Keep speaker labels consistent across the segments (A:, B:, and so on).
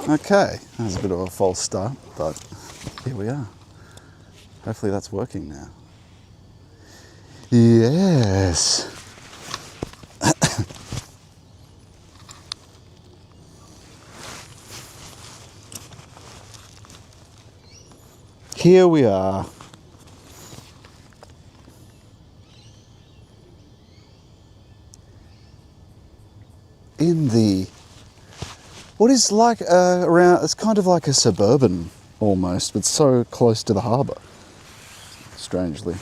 A: Okay, that was a bit of a false start, but here we are. Hopefully that's working now. Yes. Here we are. In the, what is like around, it's kind of like a suburban almost, but so close to the harbour, strangely.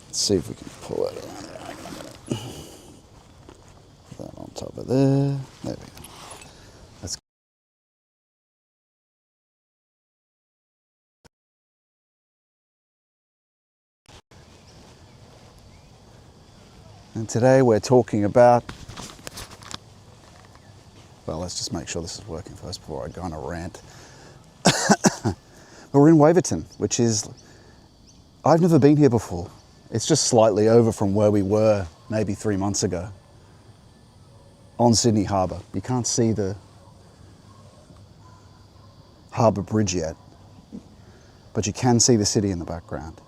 A: Let's see if we can pull it around there. Hang on a minute. Put that on top of there. There we go. That's And today we're talking about, well, let's just make sure this is working first before I go on a rant. But we're in Waverton, which is, I've never been here before. It's just slightly over from where we were maybe 3 months ago on Sydney Harbour. You can't see the Harbour Bridge yet, but you can see the city in the background.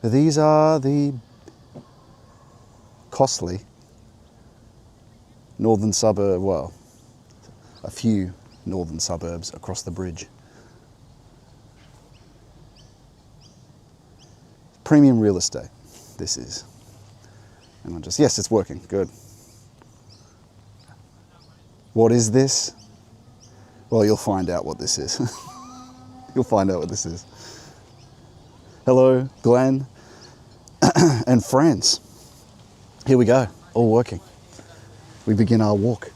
A: These are the costly northern suburb, well, a few northern suburbs across the bridge. Premium real estate, this is. And I'm just, yes, it's working, good. What is this? Well, you'll find out what this is. You'll find out what this is. Hello, Glenn and friends. Here we go, all working. We begin our walk.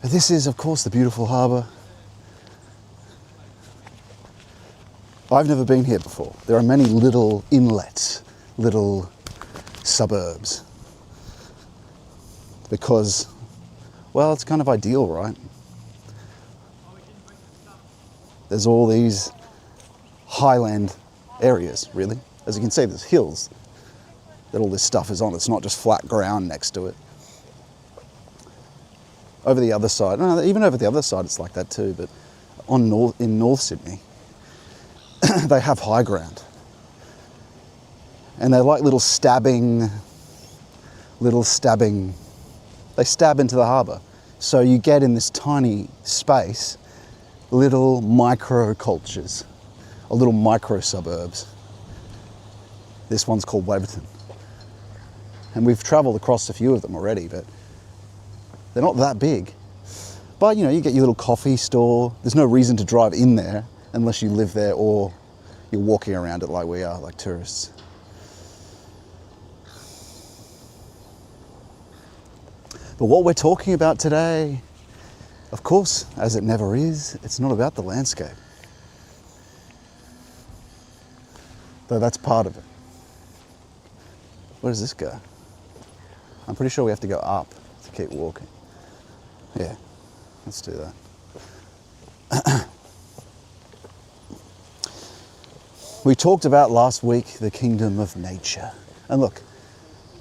A: This is, of course, the beautiful harbour. I've never been here before. There are many little inlets, little suburbs. Because, well, it's kind of ideal, right? There's all these highland areas, really. As you can see, there's hills that all this stuff is on. It's not just flat ground next to it. Over the other side, no, even over the other side it's like that too, but in North Sydney, they have high ground. And they're like little stabbing, they stab into the harbour. So you get in this tiny space, little micro cultures, or little micro suburbs. This one's called Waverton. And we've travelled across a few of them already, but they're not that big. But you know, you get your little coffee store. There's no reason to drive in there unless you live there or you're walking around it like we are, like tourists. But what we're talking about today, of course, as it never is, it's not about the landscape. Though that's part of it. Where does this go? I'm pretty sure we have to go up to keep walking. Yeah, let's do that. We talked about last week the kingdom of nature. And look,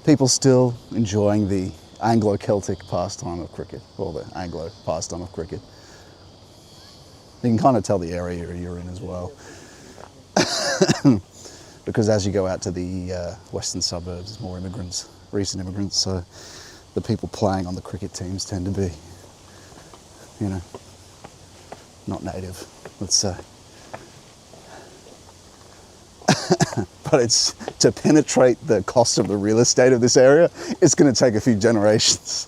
A: people still enjoying the Anglo-Celtic pastime of cricket, or the Anglo pastime of cricket. You can kind of tell the area you're in as well. Because as you go out to the western suburbs, there's more immigrants, recent immigrants, so the people playing on the cricket teams tend to be, you know, not native, let's say. But it's, to penetrate the cost of the real estate of this area, it's going to take a few generations.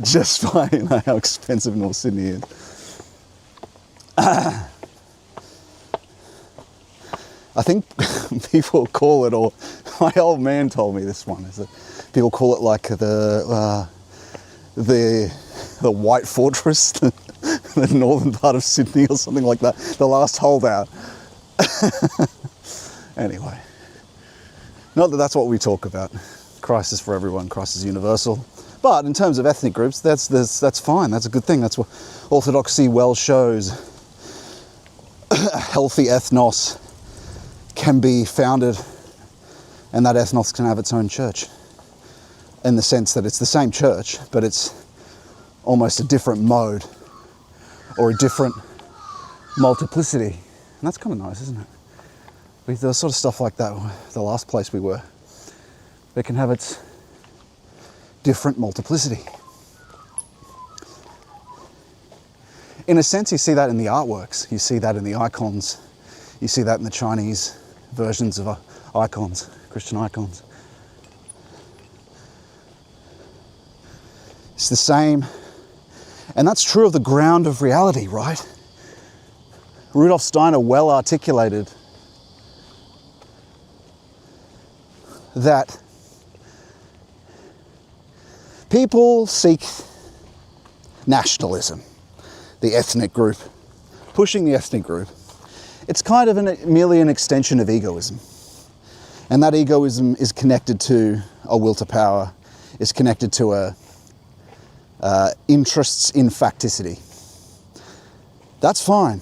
A: Just by how expensive North Sydney is. I think people call it, or my old man told me this one, is that people call it like the White Fortress, the northern part of Sydney or something like that, the last holdout. Anyway, not that that's what we talk about. Crisis for everyone, crisis universal. But in terms of ethnic groups, that's fine. That's a good thing. That's what Orthodoxy well shows. A healthy ethnos can be founded, and that ethnos can have its own church. in the sense that it's the same church, but it's almost a different mode or a different multiplicity. And that's kind of nice, isn't it? There's sort of stuff like that, the last place we were. It can have its different multiplicity. In a sense, you see that in the artworks. You see that in the icons. You see that in the Chinese versions of icons, Christian icons. It's the same. And that's true of the ground of reality, right? Rudolf Steiner well articulated that people seek nationalism, the ethnic group, pushing the ethnic group. It's kind of merely an extension of egoism. And that egoism is connected to a will to power, is connected to interests in facticity. That's fine.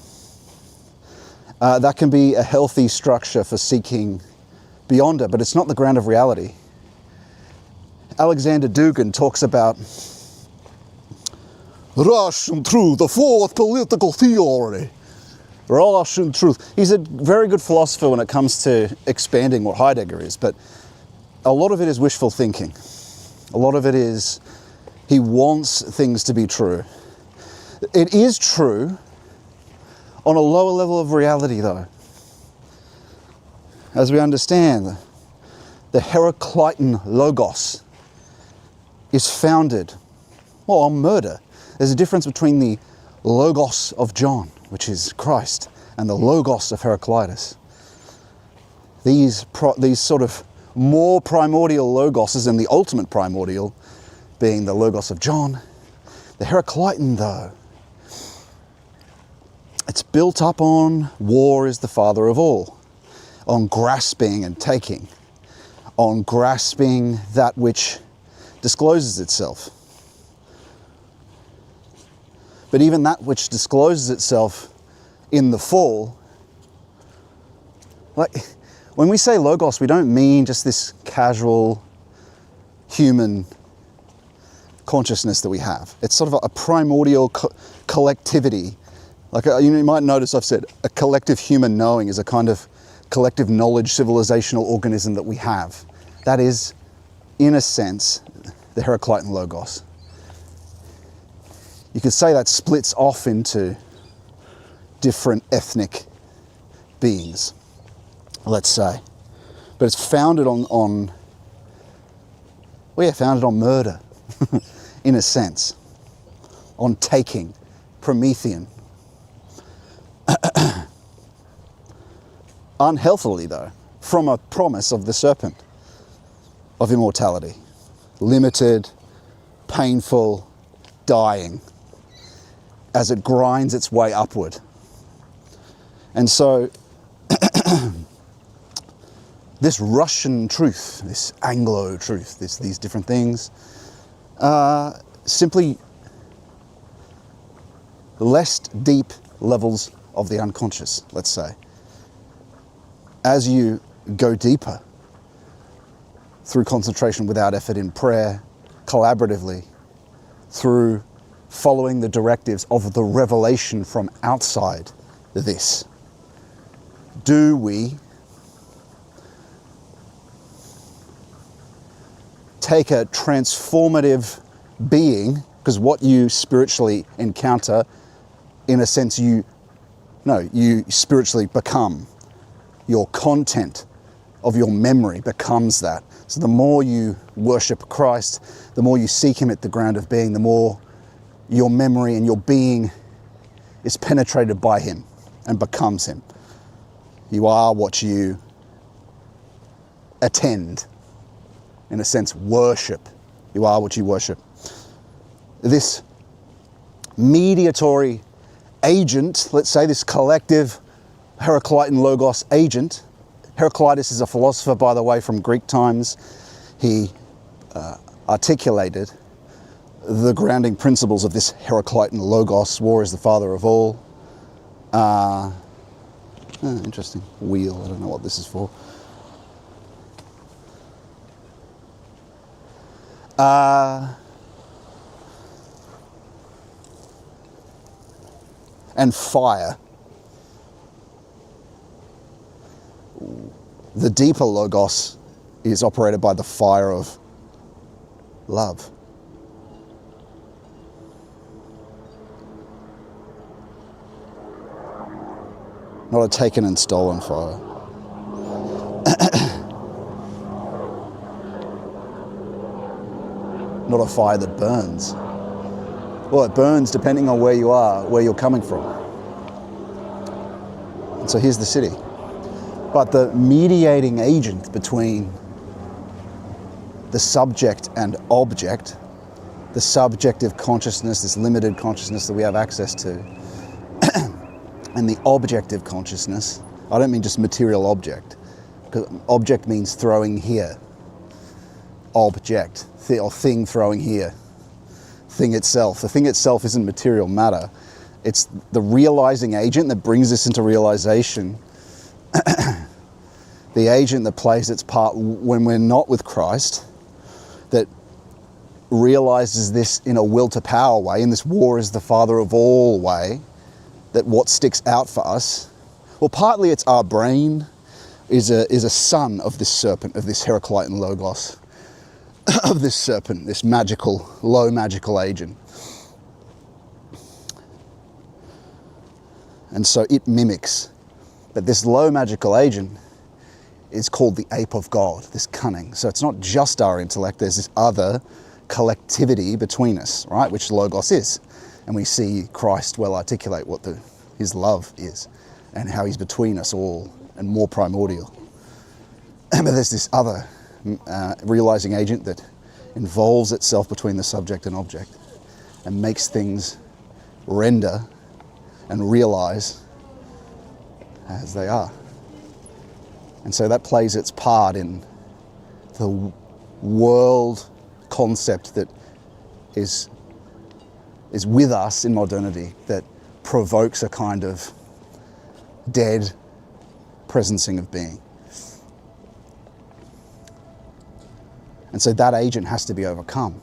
A: That can be a healthy structure for seeking beyond it, but it's not the ground of reality. Alexander Dugin talks about Russian truth, the fourth political theory. Russian truth. He's a very good philosopher when it comes to expanding what Heidegger is, but a lot of it is wishful thinking. A lot of it is he wants things to be true. It is true on a lower level of reality, though. As we understand, the Heraclitan logos is founded, on murder. There's a difference between the logos of John, which is Christ, and the logos of Heraclitus. These sort of more primordial logoses and the ultimate primordial being the logos of John. The Heraclitan, though, it's built up on war is the father of all, on grasping and taking, on grasping that which discloses itself. But even that which discloses itself in the fall, like when we say logos, we don't mean just this casual human consciousness that we have. It's sort of a primordial collectivity. Like you might notice I've said a collective human knowing is a kind of collective knowledge civilizational organism that we have. That is, in a sense, the Heraclitan logos. You could say that splits off into different ethnic beings, let's say. But it's founded on murder, in a sense, on taking, Promethean. Unhealthily, though, from a promise of the serpent, of immortality. Limited, painful, dying, as it grinds its way upward. And so, this Russian truth, this Anglo truth, these different things, simply less deep levels of the unconscious, let's say. As you go deeper through concentration without effort in prayer, collaboratively, through following the directives of the revelation from outside this, do we take a transformative being, because what you spiritually encounter, in a sense, you spiritually become. Your content of your memory becomes that. So the more you worship Christ, the more you seek him at the ground of being, the more your memory and your being is penetrated by him and becomes him. You are what you attend, in a sense, worship. You are what you worship. This mediatory agent, let's say this collective Heraclitan logos agent. Heraclitus is a philosopher, by the way, from Greek times. He articulated the grounding principles of this Heraclitan logos. War is the father of all. Interesting. Wheel, I don't know what this is for. And fire. The deeper logos is operated by the fire of love. Not a taken and stolen fire. Not a fire that burns. Well, it burns depending on where you are, where you're coming from. And so here's the city. But the mediating agent between the subject and object, the subjective consciousness, this limited consciousness that we have access to, and the objective consciousness, I don't mean just material object, because object means throwing here. Object, or thing throwing here. Thing itself. The thing itself isn't material matter. It's the realizing agent that brings us into realization. The agent that plays its part when we're not with Christ, that realizes this in a will to power way, and this war is the father of all way, that what sticks out for us, well, partly it's our brain is a son of this serpent, of this Heraclitean logos, of this serpent, this magical, low magical agent. And so it mimics. But this low magical agent is called the ape of God, this cunning. So it's not just our intellect, there's this other collectivity between us, right, which logos is. And we see Christ well articulate what his love is and how he's between us all and more primordial. But there's this other realizing agent that involves itself between the subject and object and makes things render and realize as they are. And so that plays its part in the world concept that is with us in modernity, that provokes a kind of dead presencing of being. And so that agent has to be overcome.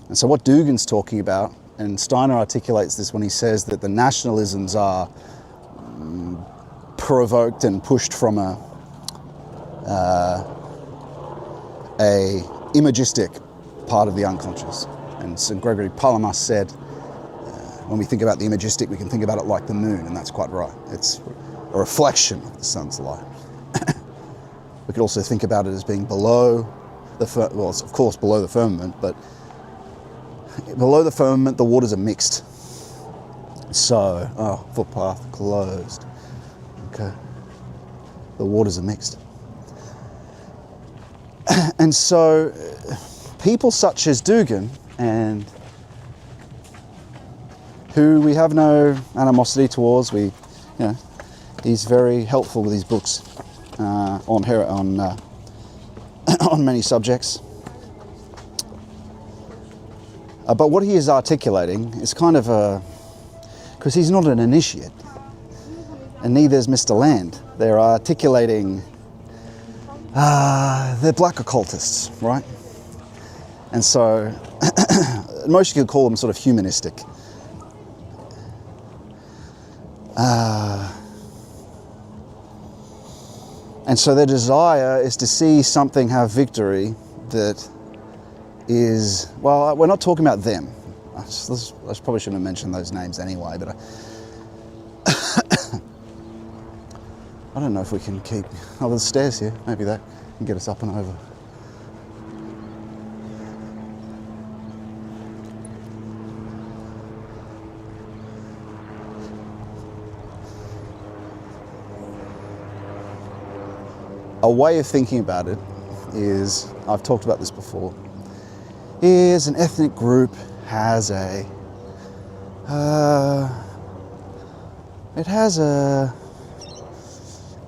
A: And so what Dugin's talking about, and Steiner articulates this when he says that the nationalisms are provoked and pushed from a imagistic part of the unconscious. And St. Gregory Palamas said, when we think about the imagistic, we can think about it like the moon, and that's quite right. It's a reflection of the sun's light. We could also think about it as being below the, well, it's of course below the firmament, but below the firmament, the waters are mixed. So, footpath closed. Okay. The waters are mixed. And so, people such as Dugan, and who we have no animosity towards, he's very helpful with his books on many subjects. But what he is articulating is kind of because he's not an initiate, and neither is Mr. Land. They're articulating, they're black occultists, right? And so, most you could call them sort of humanistic. And so their desire is to see something have victory that is, well, we're not talking about them. I probably shouldn't have mentioned those names anyway, but I don't know if we can keep, there's stairs here, maybe that can get us up and over. A way of thinking about it is, I've talked about this before, is an ethnic group has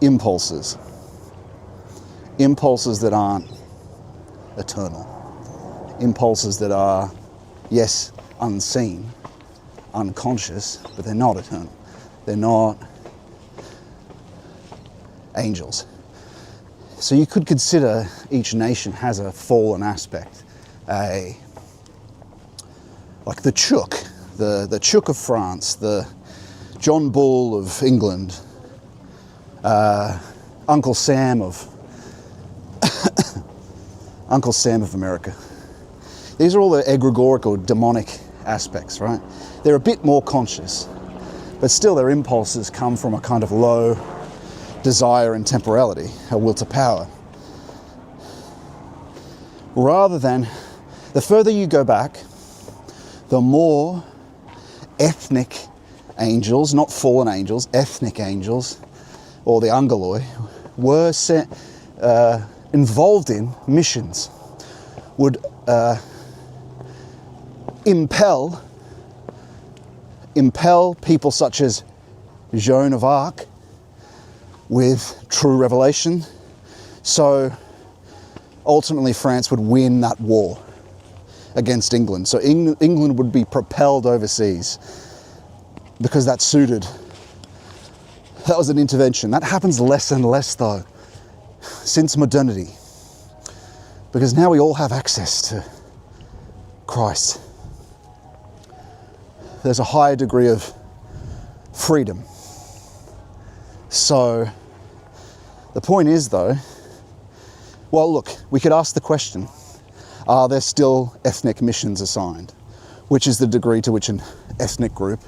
A: impulses that aren't eternal, impulses that are, yes, unseen, unconscious, but they're not eternal. They're not angels. So you could consider each nation has a fallen aspect, like the Chook, the Chook of France, the John Bull of England, Uncle Sam of Uncle Sam of America. These are all the egregoric or demonic aspects, right? They're a bit more conscious, but still their impulses come from a kind of low desire and temporality, a will to power. Rather than, the further you go back, the more ethnic angels, not fallen angels, ethnic angels, or the angeloi, were involved in missions, would impel people such as Joan of Arc with true revelation. So ultimately France would win that war against England. So England would be propelled overseas because that was an intervention. That happens less and less though since modernity, because now we all have access to Christ. There's a higher degree of freedom. So the point is though, well look, we could ask the question, are there still ethnic missions assigned? Which is the degree to which an ethnic group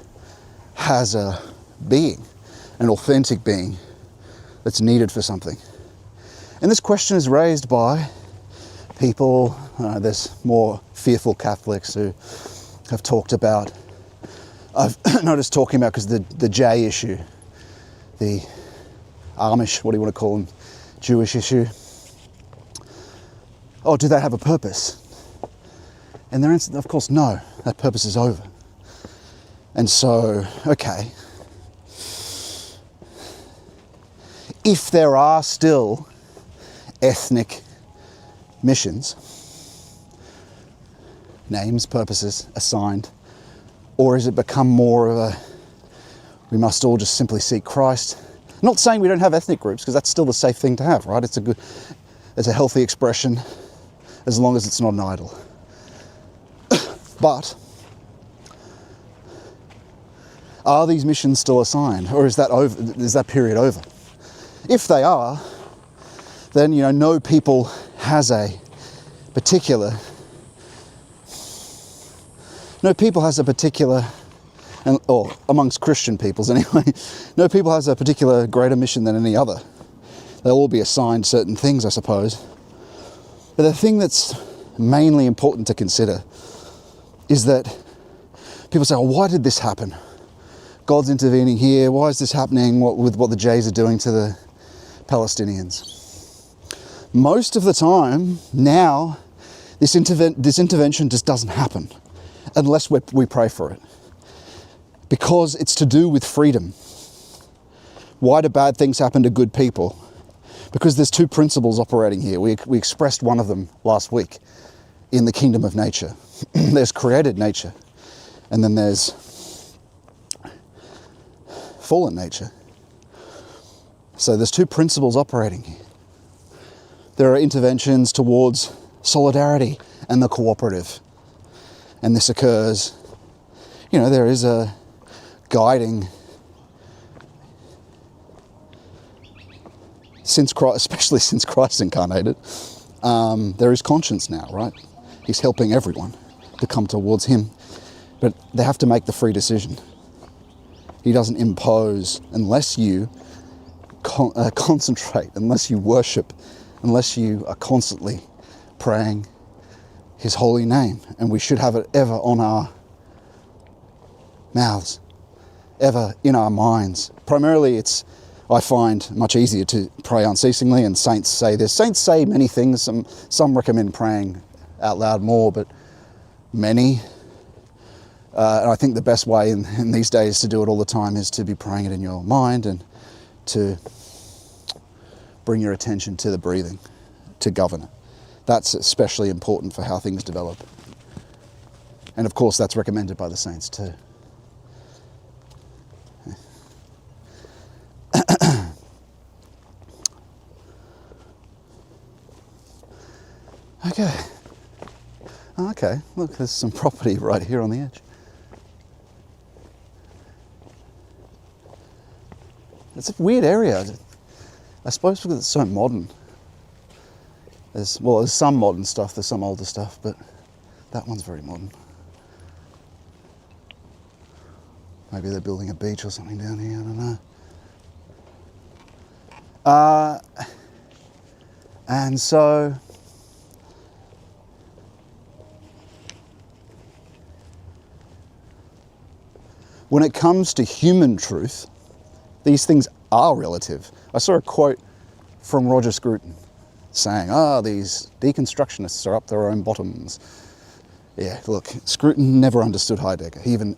A: has a being, an authentic being that's needed for something. And this question is raised by people, there's more fearful Catholics who have talked about, I've noticed talking about, because the J issue, the Amish, what do you want to call them, Jewish issue. Oh, do they have a purpose? And their answer, of course, no, that purpose is over. And so, okay, if there are still ethnic missions, names, purposes assigned, or has it become more of a, we must all just simply seek Christ? I'm not saying we don't have ethnic groups, because that's still the safe thing to have, right? It's a healthy expression, as long as it's not an idol. But are these missions still assigned, or is that period over? If they are, then no people has a particular, or amongst Christian peoples anyway, no people has a particular greater mission than any other. They'll all be assigned certain things, I suppose. But the thing that's mainly important to consider is that people say, oh, why did this happen? God's intervening here. Why is this happening with what the Jays are doing to the Palestinians? Most of the time now, this intervention just doesn't happen unless we pray for it, because it's to do with freedom. Why do bad things happen to good people? Because there's two principles operating here. We expressed one of them last week in the kingdom of nature. There's created nature, and then there's fallen nature. So there's two principles operating here. There are interventions towards solidarity and the cooperative. And this occurs, there is a guiding, especially since Christ incarnated, there is conscience now, right? He's helping everyone to come towards him, but they have to make the free decision. He doesn't impose unless you concentrate, unless you worship, unless you are constantly praying his holy name. And we should have it ever on our mouths, ever in our minds. Primarily I find much easier to pray unceasingly, and saints say this. Saints say many things. Some recommend praying out loud more, but many. And I think the best way in these days to do it all the time is to be praying it in your mind and to bring your attention to the breathing, to govern it. That's especially important for how things develop. And of course, that's recommended by the saints too. Okay. Okay, look, there's some property right here on the edge. It's a weird area. I suppose because it's so modern. There's some modern stuff, there's some older stuff, but that one's very modern. Maybe they're building a beach or something down here, I don't know. And so, when it comes to human truth, these things are relative. I saw a quote from Roger Scruton saying, these deconstructionists are up their own bottoms. Yeah, look, Scruton never understood Heidegger. He even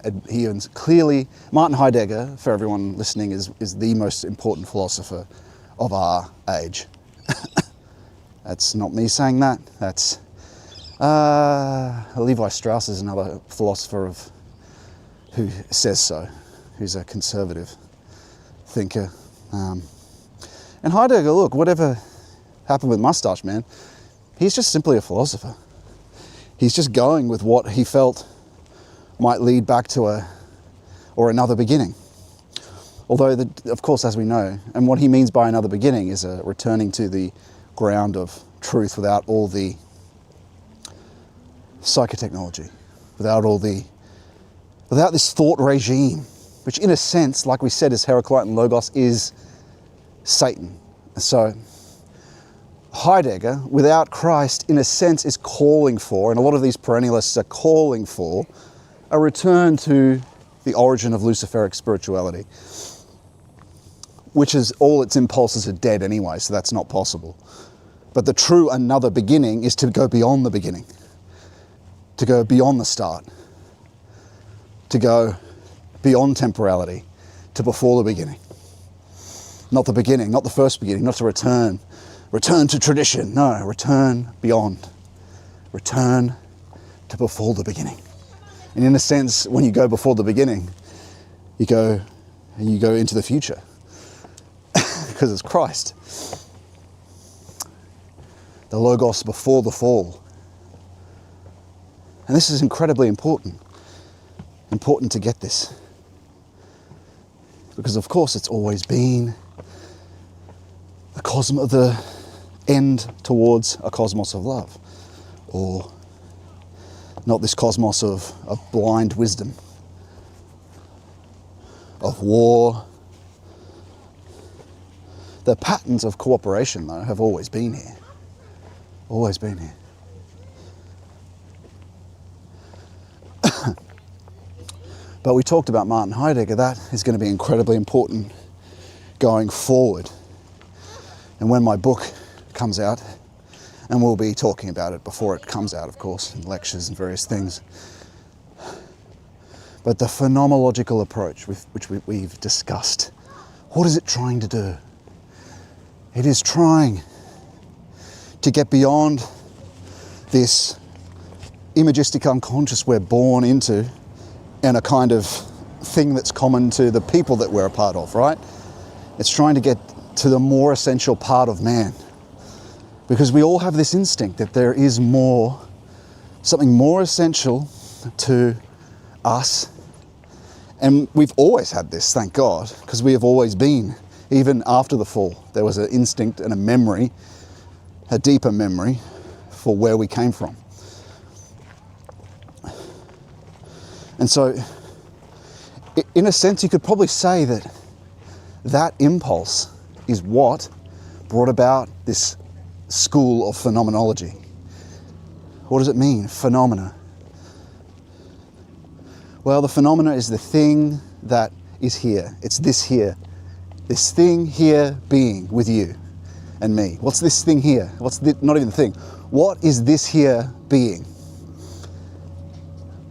A: clearly, Martin Heidegger, for everyone listening, is the most important philosopher of our age. That's not me saying that. That's Levi Strauss is another philosopher who says so, who's a conservative thinker. And Heidegger, look, whatever happened with Mustache Man, he's just simply a philosopher. He's just going with what he felt might lead back to another beginning. Although, of course, as we know, and what he means by another beginning is a returning to the ground of truth without all the psychotechnology, without this thought regime, which in a sense, like we said, is Heraclitean Logos, is Satan. So Heidegger, without Christ, in a sense, is calling for, and a lot of these perennialists are calling for, a return to the origin of Luciferic spirituality, which is all its impulses are dead anyway, so that's not possible. But the true another beginning is to go beyond the beginning, to go beyond the start, to go beyond temporality, to before the beginning. Not the beginning, not the first beginning, not to return to tradition, no, return beyond, return to before the beginning. And in a sense, when you go before the beginning, you go into the future, because it's Christ. The Logos before the fall. And this is incredibly important to get this. Because of course it's always been the end towards a cosmos of love, or not this cosmos of blind wisdom, of war. The patterns of cooperation, though, have always been here. Always been here. But we talked about Martin Heidegger. That is going to be incredibly important going forward. And when my book comes out, and we'll be talking about it before it comes out, of course, in lectures and various things. But the phenomenological approach which we've discussed, what is it trying to do? It is trying to get beyond this imagistic unconscious we're born into, and a kind of thing that's common to the people that we're a part of, right? It's trying to get to the more essential part of man. Because we all have this instinct that there is more, something more essential to us. And we've always had this, thank God, because we have always been, even after the fall, there was an instinct and a memory, a deeper memory for where we came from. And so, in a sense, you could probably say that that impulse is what brought about this school of phenomenology. What does it mean, phenomena? Well, the phenomena is the thing that is here. It's this here. This thing here being with you and me. What's this thing here? Not even the thing. What is this here being?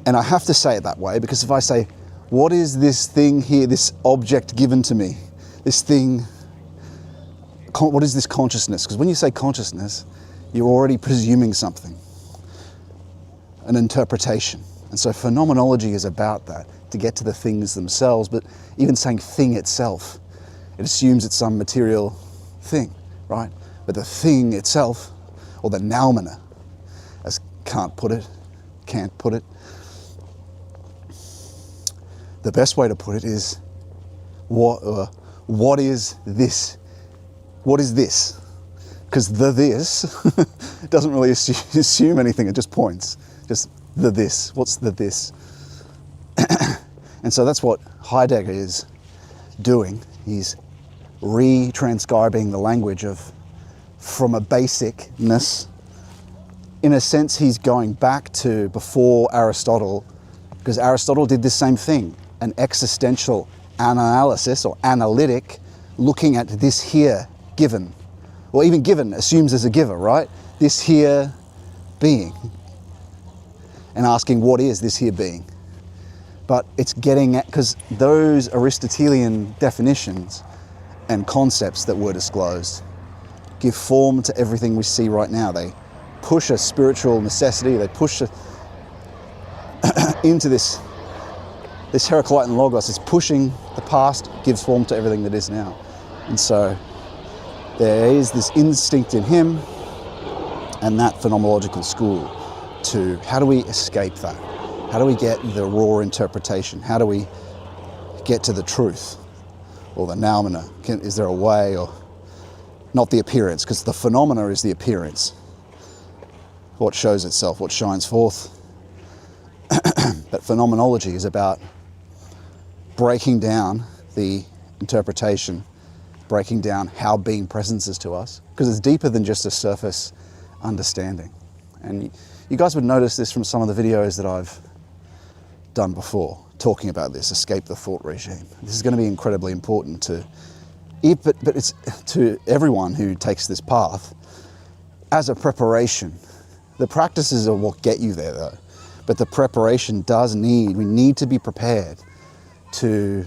A: And I have to say it that way, because if I say, what is this thing here, this object given to me, this thing, what is this consciousness? Because when you say consciousness, you're already presuming something, an interpretation. And so phenomenology is about that, to get to the things themselves. But even saying thing itself, it assumes it's some material thing, right? But the thing itself, or the noumena, can't put it. The best way to put it is, what is this? What is this? Because the this doesn't really assume anything, it just points. Just the this, what's the this? And so that's what Heidegger is doing. He's re-transcribing the language from a basicness. In a sense, he's going back to before Aristotle, because Aristotle did the same thing, an existential analysis or analytic, looking at this here given, or even given assumes as a giver, right? This here being, and asking what is this here being. But it's getting at, because those Aristotelian definitions and concepts that were disclosed give form to everything we see right now. They push a spiritual necessity, they push into this Heraclitean logos. It's pushing the past, gives form to everything that is now. And so there is this instinct in him and that phenomenological school to, how do we escape that? How do we get the raw interpretation? How do we get to the truth or the noumena? Is there a way, or not the appearance, because the phenomena is the appearance, what shows itself, what shines forth. But phenomenology is about breaking down the interpretation, breaking down how being presences to us, because it's deeper than just a surface understanding. And you guys would notice this from some of the videos that I've done before, talking about this, escape the thought regime. This is going to be incredibly important but it's to everyone who takes this path as a preparation. The practices are what get you there though, but the preparation we need to be prepared to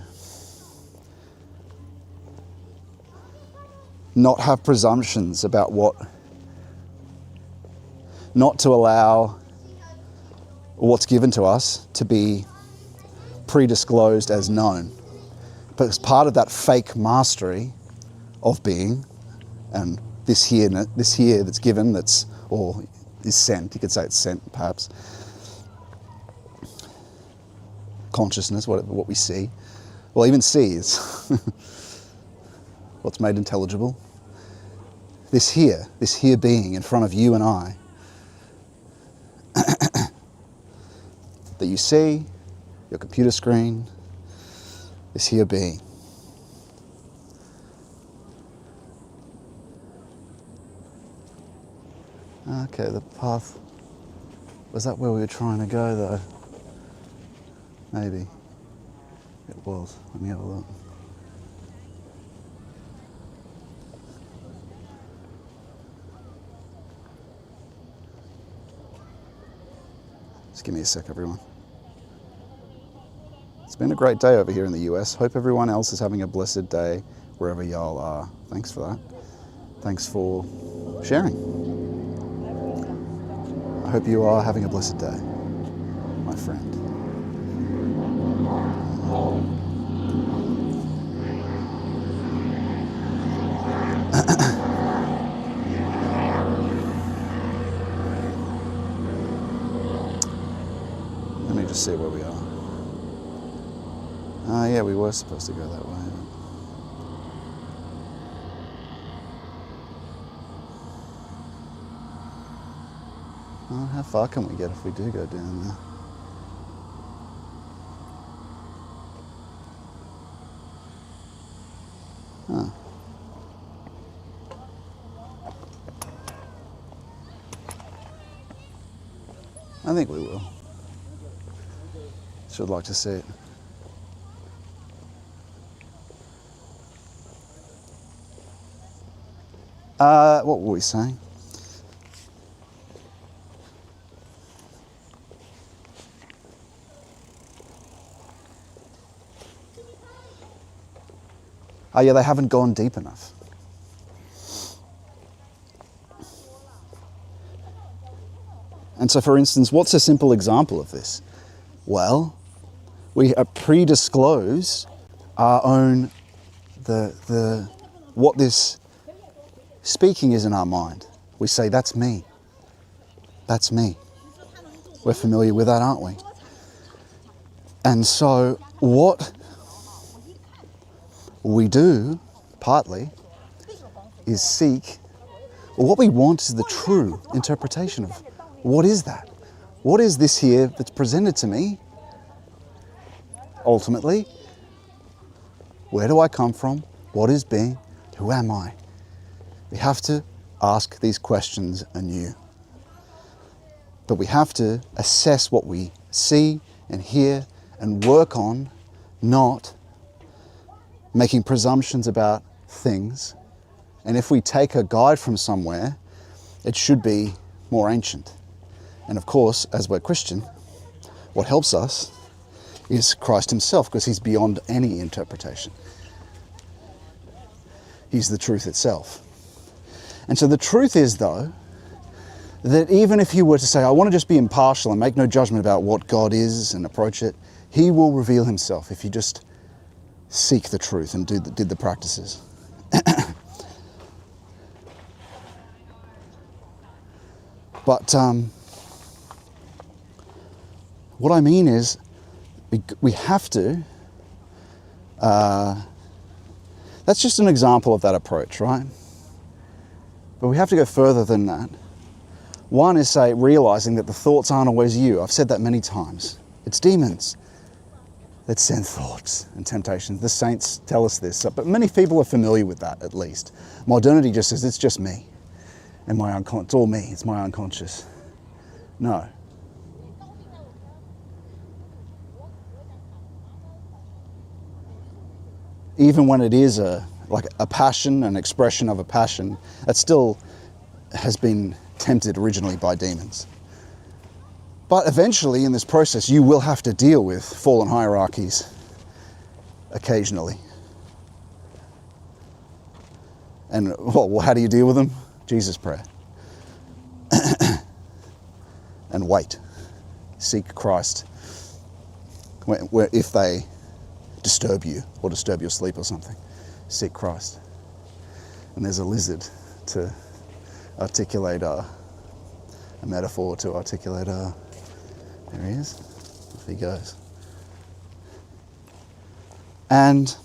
A: not have presumptions about not to allow what's given to us to be predisclosed as known. But as part of that fake mastery of being, and this here that's given, or is sent, you could say it's sent perhaps, consciousness, what we see, well, even see is what's made intelligible. This here being in front of you and I, that you see, your computer screen, this here being. Okay, the path, was that where we were trying to go though? Maybe. It was. Let me have a look. Just give me a sec, everyone. It's been a great day over here in the US. Hope everyone else is having a blessed day wherever y'all are. Thanks for that. Thanks for sharing. I hope you are having a blessed day, my friend. Let me just see where we are. Yeah, we were supposed to go that way. How far can we get if we do go down there? Huh. I think we will. Should like to see it. What were we saying? Oh yeah, they haven't gone deep enough. And so, for instance, what's a simple example of this? Well, we predisclose our own, what this speaking is in our mind. We say, that's me. That's me. We're familiar with that, aren't we? And so what we do, partly, is seek, or what we want is the true interpretation of what is that? What is this here that's presented to me? Ultimately, where do I come from? What is being? Who am I? We have to ask these questions anew. But we have to assess what we see and hear and work on, not making presumptions about things. And if we take a guide from somewhere, it should be more ancient. And of course, as we're Christian, what helps us is Christ himself, because he's beyond any interpretation. He's the truth itself. And so the truth is, though, that even if you were to say, I want to just be impartial and make no judgment about what God is and approach it, he will reveal himself if you just seek the truth and did the practices. But what I mean is, we have to, that's just an example of that approach, right? But we have to go further than that. One is, say, realizing that the thoughts aren't always you. I've said that many times. It's demons that send thoughts and temptations. The saints tell us this, but many people are familiar with that, at least. Modernity just says, it's just me. And it's all me, it's my unconscious. No. Even when it is like a passion, an expression of a passion, it still has been tempted originally by demons. But eventually in this process, you will have to deal with fallen hierarchies occasionally. And well, how do you deal with them? Jesus' prayer. And wait. Seek Christ. If they disturb you or disturb your sleep or something, seek Christ. And there's a lizard to articulate a metaphor, to articulate there he is. Off he goes. And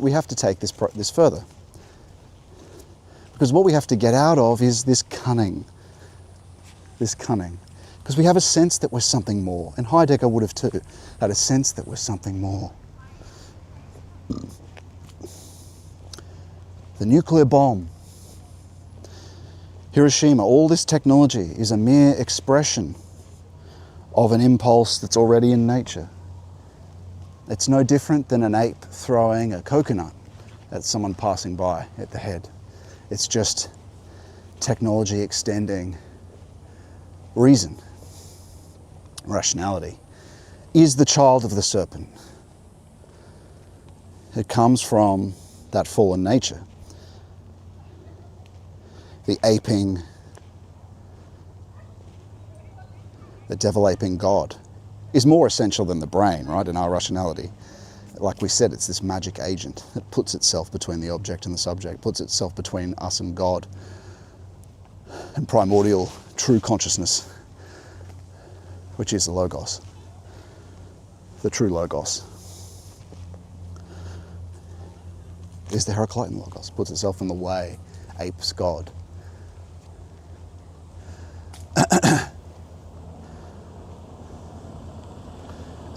A: we have to take this further. Because what we have to get out of is this cunning. This cunning. Because we have a sense that we're something more. And Heidegger would have too, had a sense that we're something more. The nuclear bomb. Hiroshima, all this technology is a mere expression of an impulse that's already in nature. It's no different than an ape throwing a coconut at someone passing by at the head. It's just technology extending reason, rationality. Is the child of the serpent. It comes from that fallen nature. The aping, the devil-aping God is more essential than the brain, right, in our rationality. Like we said, it's this magic agent that puts itself between the object and the subject, puts itself between us and God and primordial true consciousness, which is the Logos, the true Logos. Is the Heraclitean Logos, puts itself in the way, apes God.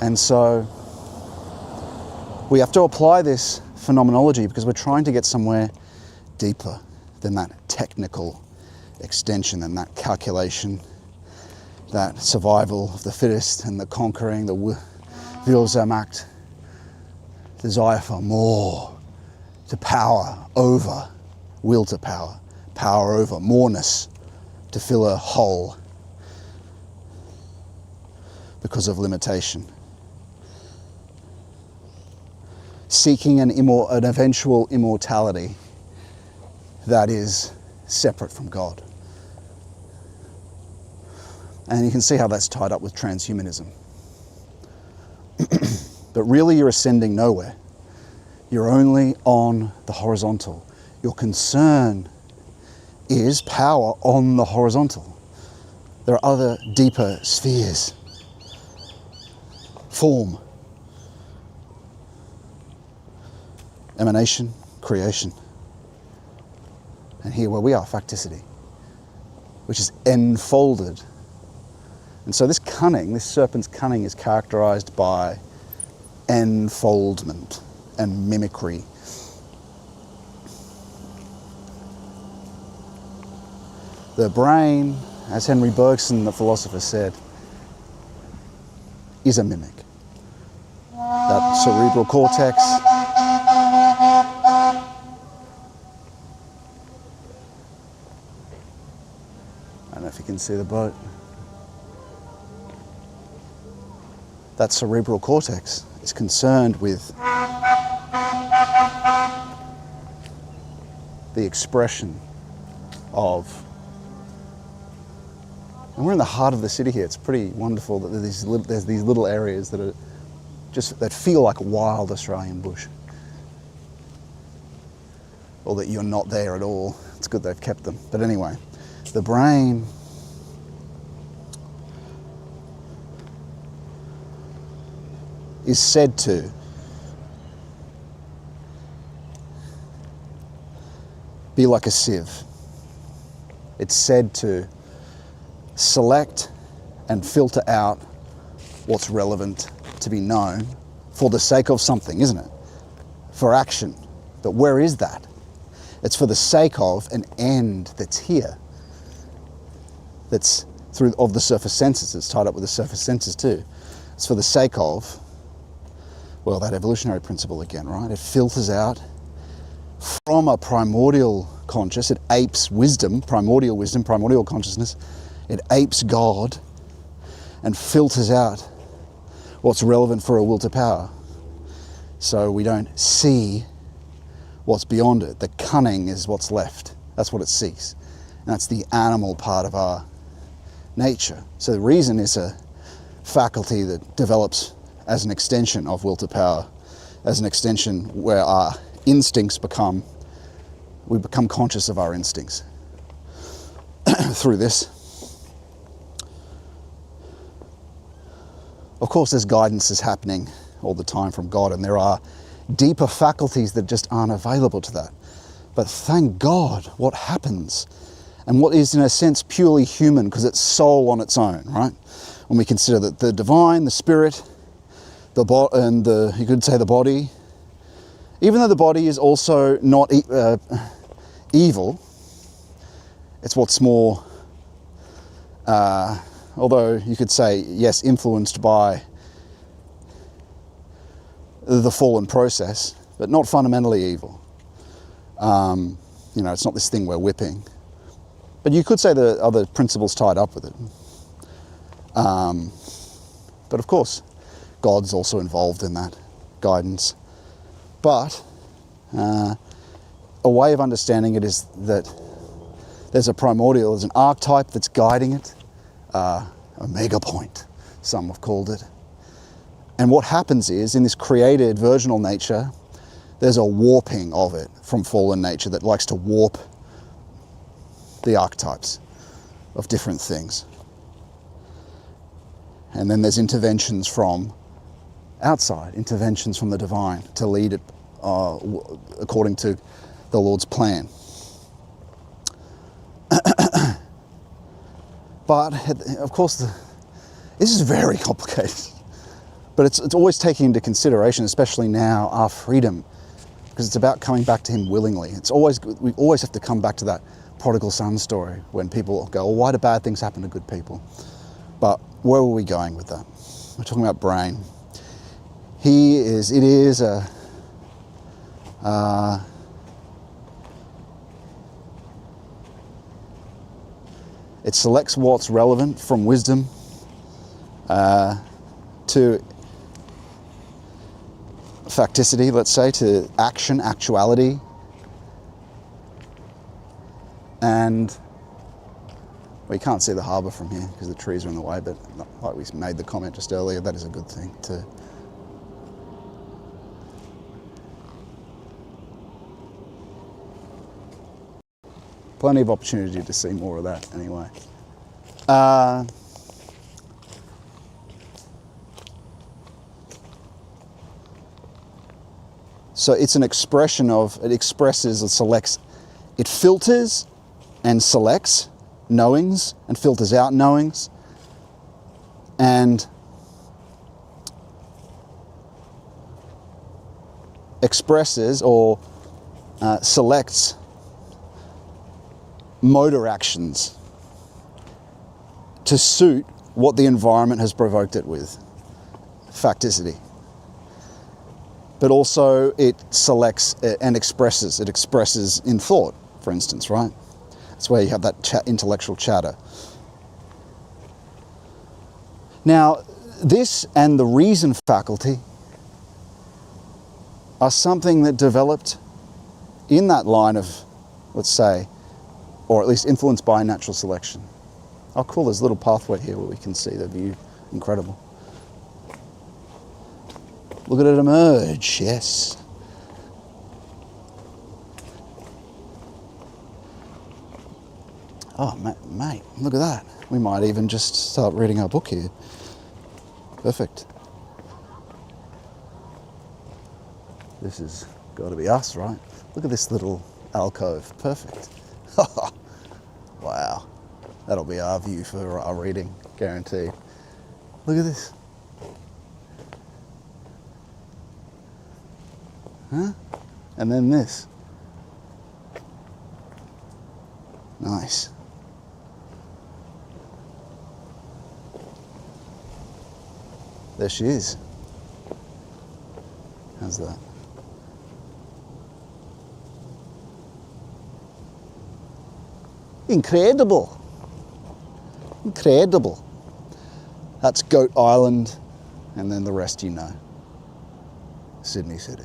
A: And so we have to apply this phenomenology because we're trying to get somewhere deeper than that technical extension and that calculation, that survival of the fittest and the conquering, the Willsamt, desire for more, to power over, will to power, power over, moreness, to fill a hole because of limitation. Seeking an eventual immortality that is separate from God. And you can see how that's tied up with transhumanism. But really you're ascending nowhere. You're only on the horizontal. Your concern is power on the horizontal. There are other deeper spheres. Form. Emanation, creation. And here where we are, facticity, which is enfolded. And so this cunning, this serpent's cunning, is characterized by enfoldment and mimicry. The brain, as Henry Bergson, the philosopher, said, is a mimic. That cerebral cortex, I don't know if you can see the boat. That cerebral cortex is concerned with the expression of, and we're in the heart of the city here. It's pretty wonderful that there's these little areas that are that feel like wild Australian bush, or that you're not there at all. It's good they've kept them. But anyway, the brain is said to be like a sieve. It's said to select and filter out what's relevant to be known for the sake of something, isn't it? For action. But where is that? It's for the sake of an end that's here. That's of the surface senses. It's tied up with the surface senses too. It's for the sake of, well, that evolutionary principle again, right? It filters out from a primordial conscious. It apes wisdom, primordial consciousness. It apes God and filters out what's relevant for a will to power. So we don't see what's beyond it. The cunning is what's left. That's what it seeks. And that's the animal part of our nature. So the reason is a faculty that develops as an extension of will to power, as an extension where our instincts we become conscious of our instincts through this. Of course, there's guidance is happening all the time from God, and there are deeper faculties that just aren't available to that. But thank God, what happens, and what is in a sense purely human, because it's soul on its own, right? When we consider that the divine, the spirit, you could say the body, even though the body is also not evil, it's what's more, although you could say, yes, influenced by the fallen process, but not fundamentally evil. It's not this thing we're whipping. But you could say the other principles tied up with it. But of course, God's also involved in that guidance. But a way of understanding it is that there's a primordial, there's an archetype that's guiding it. A mega point, some have called it. And what happens is, in this created virginal nature, there's a warping of it from fallen nature that likes to warp the archetypes of different things. And then there's interventions from outside, interventions from the divine to lead it according to the Lord's plan. But, of course, this is very complicated. But it's always taking into consideration, especially now, our freedom, because it's about coming back to Him willingly. We always have to come back to that prodigal son story when people go, well, why do bad things happen to good people? But where were we going with that? We're talking about brain. It selects what's relevant from wisdom to facticity, let's say, to action, actuality. And we can't see the harbour from here because the trees are in the way, but like we made the comment just earlier, that is a good thing too. Plenty of opportunity to see more of that anyway. So it's an expression of, it expresses, it selects, it filters and selects knowings and filters out knowings, and expresses or selects motor actions to suit what the environment has provoked it with, facticity. But also it selects and expresses. It expresses in thought, for instance, right? That's where you have that intellectual chatter. Now, this and the reason faculty are something that developed in that line of, let's say, or at least influenced by natural selection. Oh cool, there's a little pathway here where we can see the view. Incredible. Look at it emerge, yes. Oh, mate, look at that. We might even just start reading our book here. Perfect. This has got to be us, right? Look at this little alcove. Perfect. Wow. That'll be our view for our reading, guaranteed. Look at this. Huh? And then this. Nice. There she is. How's that? Incredible. Incredible. That's Goat Island, and then the rest you know. Sydney City.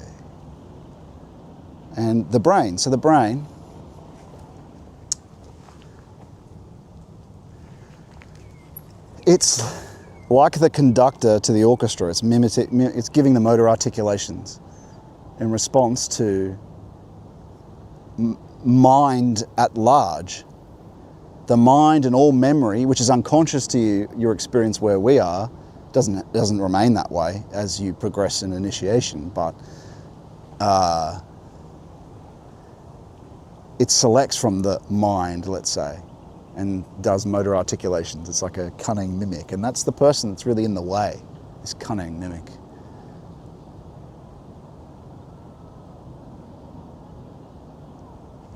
A: And the brain. So the brain it's like the conductor to the orchestra. It's giving the motor articulations in response to mind at large. The mind and all memory, which is unconscious to you, your experience where we are, doesn't remain that way as you progress in initiation, but it selects from the mind, let's say, and does motor articulations. It's like a cunning mimic, and that's the person that's really in the way, this cunning mimic.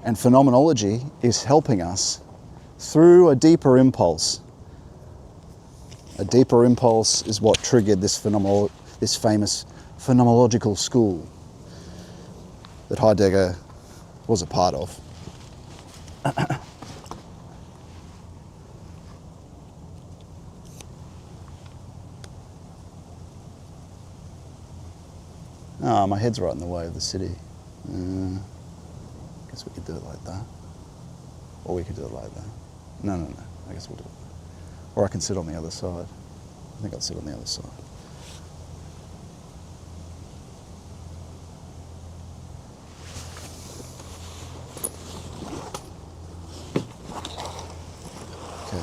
A: And phenomenology is helping us through a deeper impulse. A deeper impulse is what triggered this famous phenomenological school that Heidegger was a part of. Ah, my head's right in the way of the city. Guess we could do it like that. Or we could do it like that. No. I guess we'll do it. Or I can sit on the other side. I think I'll sit on the other side. Okay.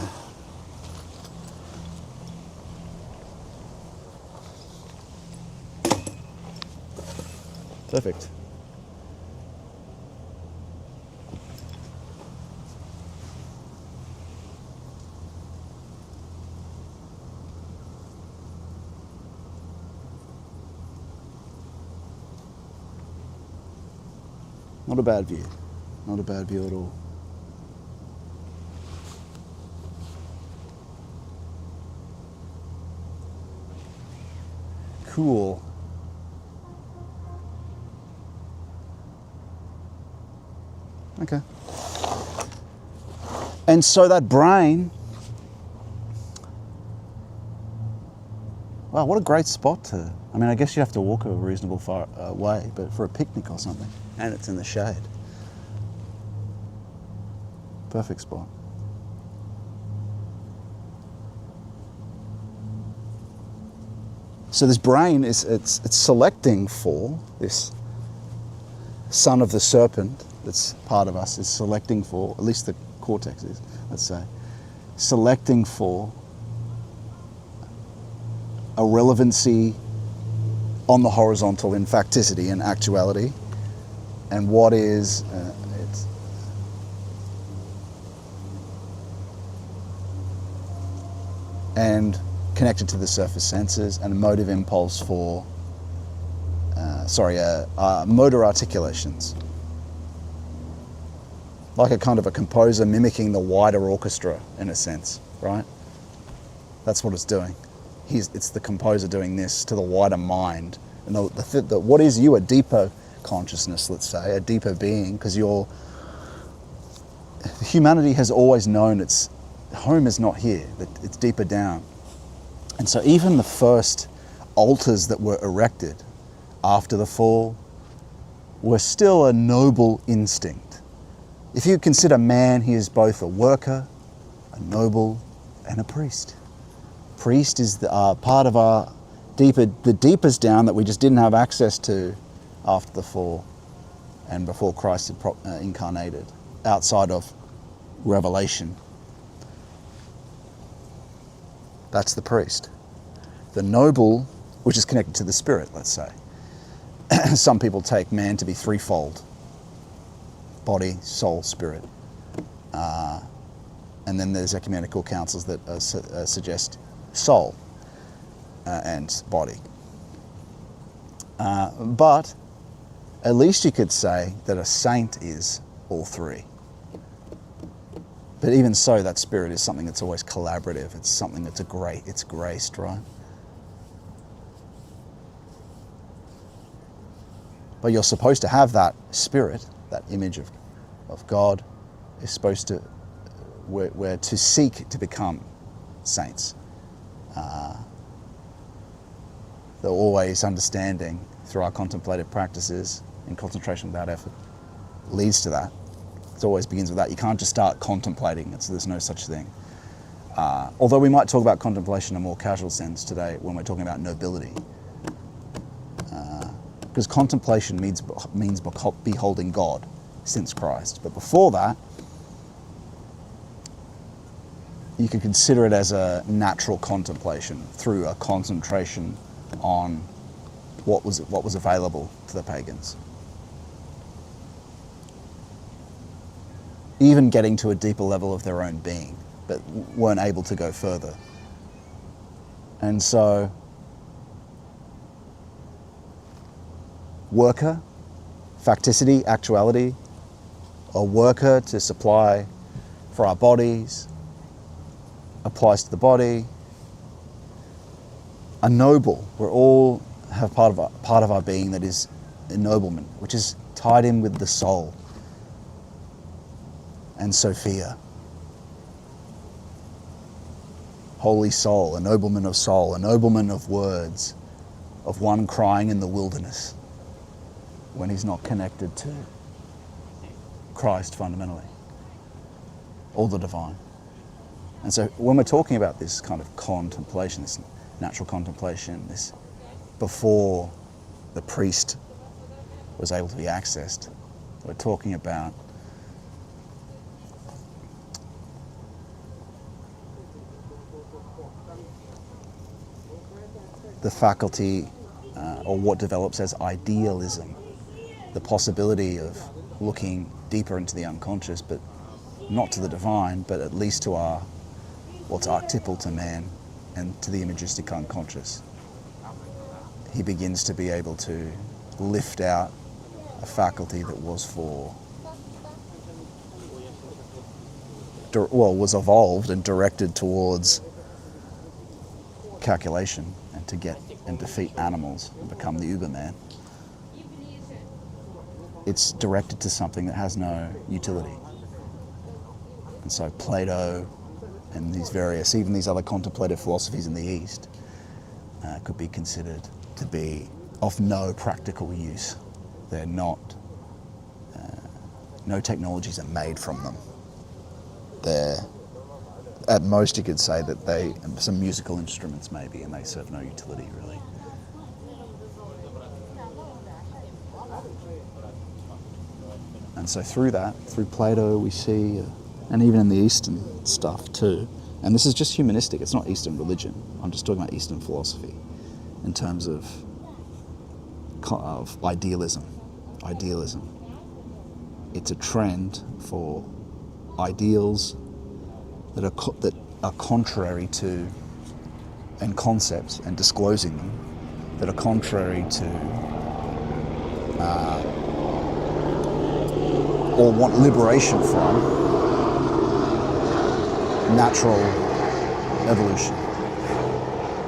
A: Perfect. Not a bad view. Not a bad view at all. Cool. Okay. And so that brain, wow, what a great spot to, I mean, I guess you have to walk a reasonable far way, but for a picnic or something, and it's in the shade. Perfect spot. So this brain is, it's selecting for this son of the serpent that's part of us, is selecting for, at least the cortex is, let's say, selecting for a relevancy on the horizontal in facticity and actuality, and what is and connected to the surface senses, and a motive impulse for motor articulations, like a kind of a composer mimicking the wider orchestra in a sense, right? That's what it's doing. It's the composer doing this to the wider mind. And what is you, a deeper consciousness, let's say, a deeper being, because humanity has always known its home is not here, that it's deeper down. And so even the first altars that were erected after the fall were still a noble instinct. If you consider man, he is both a worker, a noble, and a priest. Priest is part of our the deepest down that we just didn't have access to after the fall and before Christ had incarnated, outside of revelation. That's the priest. The noble, which is connected to the spirit, let's say. Some people take man to be threefold: body, soul, spirit. And then there's ecumenical councils that suggest soul and body. But at least you could say that a saint is all three. But even so, that spirit is something that's always collaborative. It's something that's it's graced, right? But you're supposed to have that spirit, that image of God, is supposed to, we're to seek to become saints. They're always understanding through our contemplative practices, and concentration without effort leads to that. It always begins with that. You can't just start contemplating. There's no such thing. Although we might talk about contemplation in a more casual sense today when we're talking about nobility. Because contemplation means beholding God since Christ. But before that, you could consider it as a natural contemplation through a concentration on what was available to the pagans. Even getting to a deeper level of their own being, but weren't able to go further. And so, worker, facticity, actuality, a worker to supply for our bodies, applies to the body. A noble, we all have part of our being that is ennoblement, which is tied in with the soul. And Sophia. Holy soul, a nobleman of soul, a nobleman of words, of one crying in the wilderness when he's not connected to Christ fundamentally, or the divine. And so when we're talking about this kind of contemplation, this natural contemplation, this before the priest was able to be accessed, we're talking about the faculty or what develops as idealism, the possibility of looking deeper into the unconscious, but not to the divine, but at least to what's archetypal to man and to the imagistic unconscious. He begins to be able to lift out a faculty that was was evolved and directed towards calculation and to get and defeat animals and become the Uberman. It's directed to something that has no utility. And so Plato and even these other contemplative philosophies in the East could be considered to be of no practical use. They're not, no technologies are made from them. They're, at most you could say that some musical instruments maybe, and they serve no utility really. And so through Plato we see, and even in the Eastern stuff too, And this is just humanistic, it's not Eastern religion. I'm just talking about Eastern philosophy in terms of idealism. Idealism. It's a trend for ideals that are contrary to, and concepts, and disclosing them, that are contrary to, or want liberation from, natural evolution.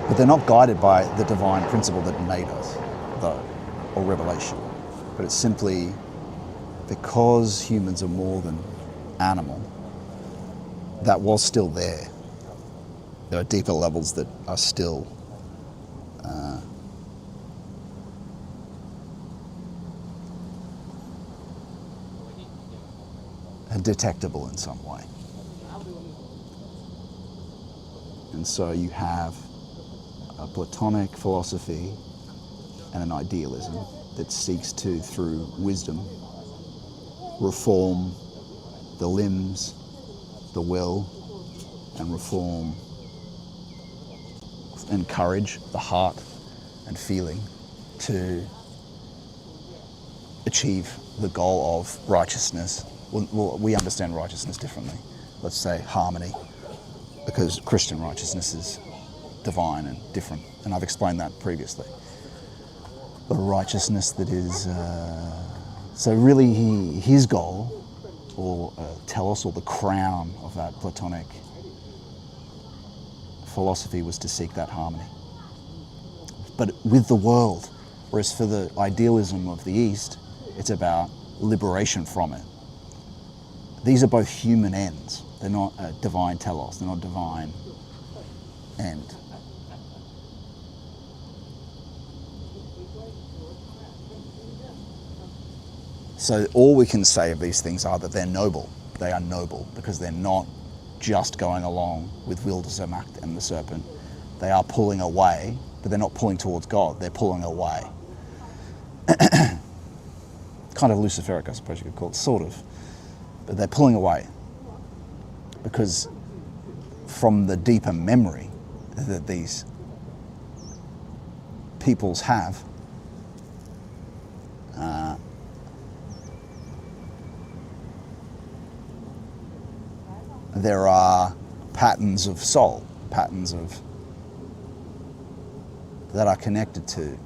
A: But they're not guided by the divine principle that made us, though, or revelation. But it's simply because humans are more than animal, that was still there. There are deeper levels that are still detectable in some way. And so you have a Platonic philosophy and an idealism that seeks to, through wisdom, reform the limbs, the will, and reform, encourage the heart and feeling to achieve the goal of righteousness. Well, we understand righteousness differently. Let's say harmony, because Christian righteousness is divine and different, and I've explained that previously. But a righteousness that is, so really his goal, or telos, or the crown of that Platonic philosophy, was to seek that harmony. But with the world, whereas for the idealism of the East, it's about liberation from it. These are both human ends. They're not a divine telos, they're not divine end. So all we can say of these things are that they're noble. They are noble because they're not just going along with Wildersacht and the serpent. They are pulling away, but they're not pulling towards God, they're pulling away. Kind of Luciferic, I suppose you could call it, sort of. But they're pulling away because from the deeper memory that these peoples have, there are patterns of soul, patterns of that are connected to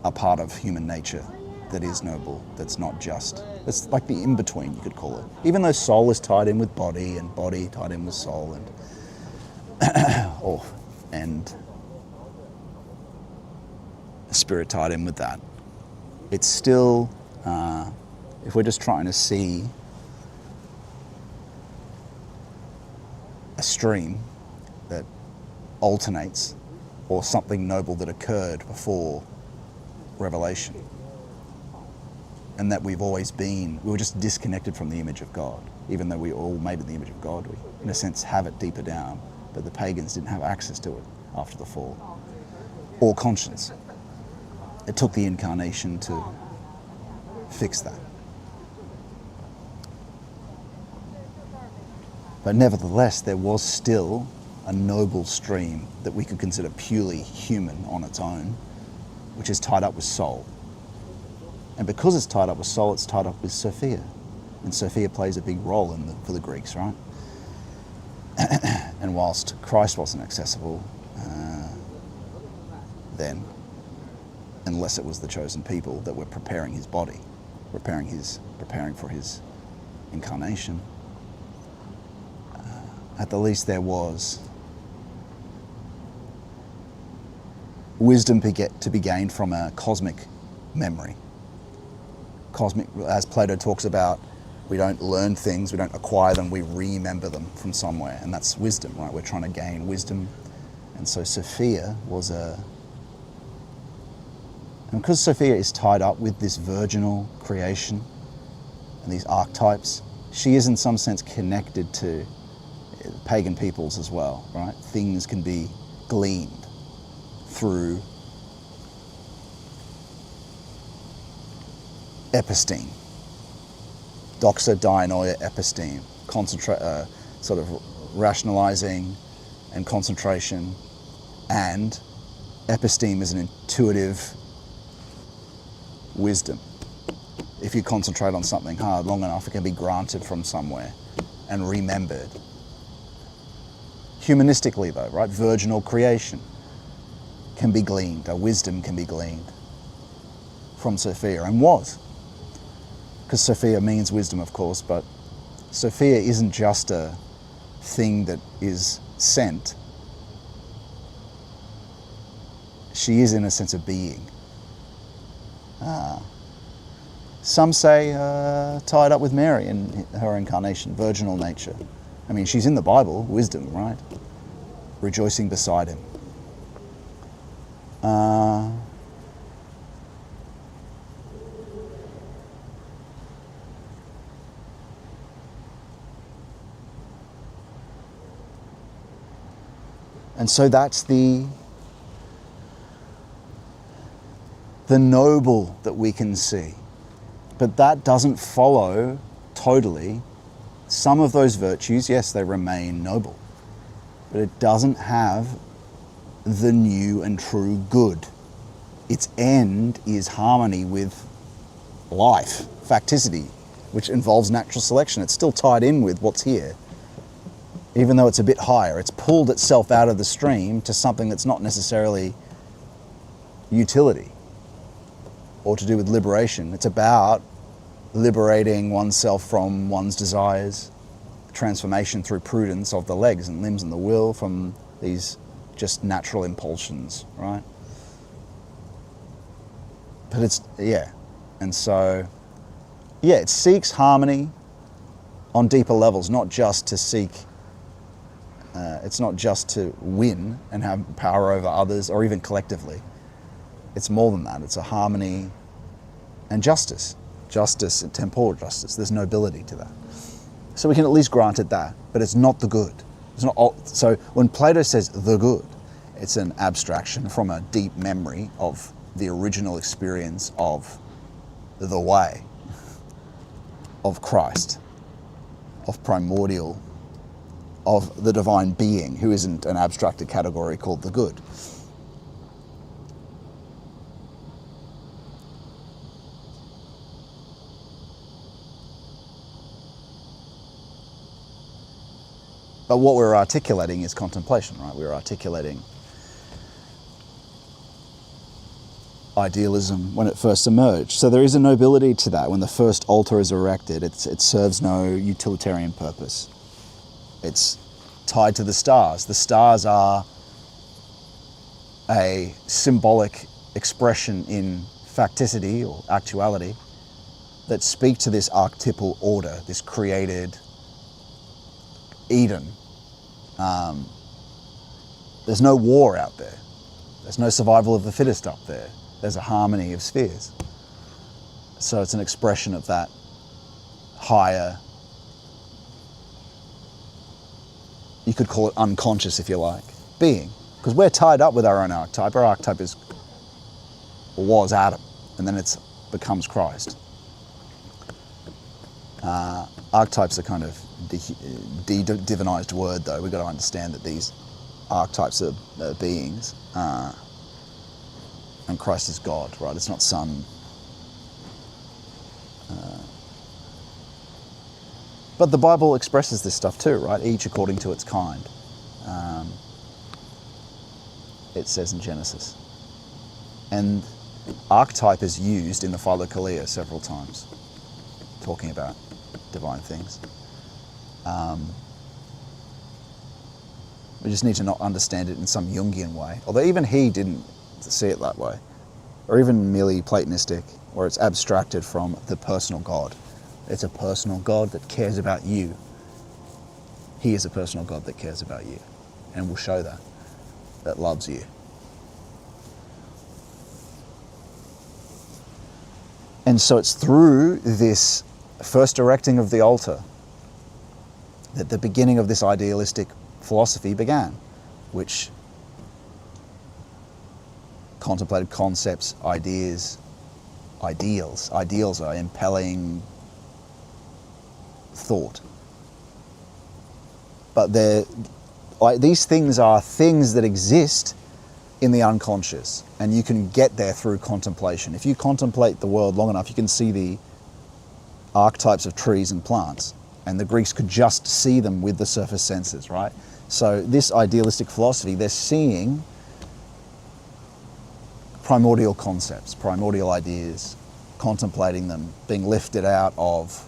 A: a part of human nature that is noble, that's not just, it's like the in-between, you could call it. Even though soul is tied in with body, and body tied in with soul, and spirit tied in with that, it's still, if we're just trying to see a stream that alternates, or something noble that occurred before revelation, and that we've always been, we were just disconnected from the image of God, even though we were all made in the image of God. We, in a sense, have it deeper down, but the pagans didn't have access to it after the fall, or conscience. It took the incarnation to fix that. But nevertheless, there was still a noble stream that we could consider purely human on its own, which is tied up with soul. And because it's tied up with soul, it's tied up with Sophia. And Sophia plays a big role for the Greeks, right? And whilst Christ wasn't accessible then, unless it was the chosen people that were preparing his body, preparing for his incarnation, at the least there was wisdom to be gained from a cosmic memory. Cosmic, as Plato talks about, we don't learn things, we don't acquire them, we remember them from somewhere, and that's wisdom, right? We're trying to gain wisdom. And so Sophia was and because Sophia is tied up with this virginal creation and these archetypes, she is in some sense connected to pagan peoples as well, right? Things can be gleaned through episteme, doxa dianoia episteme, sort of rationalizing and concentration, and episteme is an intuitive wisdom. If you concentrate on something hard long enough, it can be granted from somewhere and remembered. Humanistically though, right? Virginal creation can be gleaned, a wisdom can be gleaned from Sophia, and was. Because Sophia means wisdom, of course, but Sophia isn't just a thing that is sent. She is, in a sense, a being. Some say tied up with Mary in her incarnation, virginal nature. I mean, she's in the Bible, wisdom, right? Rejoicing beside him. And so that's the noble that we can see. But that doesn't follow totally. Some of those virtues, yes, they remain noble, but it doesn't have the new and true good. Its end is harmony with life, facticity, which involves natural selection. It's still tied in with what's here. Even though it's a bit higher, it's pulled itself out of the stream to something that's not necessarily utility or to do with liberation. It's about liberating oneself from one's desires, transformation through prudence of the legs and limbs and the will from these just natural impulsions, right? But it's, yeah. And so, yeah, it seeks harmony on deeper levels, not just to seek, it's not just to win and have power over others or even collectively. It's more than that. It's a harmony and justice. Justice and temporal justice. There's nobility to that. So we can at least grant it that, but it's not the good. It's not all, so when Plato says the good, it's an abstraction from a deep memory of the original experience of the way, of Christ, of primordial, of the divine being, who isn't an abstracted category called the good. But what we're articulating is contemplation, right? We're articulating idealism when it first emerged. So there is a nobility to that. When the first altar is erected, it serves no utilitarian purpose. It's tied to the stars. The stars are a symbolic expression in facticity or actuality that speak to this archetypal order, this created Eden. There's no war out there. There's no survival of the fittest up there. There's a harmony of spheres. So it's an expression of that higher, you could call it unconscious if you like, being. Because we're tied up with our own archetype. Our archetype was Adam, and then it becomes Christ. Archetypes are kind of de-divinized word, though. We've got to understand that these archetypes are beings, and Christ is God, right? It's not some... but the Bible expresses this stuff too, right? Each according to its kind. It says in Genesis. And archetype is used in the Philokalia several times, talking about divine things. We just need to not understand it in some Jungian way, although even he didn't see it that way, or even merely Platonistic, where it's abstracted from the personal God. It's a personal God that cares about you. He is a personal God that cares about you, and will show that loves you. And so it's through this first erecting of the altar that the beginning of this idealistic philosophy began, which contemplated concepts, ideas, ideals. Ideals are impelling thought. but these things are things that exist in the unconscious, and you can get there through contemplation. If you contemplate the world long enough, you can see the archetypes of trees and plants, and the Greeks could just see them with the surface senses, right? So this idealistic philosophy, they're seeing primordial concepts, primordial ideas, contemplating them, being lifted out of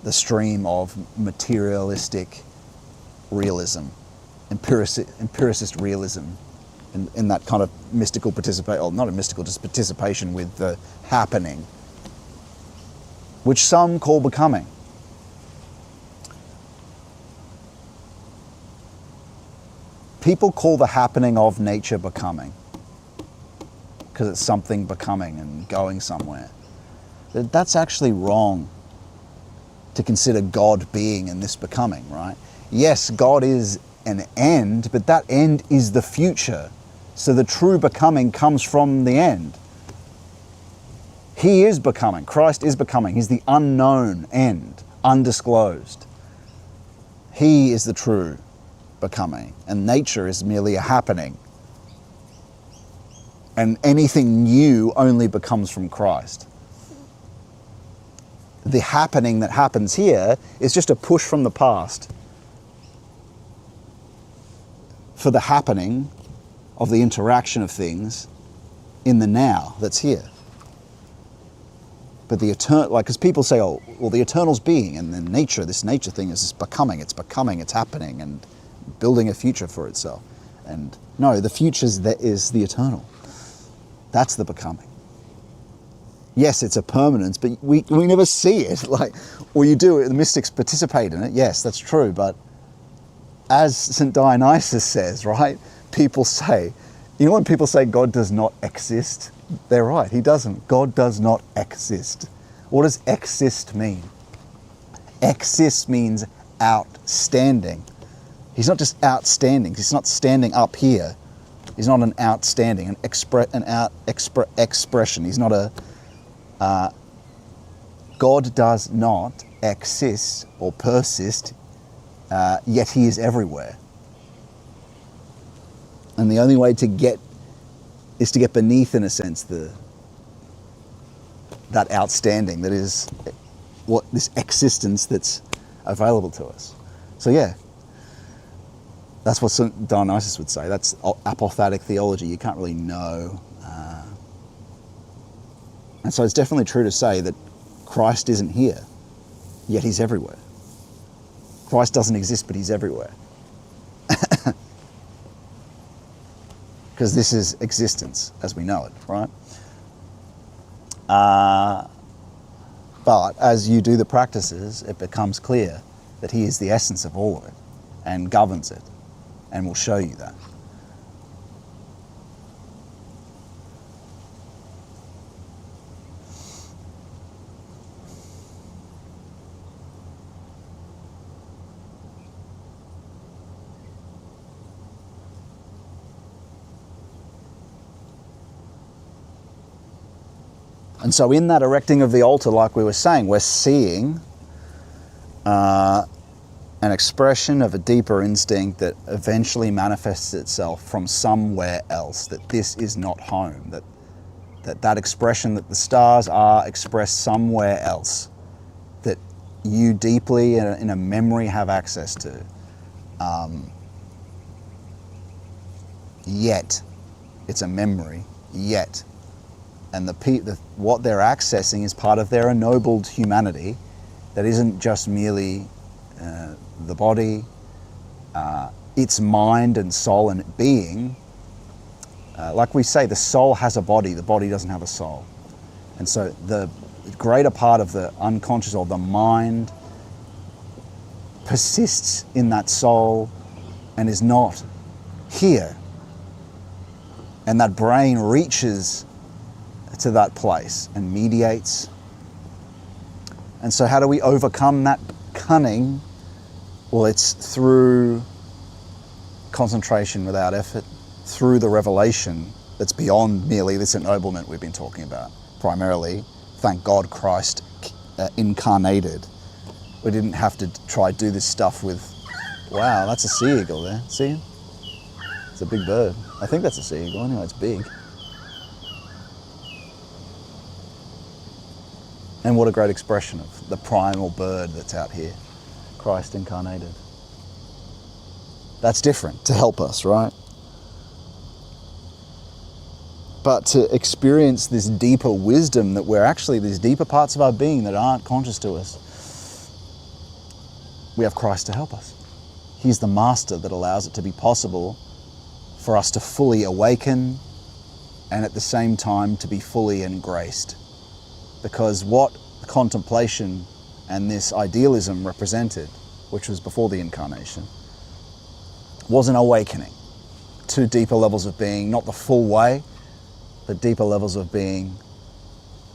A: the stream of materialistic realism, empiricist realism, in that kind of mystical participation, or not a mystical, just participation with the happening, which some call becoming. People call the happening of nature becoming, because it's something becoming and going somewhere. That's actually wrong to consider God being in this becoming, right? Yes, God is an end, but that end is the future. So the true becoming comes from the end. He is becoming. Christ is becoming. He's the unknown end, undisclosed. He is the true becoming, and nature is merely a happening. And anything new only becomes from Christ. The happening that happens here is just a push from the past for the happening of the interaction of things in the now that's here. But the eternal, like, because people say, oh, well, the eternal's being, and then nature, this nature thing is just becoming, it's happening and building a future for itself. And no, the future is the eternal. That's the becoming. Yes, it's a permanence, but we never see it. Like, or you do, the mystics participate in it. Yes, that's true. But as St. Dionysius says, right? People say, you know when people say God does not exist? They're right, he doesn't. God does not exist. What does exist mean? Exist means outstanding. He's not just outstanding. He's not standing up here. He's not an outstanding, an expression. He's not a... God does not exist or persist, yet he is everywhere. And the only way to get is to get beneath, in a sense, that outstanding, that is what this existence that's available to us. So yeah, that's what St. Dionysius would say. That's apophatic theology. You can't really know. And so it's definitely true to say that Christ isn't here, yet he's everywhere. Christ doesn't exist, but he's everywhere. Because this is existence as we know it, right? But as you do the practices, it becomes clear that he is the essence of all of it and governs it, and will show you that. And so in that erecting of the altar, like we were saying, we're seeing an expression of a deeper instinct that eventually manifests itself from somewhere else, that this is not home, that expression that the stars are expressed somewhere else, that you deeply in a memory have access to. Yet, it's a memory, yet. And what they're accessing is part of their ennobled humanity that isn't just merely the body, its mind and soul and being. Like we say, the soul has a body, the body doesn't have a soul. And so the greater part of the unconscious or the mind persists in that soul and is not here. And that brain reaches to that place and mediates. And so how do we overcome that cunning? Well, it's through concentration without effort, through the revelation that's beyond merely this ennoblement we've been talking about. Primarily, thank God Christ incarnated. We didn't have to try do this stuff with Wow, that's a sea eagle there. See him? It's a big bird. I think that's a sea eagle. Anyway, it's big. And what a great expression of the primal bird that's out here. Christ incarnated. That's different to help us, right? But to experience this deeper wisdom that we're actually, these deeper parts of our being that aren't conscious to us, we have Christ to help us. He's the master that allows it to be possible for us to fully awaken and at the same time to be fully engraced. Because what contemplation and this idealism represented, which was before the incarnation, was an awakening to deeper levels of being, not the full way, but deeper levels of being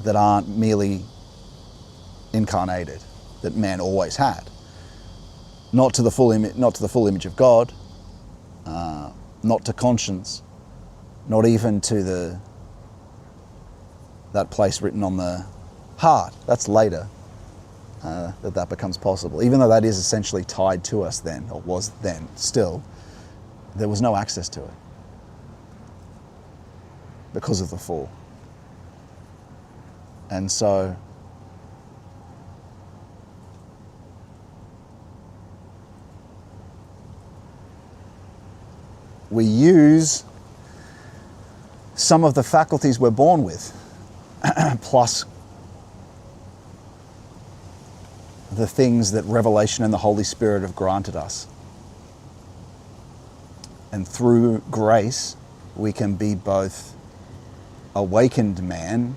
A: that aren't merely incarnated, that man always had. Not to the full image of God, not to conscience, not even to that place written on the heart. That's later that becomes possible. Even though that is essentially tied to us then, or was then, still, there was no access to it because of the fall. And so we use some of the faculties we're born with, plus the things that revelation and the Holy Spirit have granted us. And through grace, we can be both awakened man,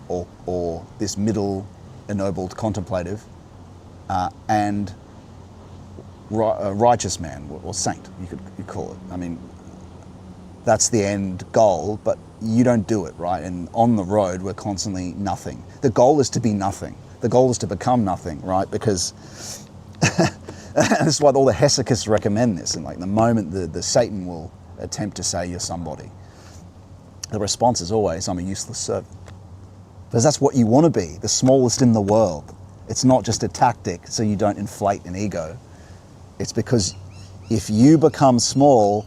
A: or this middle ennobled contemplative, and a righteous man, or saint, you call it. I mean, that's the end goal, but you don't do it, right? And on the road, we're constantly nothing. The goal is to be nothing. The goal is to become nothing, right? Because that's why all the hesychists recommend this. And like the moment the Satan will attempt to say you're somebody, the response is always, I'm a useless servant. Because that's what you want to be, the smallest in the world. It's not just a tactic so you don't inflate an ego. It's because if you become small,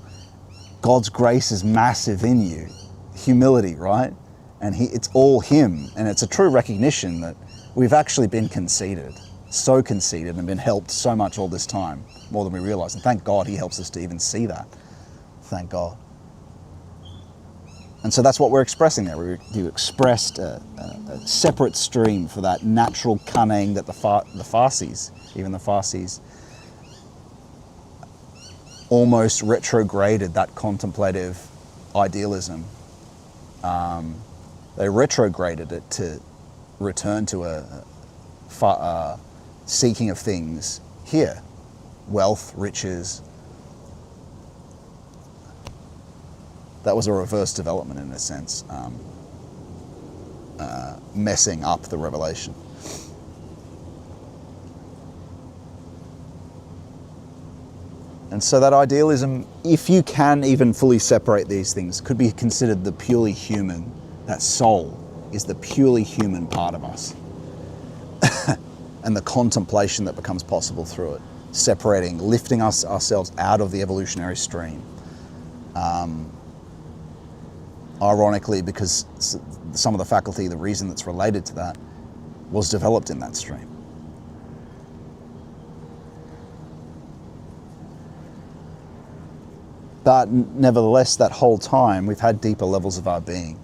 A: God's grace is massive in you. Humility, right? And it's all Him. And it's a true recognition that we've actually been conceited, so conceited, and been helped so much all this time, more than we realize. And thank God He helps us to even see that. Thank God. And so that's what we're expressing there. You expressed a separate stream for that natural cunning that the Farsis, even the Farsis, almost retrograded that contemplative idealism. They retrograded it to return to a seeking of things here, wealth, riches. That was a reverse development in a sense, messing up the revelation. And so that idealism, if you can even fully separate these things, could be considered the purely human. That soul is the purely human part of us. And the contemplation that becomes possible through it, separating, lifting ourselves out of the evolutionary stream. Ironically, because some of the faculty, the reason that's related to that, was developed in that stream. But nevertheless, that whole time, we've had deeper levels of our being.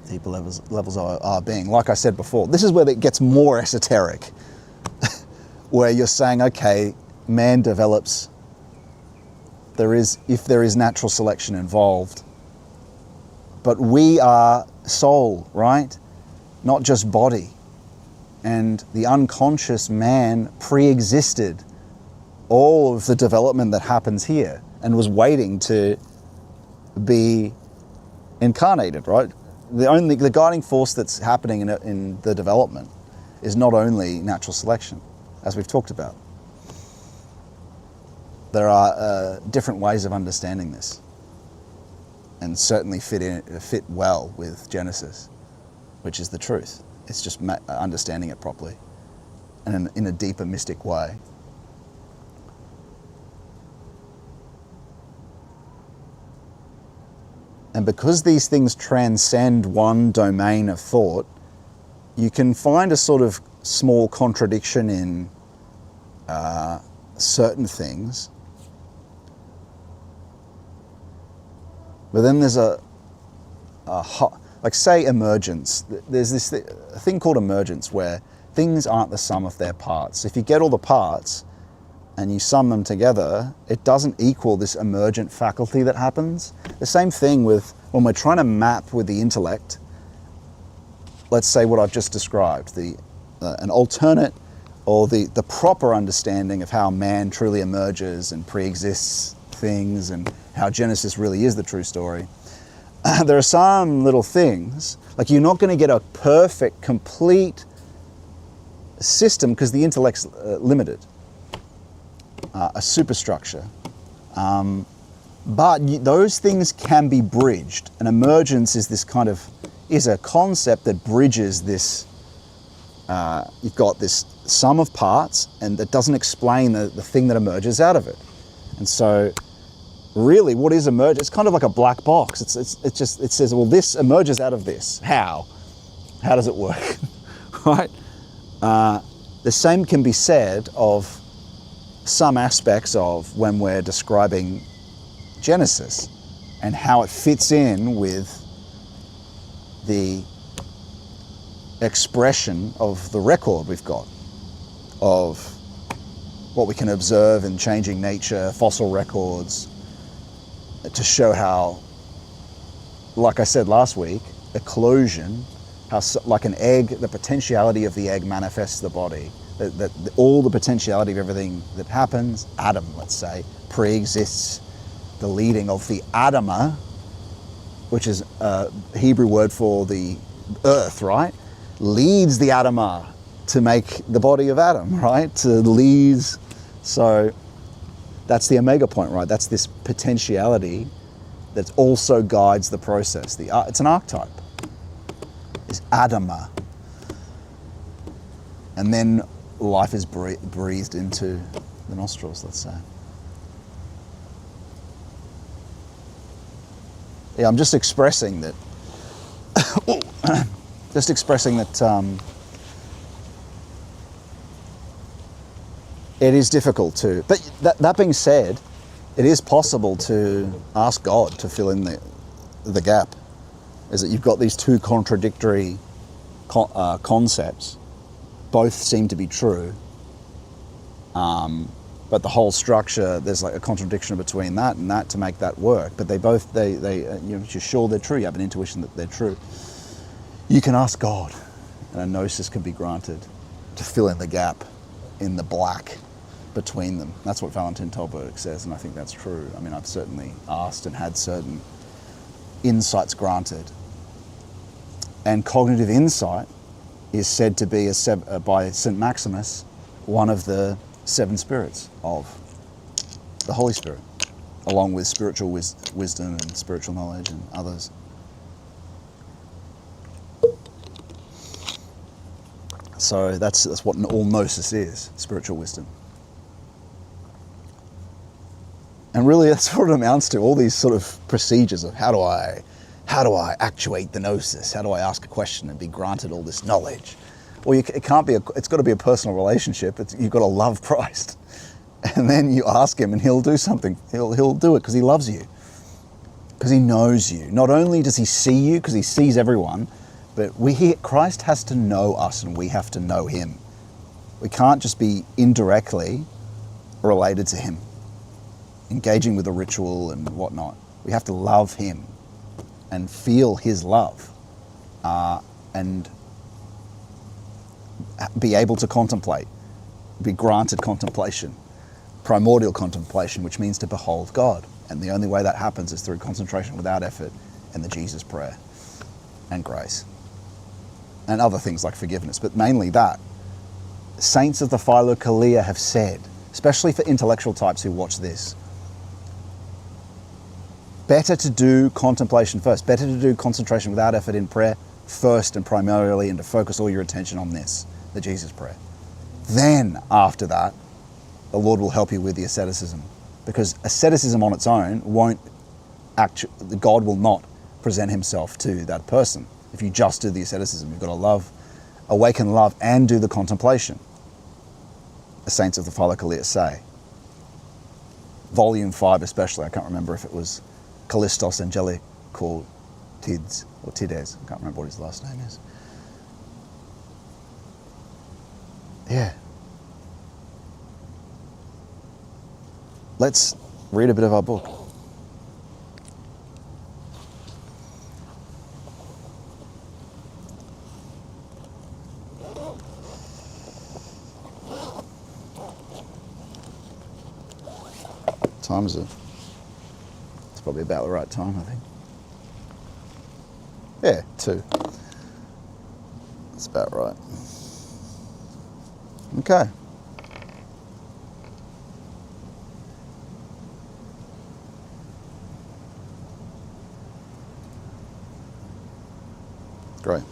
A: Deeper levels of our being. Like I said before, this is where it gets more esoteric. Where you're saying, okay, man develops, if there is natural selection involved. But we are soul, right? Not just body. And the unconscious man pre-existed all of the development that happens here and was waiting to be incarnated, right? The guiding force that's happening in the development is not only natural selection, as we've talked about. There are different ways of understanding this, and certainly fit well with Genesis, which is the truth. It's just understanding it properly and in a deeper mystic way. And because these things transcend one domain of thought, you can find a sort of small contradiction in certain things. But then there's like say emergence. There's this thing called emergence where things aren't the sum of their parts. If you get all the parts and you sum them together, it doesn't equal this emergent faculty that happens. The same thing with when we're trying to map with the intellect, let's say what I've just described, an alternate or the proper understanding of how man truly emerges and pre-exists things and how Genesis really is the true story. There are some little things, like you're not going to get a perfect, complete system because the intellect's limited, a superstructure. But those things can be bridged. And emergence is is a concept that bridges this. You've got this sum of parts, and that doesn't explain the thing that emerges out of it. And so, really, what is emerge? It's kind of like a black box. It says, well, this emerges out of this. How? How does it work? Right? The same can be said of some aspects of when we're describing Genesis and how it fits in with the expression of the record we've got of what we can observe in changing nature, fossil records, to show how, like I said last week, eclosion, how like an egg, the potentiality of the egg manifests the body, that all the potentiality of everything that happens, Adam, let's say, pre-exists the leading of the Adama, which is a Hebrew word for the earth, right? Leads the Adama to make the body of Adam, right? To leads. So that's the omega point, right? That's this potentiality that also guides the process. It's an archetype. It's Adama. And then life is breathed into the nostrils, let's say. Yeah, I'm just expressing that. It is difficult to. But that being said, it is possible to ask God to fill in the gap. Is that you've got these two contradictory concepts. Both seem to be true. But the whole structure, there's like a contradiction between that and that to make that work. But you're sure they're true. You have an intuition that they're true. You can ask God, and a gnosis can be granted to fill in the gap in the black between them. That's what Valentin Tolberg says, and I think that's true. I mean, I've certainly asked and had certain insights granted. And cognitive insight is said to be, by St. Maximus, one of the 7 spirits of the Holy Spirit, along with spiritual wisdom and spiritual knowledge and others. So that's what all gnosis is, spiritual wisdom. And really that's what it amounts to, all these sort of procedures of how do I actuate the gnosis? How do I ask a question and be granted all this knowledge? Well, it's got to be a personal relationship. You've got to love Christ. And then you ask him and he'll do something. He'll do it because he loves you. Because he knows you. Not only does he see you, because he sees everyone, but Christ has to know us and we have to know him. We can't just be indirectly related to him, engaging with a ritual and whatnot. We have to love him and feel his love and be able to contemplate, be granted contemplation, primordial contemplation, which means to behold God. And the only way that happens is through concentration without effort and the Jesus prayer and grace. And other things like forgiveness, but mainly that. Saints of the Philokalia have said, especially for intellectual types who watch this, better to do contemplation first, better to do concentration without effort in prayer first and primarily, and to focus all your attention on this, the Jesus prayer. Then, after that, the Lord will help you with the asceticism. Because asceticism on its own God will not present himself to that person. If you just do the asceticism, you've got to love, awaken love, and do the contemplation. The saints of the Father Callias say. Volume 5 especially, I can't remember if it was Callistos Angelico Tids or Tides, I can't remember what his last name is. Yeah. Let's read a bit of our book. Time is it? It's probably about the right time, I think. Yeah, 2. That's about right. Okay. Great.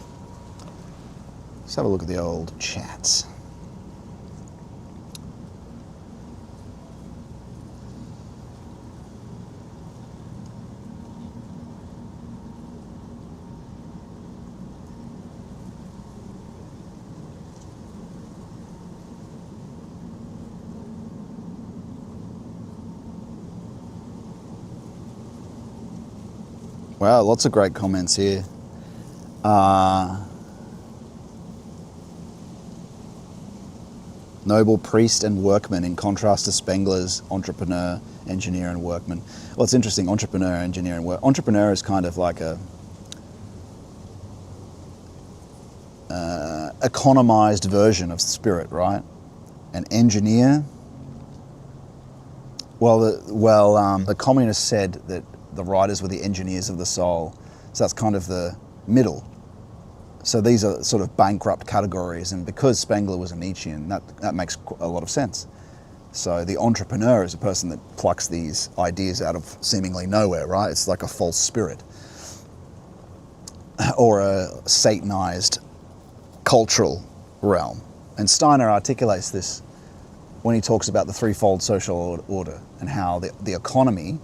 A: Let's have a look at the old chats. Wow, lots of great comments here. Noble priest and workman in contrast to Spengler's entrepreneur, engineer and workman. Well, it's interesting, entrepreneur, engineer and work. Entrepreneur is kind of like a economized version of spirit, right? An engineer, the communists said that the writers were the engineers of the soul. So that's kind of the middle. So these are sort of bankrupt categories, and because Spengler was a Nietzschean, that makes a lot of sense. So the entrepreneur is a person that plucks these ideas out of seemingly nowhere, right? It's like a false spirit. Or a Satanized cultural realm. And Steiner articulates this when he talks about the threefold social order and how the economy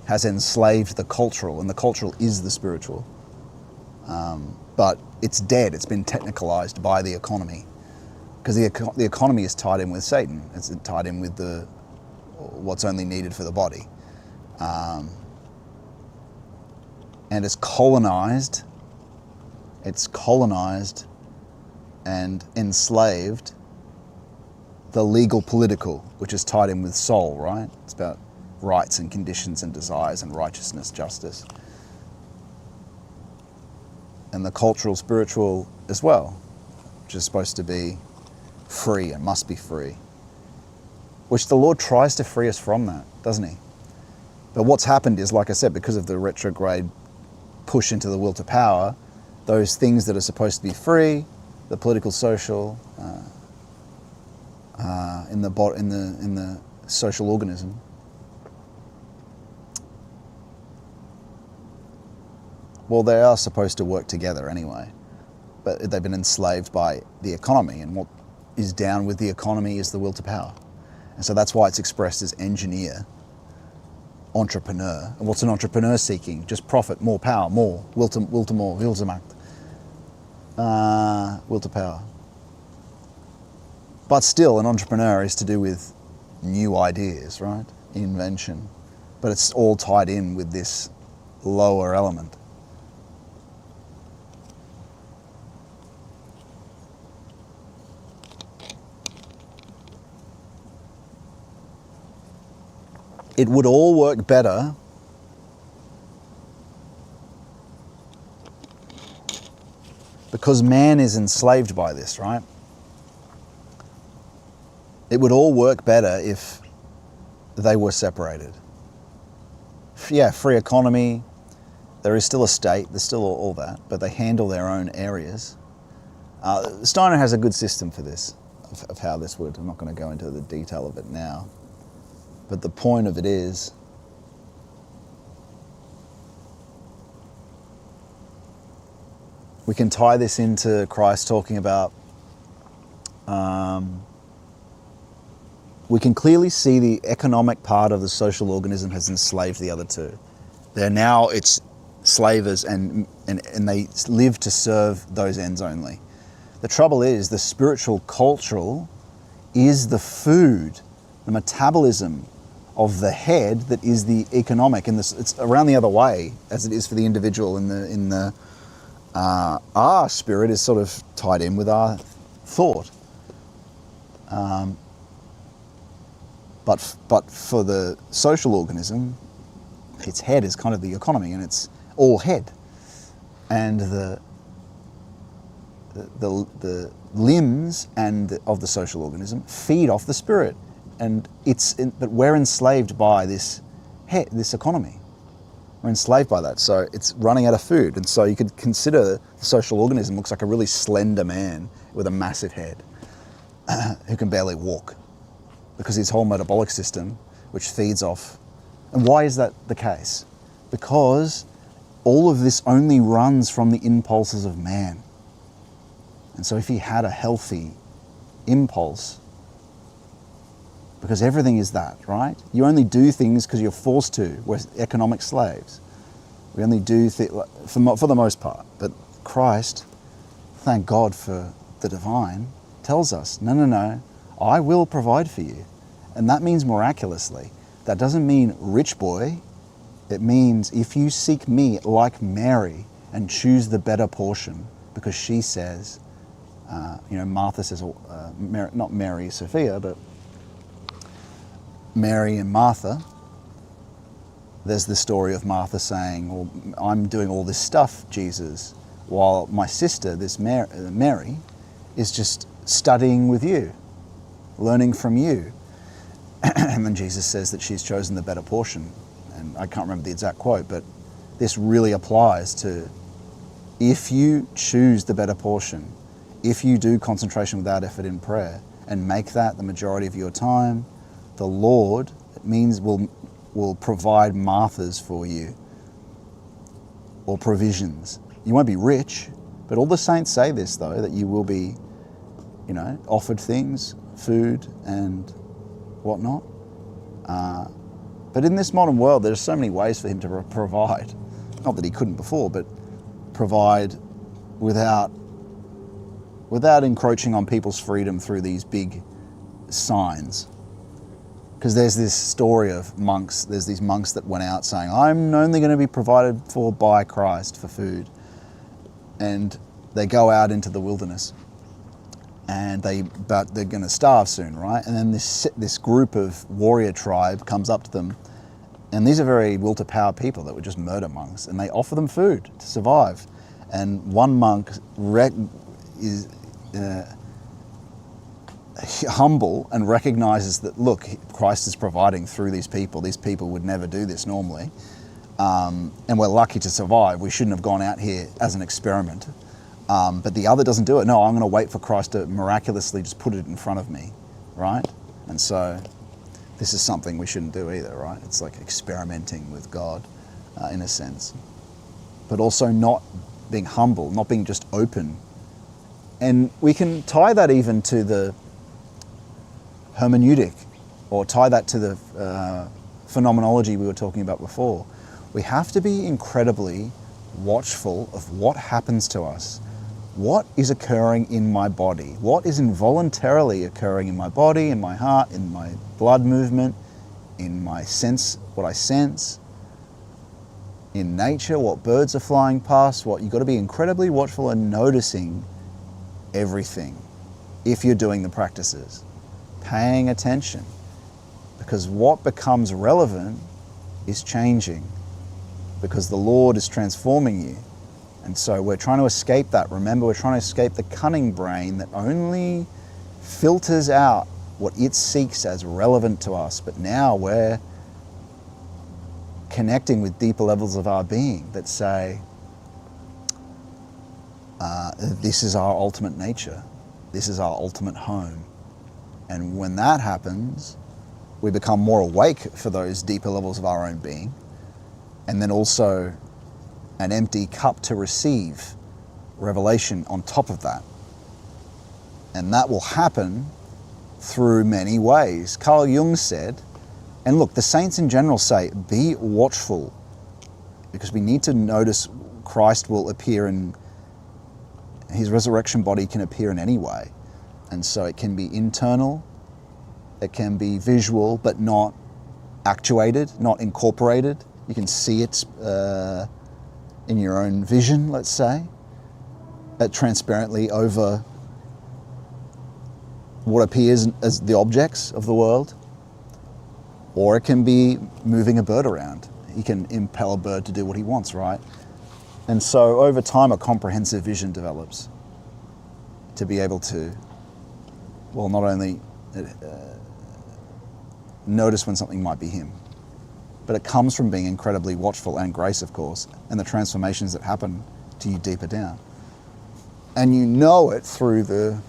A: has enslaved the cultural, and the cultural is the spiritual. But it's dead, it's been technicalized by the economy. Because the economy is tied in with Satan. It's tied in with what's only needed for the body. And it's colonized and enslaved the legal political, which is tied in with soul, right? It's about rights and conditions and desires and righteousness, justice. And the cultural, spiritual as well, which is supposed to be free and must be free. Which the Lord tries to free us from that, doesn't he? But what's happened is, like I said, because of the retrograde push into the will to power, those things that are supposed to be free, the political, social, in the social organism, well, they are supposed to work together anyway, but they've been enslaved by the economy, and what is down with the economy is the will to power. And so that's why it's expressed as engineer, entrepreneur. And what's an entrepreneur seeking? Just profit, more power, more, will to more, Willsmacht, will to power. But still, an entrepreneur is to do with new ideas, right? Invention. But it's all tied in with this lower element. It would all work better because man is enslaved by this, right? It would all work better if they were separated. Yeah, free economy, there is still a state, there's still all that, but they handle their own areas. Steiner has a good system for this, of how this would. I'm not going to go into the detail of it now. But the point of it is, we can tie this into Christ talking about, we can clearly see the economic part of the social organism has enslaved the other two. They're now, it's slavers, and they live to serve those ends only. The trouble is the spiritual cultural is the food, the metabolism of the head that is the economic, and it's around the other way as it is for the individual. Our spirit is sort of tied in with our thought, but for the social organism, its head is kind of the economy, and it's all head, and the limbs of the social organism feed off the spirit, but we're enslaved by this economy. We're enslaved by that, so it's running out of food. And so you could consider the social organism looks like a really slender man with a massive head who can barely walk because his whole metabolic system, which feeds off. And why is that the case? Because all of this only runs from the impulses of man. And so if he had a healthy impulse, because everything is that, right? You only do things because you're forced to. We're economic slaves. We only do for the most part. But Christ, thank God for the divine, tells us, no, I will provide for you. And that means miraculously. That doesn't mean rich boy. It means if you seek me like Mary and choose the better portion, because she says, Martha says, not Mary, Sophia, but Mary and Martha. There's the story of Martha saying, well, I'm doing all this stuff, Jesus, while my sister, this Mary, is just studying with you, learning from you. And then Jesus says that she's chosen the better portion. And I can't remember the exact quote, but this really applies to if you choose the better portion, if you do concentration without effort in prayer and make that the majority of your time, the Lord, it means will provide Marthas for you, or provisions. You won't be rich, but all the saints say this though, that you will be, offered things, food and whatnot. But in this modern world, there's so many ways for him to provide. Not that he couldn't before, but provide without encroaching on people's freedom through these big signs. Because there's this story of monks, there's these monks that went out saying, I'm only going to be provided for by Christ for food. And they go out into the wilderness and but they're going to starve soon, right? And then this group of warrior tribe comes up to them, and these are very will to power people that would just murder monks, and they offer them food to survive. And one monk is humble and recognizes that, look, Christ is providing through these people. These people would never do this normally. And we're lucky to survive. We shouldn't have gone out here as an experiment. But the other doesn't do it. No, I'm going to wait for Christ to miraculously just put it in front of me, right? And so this is something we shouldn't do either, right? It's like experimenting with God in a sense. But also not being humble, not being just open. And we can tie that even to the hermeneutic, or tie that to the phenomenology we were talking about before. We have to be incredibly watchful of what happens to us. What is occurring in my body? What is involuntarily occurring in my body, in my heart, in my blood movement, in my sense, what I sense, in nature, what birds are flying past, you've got to be incredibly watchful and noticing everything if you're doing the practices, paying attention, because what becomes relevant is changing, because the Lord is transforming you. And so we're trying to escape that. Remember, we're trying to escape the cunning brain that only filters out what it seeks as relevant to us. But now we're connecting with deeper levels of our being that say, this is our ultimate nature. This is our ultimate home. And when that happens, we become more awake for those deeper levels of our own being. And then also an empty cup to receive revelation on top of that. And that will happen through many ways. Carl Jung said, and look, the saints in general say, be watchful. because we need to notice Christ will appear in, his resurrection body can appear in any way. And so it can be internal, it can be visual, but not actuated, not incorporated. You can see it in your own vision, let's say, transparently over what appears as the objects of the world. Or it can be moving a bird around. He can impel a bird to do what he wants, right? And so over time, a comprehensive vision develops to be able to, well, not only notice when something might be him, but it comes from being incredibly watchful, and grace, of course, and the transformations that happen to you deeper down. And you know it through the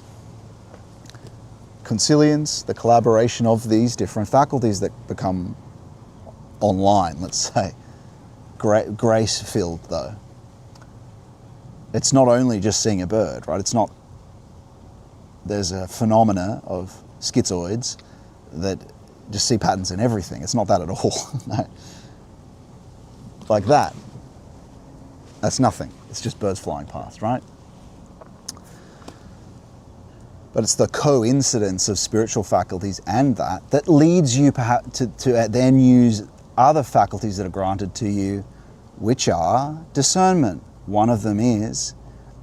A: consilience, the collaboration of these different faculties that become online, let's say. Grace-filled, though. It's not only just seeing a bird, right? It's not, there's a phenomena of schizoids that just see patterns in everything. It's not that at all. No. Like that. That's nothing. It's just birds flying past, right? But it's the coincidence of spiritual faculties and that leads you perhaps to then use other faculties that are granted to you, which are discernment. One of them is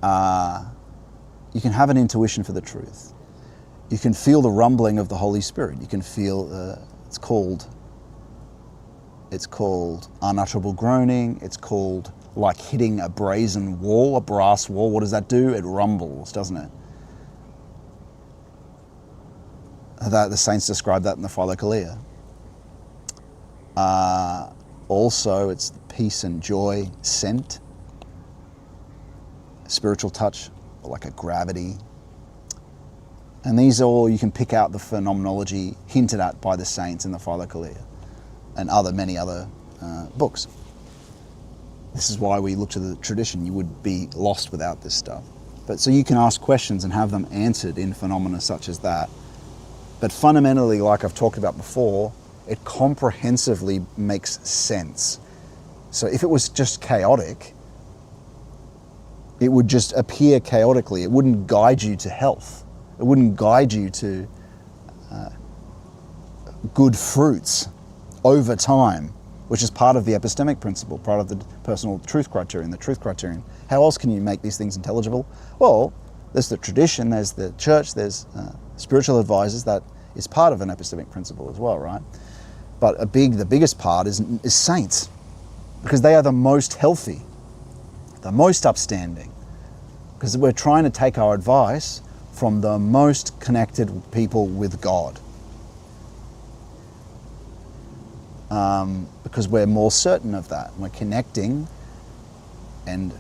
A: you can have an intuition for the truth. You can feel the rumbling of the Holy Spirit. You can feel, it's called unutterable groaning. It's called like hitting a brazen wall, a brass wall. What does that do? It rumbles, doesn't it? That the saints describe that in the Philokalia. Also, it's the peace and joy scent, spiritual touch, like a gravity. And these are all, you can pick out the phenomenology hinted at by the saints in the Philokalia and many other books. This is why we look to the tradition. You would be lost without this stuff. But so you can ask questions and have them answered in phenomena such as that. But fundamentally, like I've talked about before, it comprehensively makes sense. So if it was just chaotic, it would just appear chaotically. It wouldn't guide you to health. It wouldn't guide you to good fruits over time, which is part of the epistemic principle, part of the personal truth criterion, the truth criterion. How else can you make these things intelligible? Well, there's the tradition, there's the church, there's spiritual advisors. That is part of an epistemic principle as well, right? But the biggest part is saints, because they are the most healthy, the most upstanding, because we're trying to take our advice from the most connected people with God. Because we're more certain of that. We're connecting, and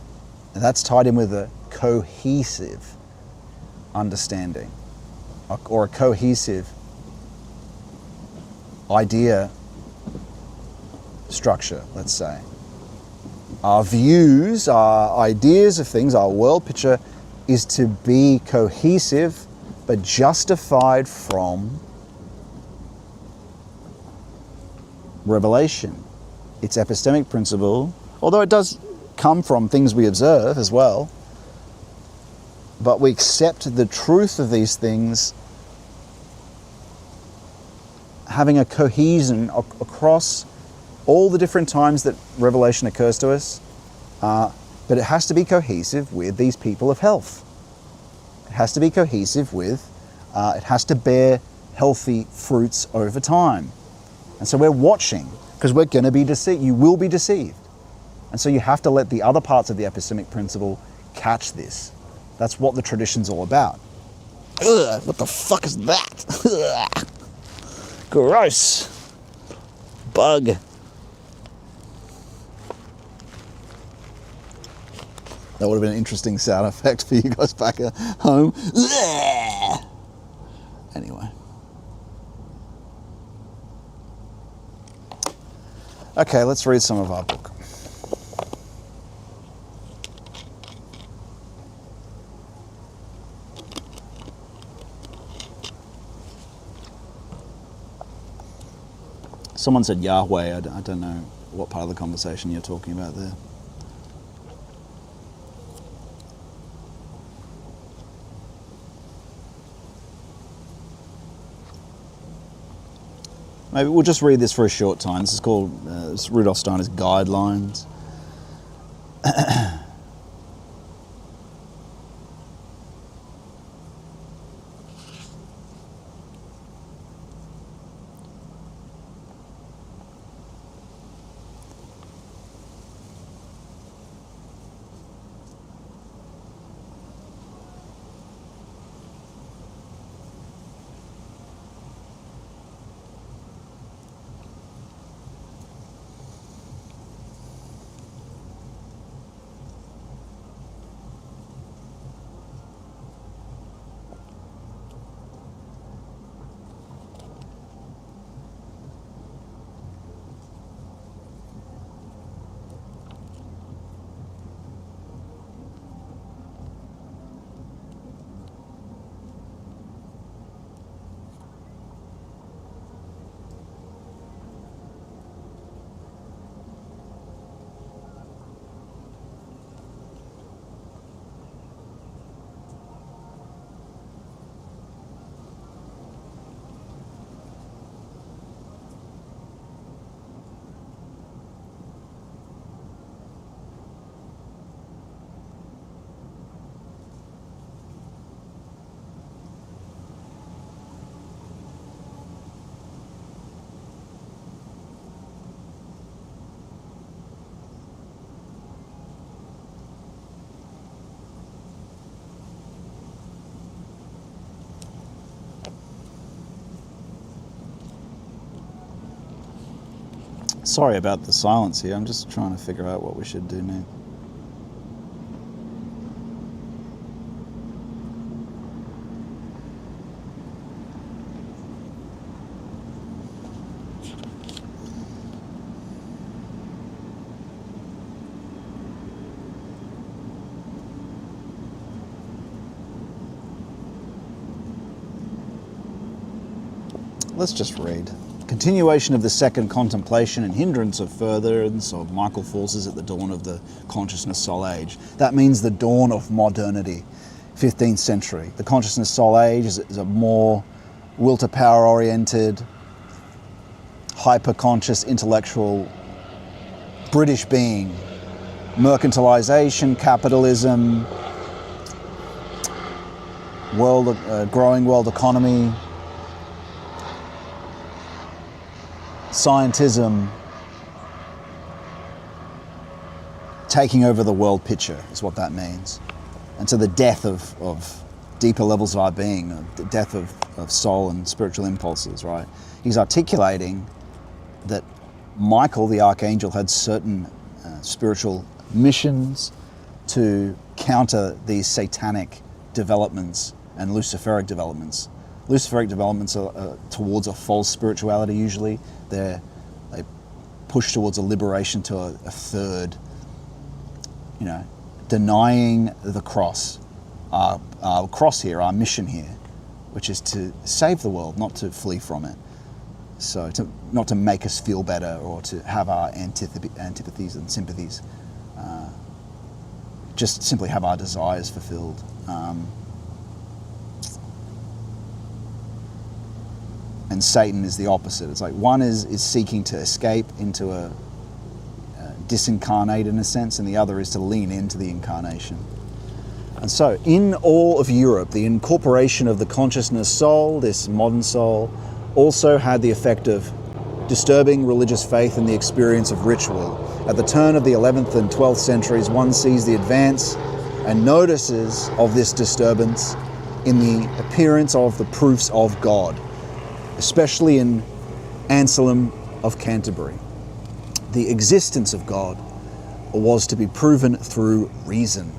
A: that's tied in with a cohesive understanding, or a cohesive idea structure, let's say. Our views, our ideas of things, our world picture is to be cohesive but justified from revelation. It's epistemic principle, although it does come from things we observe as well, but we accept the truth of these things having a cohesion across all the different times that revelation occurs to us, but it has to be cohesive with these people of health. It has to be cohesive with, it has to bear healthy fruits over time. And so we're watching, because we're going to be deceived. You will be deceived. And so you have to let the other parts of the epistemic principle catch this. That's what the tradition's all about. Ugh, what the fuck is that? Ugh. Gross. Bug. That would have been an interesting sound effect for you guys back at home. Ugh. Anyway. Okay, let's read some of our book. Someone said Yahweh. I don't know what part of the conversation you're talking about there. Maybe we'll just read this for a short time. This is called Rudolf Steiner's Guidelines. Sorry about the silence here. I'm just trying to figure out what we should do now. Let's just read. Continuation of the second contemplation and hindrance of furtherance of Michael forces at the dawn of the consciousness soul age. That means the dawn of modernity, 15th century. The consciousness soul age is a more will to power oriented, hyper-conscious, intellectual British being. Mercantilization, capitalism, growing world economy, scientism taking over the world picture is what that means. And so the death of deeper levels of our being, the death of soul and spiritual impulses, right? He's articulating that Michael, the archangel, had certain spiritual missions to counter these satanic developments and Luciferic developments. Luciferic developments are towards a false spirituality usually. They push towards a liberation to a third, denying the cross. Our cross here, our mission here, which is to save the world, not to flee from it. So not to make us feel better or to have our antipathies and sympathies, just simply have our desires fulfilled. And Satan is the opposite. It's like one is seeking to escape into a disincarnate in a sense, and the other is to lean into the incarnation. And so in all of Europe, the incorporation of the consciousness soul, this modern soul, also had the effect of disturbing religious faith and the experience of ritual. At the turn of the 11th and 12th centuries, one sees the advance and notices of this disturbance in the appearance of the proofs of God, especially in Anselm of Canterbury. The existence of God was to be proven through reason.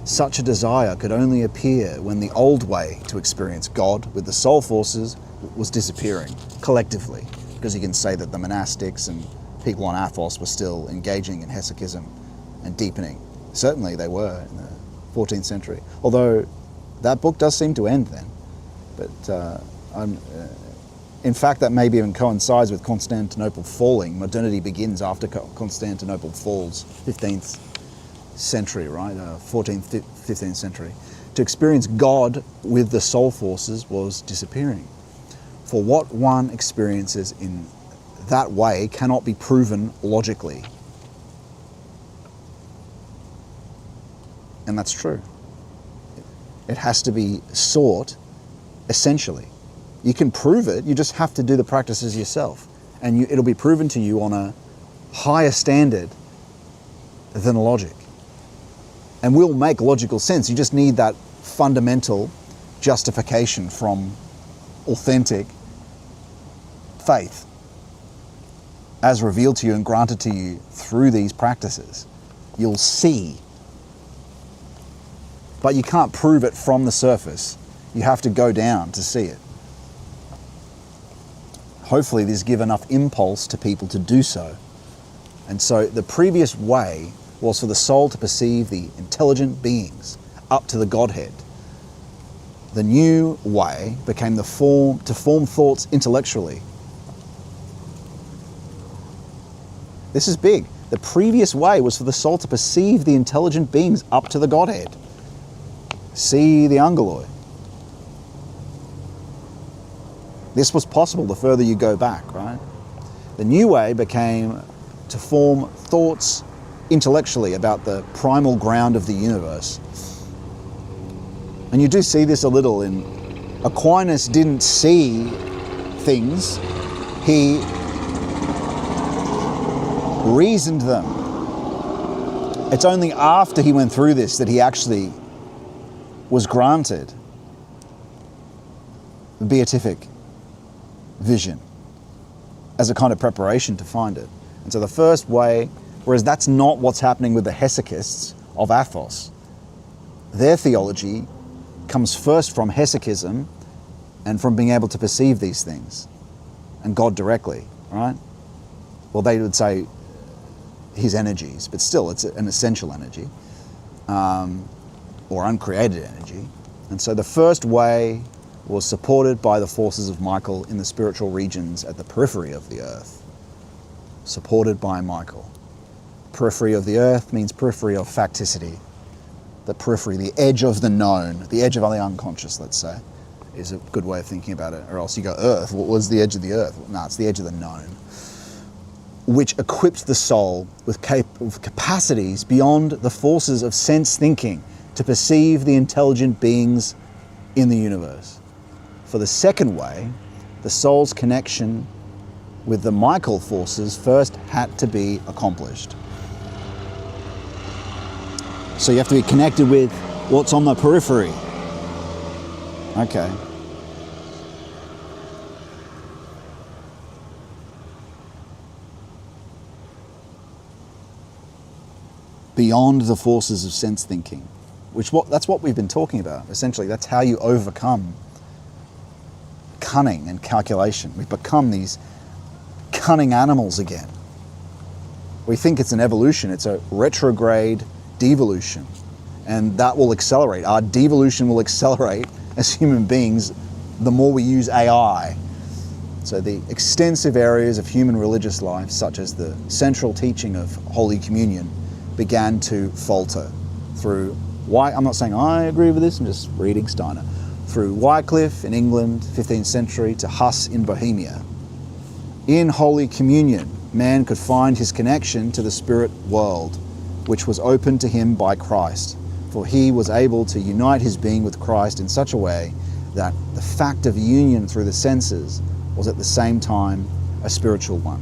A: Such a desire could only appear when the old way to experience God with the soul forces was disappearing collectively, because you can say that the monastics and people on Athos were still engaging in hesychism and deepening. Certainly they were in the 14th century, although that book does seem to end then. But In fact, that maybe even coincides with Constantinople falling. Modernity begins after Constantinople falls, 15th century, right? 14th, 15th century. To experience God with the soul forces was disappearing. For what one experiences in that way cannot be proven logically. And that's true. It has to be sought essentially. You can prove it, you just have to do the practices yourself. And it'll be proven to you on a higher standard than logic. And will make logical sense. You just need that fundamental justification from authentic faith as revealed to you and granted to you through these practices. You'll see. But you can't prove it from the surface. You have to go down to see it. Hopefully this gives enough impulse to people to do so. And so the previous way was for the soul to perceive the intelligent beings up to the Godhead. The new way became to form thoughts intellectually. This is big. The previous way was for the soul to perceive the intelligent beings up to the Godhead. See the angeloi. This was possible the further you go back, right? The new way became to form thoughts intellectually about the primal ground of the universe. And you do see this a little in Aquinas didn't see things, he reasoned them. It's only after he went through this that he actually was granted the beatific vision as a kind of preparation to find it. And so the first way, whereas that's not what's happening with the hesychists of Athos. Their theology comes first from hesychism and from being able to perceive these things and God directly, right? Well, they would say his energies, but still it's an essential energy or uncreated energy. And so the first way was supported by the forces of Michael in the spiritual regions at the periphery of the earth. Supported by Michael. Periphery of the earth means periphery of facticity. The periphery, the edge of the known, the edge of the unconscious, let's say, is a good way of thinking about it. Or else you go, earth, what was the edge of the earth? No, it's the edge of the known. Which equipped the soul with capacities beyond the forces of sense thinking to perceive the intelligent beings in the universe. For the second way, the soul's connection with the Michael forces first had to be accomplished. So you have to be connected with what's on the periphery. Okay. Beyond the forces of sense thinking, that's what we've been talking about. Essentially, that's how you overcome cunning and calculation. We've become these cunning animals again. We think it's an evolution. It's a retrograde devolution, and that will accelerate. Our devolution will accelerate as human beings the more we use AI. So the extensive areas of human religious life, such as the central teaching of Holy Communion, began to falter through I'm not saying I agree with this, I'm just reading Steiner. Through Wycliffe in England, 15th century, to Huss in Bohemia. In Holy Communion, man could find his connection to the spirit world, which was opened to him by Christ, for he was able to unite his being with Christ in such a way that the fact of union through the senses was at the same time a spiritual one.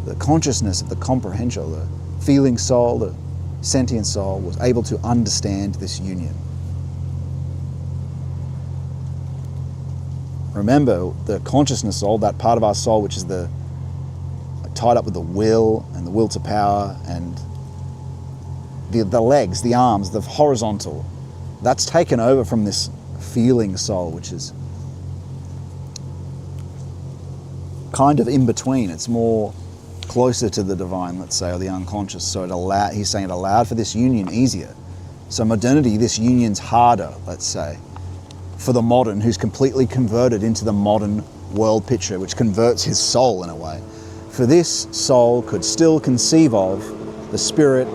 A: The consciousness of the comprehension, the feeling soul, the sentient soul, was able to understand this union. Remember, the consciousness soul, that part of our soul which is tied up with the will and the will to power and the legs, the arms, the horizontal, that's taken over from this feeling soul, which is kind of in between. It's more closer to the divine, let's say, or the unconscious. So he's saying it allowed for this union easier. So modernity, this union's harder, let's say, for the modern who's completely converted into the modern world picture, which converts his soul in a way. For this soul could still conceive of the spirit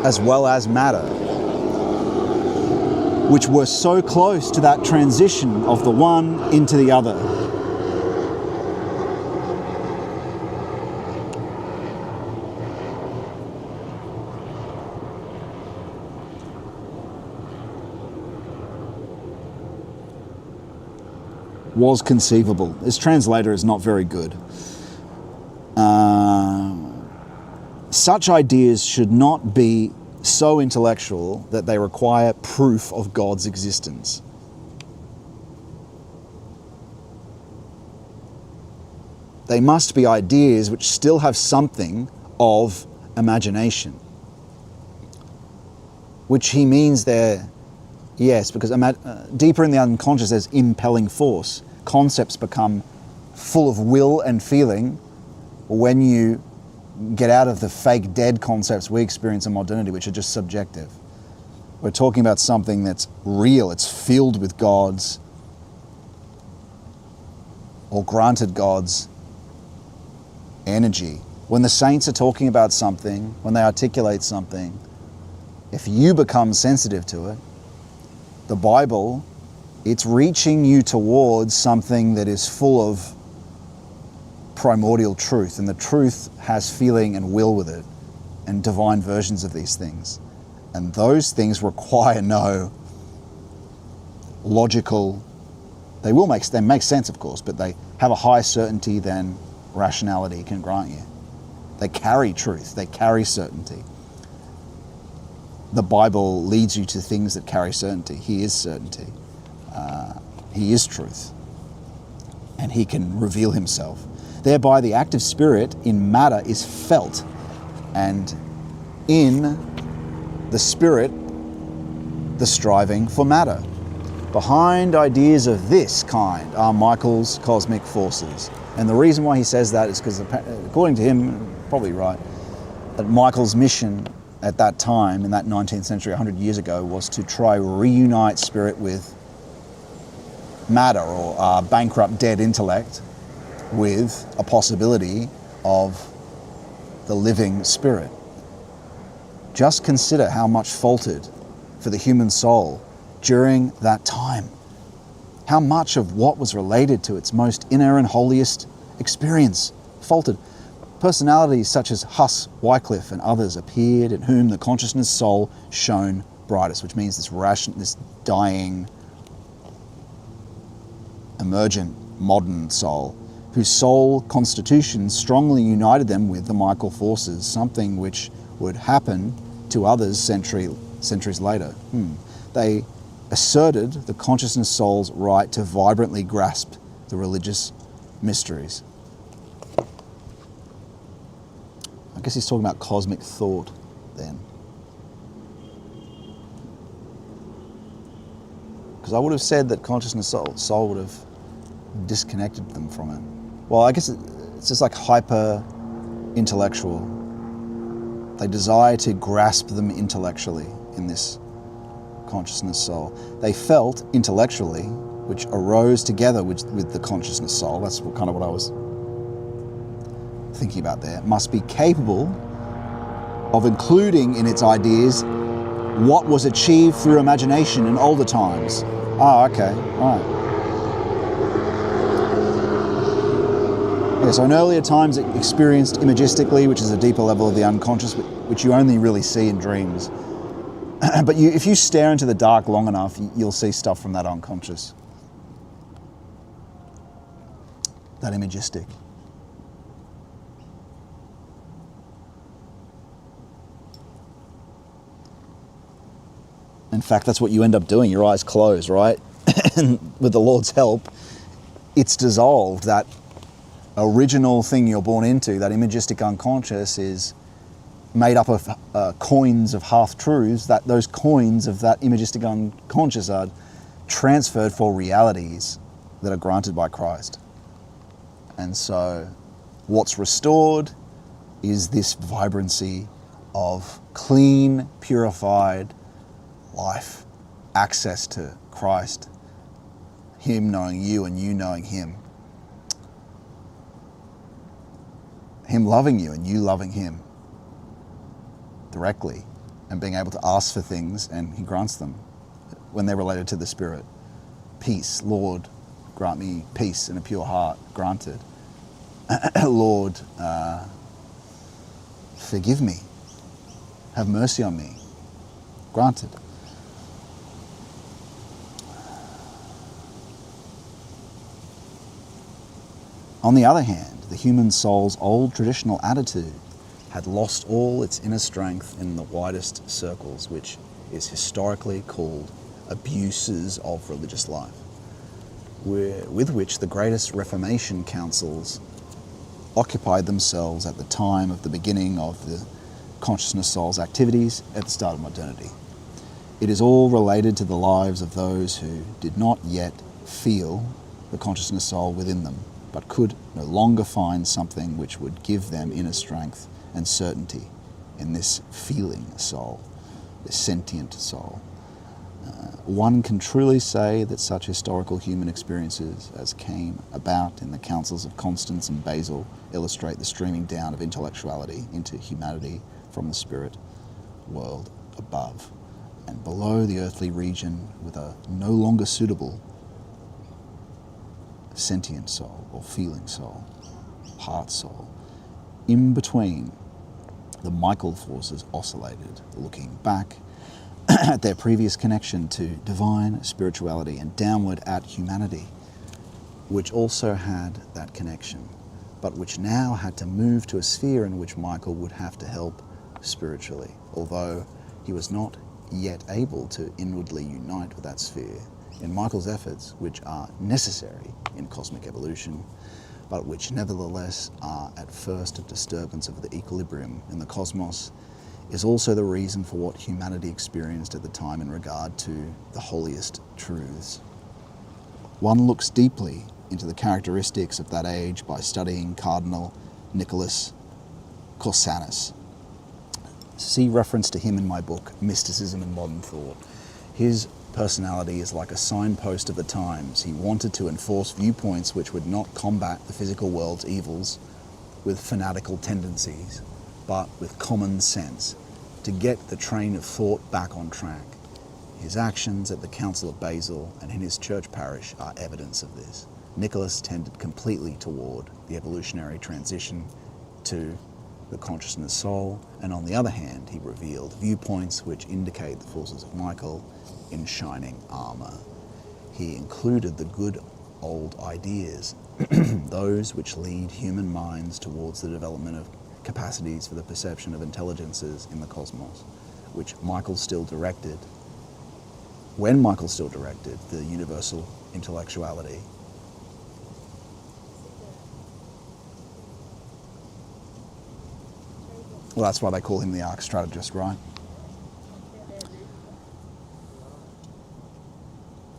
A: as well as matter, which were so close to that transition of the one into the other. Was conceivable. This translator is not very good. Such ideas should not be so intellectual that they require proof of God's existence. They must be ideas which still have something of imagination, which he means there. Yes, because deeper in the unconscious there's impelling force. Concepts become full of will and feeling when you get out of the fake dead concepts we experience in modernity, which are just subjective. We're talking about something that's real, it's filled with God's, or granted God's, energy. When the saints are talking about something, when they articulate something, if you become sensitive to it, the Bible, it's reaching you towards something that is full of primordial truth, and the truth has feeling and will with it, and divine versions of these things. And those things require no logical, they make sense of course, but they have a higher certainty than rationality can grant you. They carry truth, they carry certainty. The Bible leads you to things that carry certainty. He is certainty. He is truth. And he can reveal himself. Thereby the active spirit in matter is felt. And in the spirit, the striving for matter. Behind ideas of this kind are Michael's cosmic forces. And the reason why he says that is because, according to him, probably right, that Michael's mission at that time, in that 19th century, 100 years ago, was to try reunite spirit with matter, or bankrupt dead intellect with a possibility of the living spirit. Just consider how much faltered for the human soul during that time. How much of what was related to its most inner and holiest experience faltered. Personalities such as Huss, Wycliffe and others appeared, in whom the consciousness soul shone brightest, which means this dying, emergent, modern soul, whose soul constitution strongly united them with the Michael forces, something which would happen to others centuries later. They asserted the consciousness soul's right to vibrantly grasp the religious mysteries. I guess he's talking about cosmic thought then. Because I would have said that consciousness soul would have disconnected them from it. Well, I guess it's just like hyper-intellectual. They desire to grasp them intellectually in this consciousness soul. They felt intellectually, which arose together with the consciousness soul. That's kind of what I was thinking about there. Must be capable of including in its ideas what was achieved through imagination in older times. Ah, okay, all right. Yeah, so in earlier times it experienced imagistically, which is a deeper level of the unconscious, which you only really see in dreams. But if you stare into the dark long enough, you'll see stuff from that unconscious. That imagistic. In fact, that's what you end up doing. Your eyes close, right? And with the Lord's help, it's dissolved. That original thing you're born into, that imagistic unconscious, is made up of coins of half-truths. That those coins of that imagistic unconscious are transferred for realities that are granted by Christ. And so what's restored is this vibrancy of clean, purified life, access to Christ, Him knowing you and you knowing Him. him loving you and you loving him directly, and being able to ask for things and he grants them when they're related to the Spirit. Peace, Lord, grant me peace and a pure heart, granted. Lord, forgive me, have mercy on me, granted. On the other hand, the human soul's old traditional attitude had lost all its inner strength in the widest circles, which is historically called abuses of religious life, with which the greatest Reformation councils occupied themselves at the time of the beginning of the consciousness soul's activities at the start of modernity. It is all related to the lives of those who did not yet feel the consciousness soul within them, but could no longer find something which would give them inner strength and certainty in this feeling soul, this sentient soul. One can truly say that such historical human experiences as came about in the councils of Constance and Basil illustrate the streaming down of intellectuality into humanity from the spirit world above and below the earthly region with a no longer suitable sentient soul or feeling soul, heart soul. In between, the Michael forces oscillated, looking back at their previous connection to divine spirituality and downward at humanity, which also had that connection, but which now had to move to a sphere in which Michael would have to help spiritually, although he was not yet able to inwardly unite with that sphere. In Michael's efforts, which are necessary in cosmic evolution, but which nevertheless are at first a disturbance of the equilibrium in the cosmos, is also the reason for what humanity experienced at the time in regard to the holiest truths. One looks deeply into the characteristics of that age by studying Cardinal Nicholas Corsanus. See reference to him in my book, Mysticism and Modern Thought. His personality is like a signpost of the times. He wanted to enforce viewpoints which would not combat the physical world's evils with fanatical tendencies, but with common sense, to get the train of thought back on track. His actions at the Council of Basel and in his church parish are evidence of this. Nicholas tended completely toward the evolutionary transition to the consciousness soul, and on the other hand, he revealed viewpoints which indicate the forces of Michael in shining armor. He included the good old ideas, those which lead human minds towards the development of capacities for the perception of intelligences in the cosmos, which Michael still directed, when Michael still directed the universal intellectuality. Well, that's why they call him the arc strategist, right?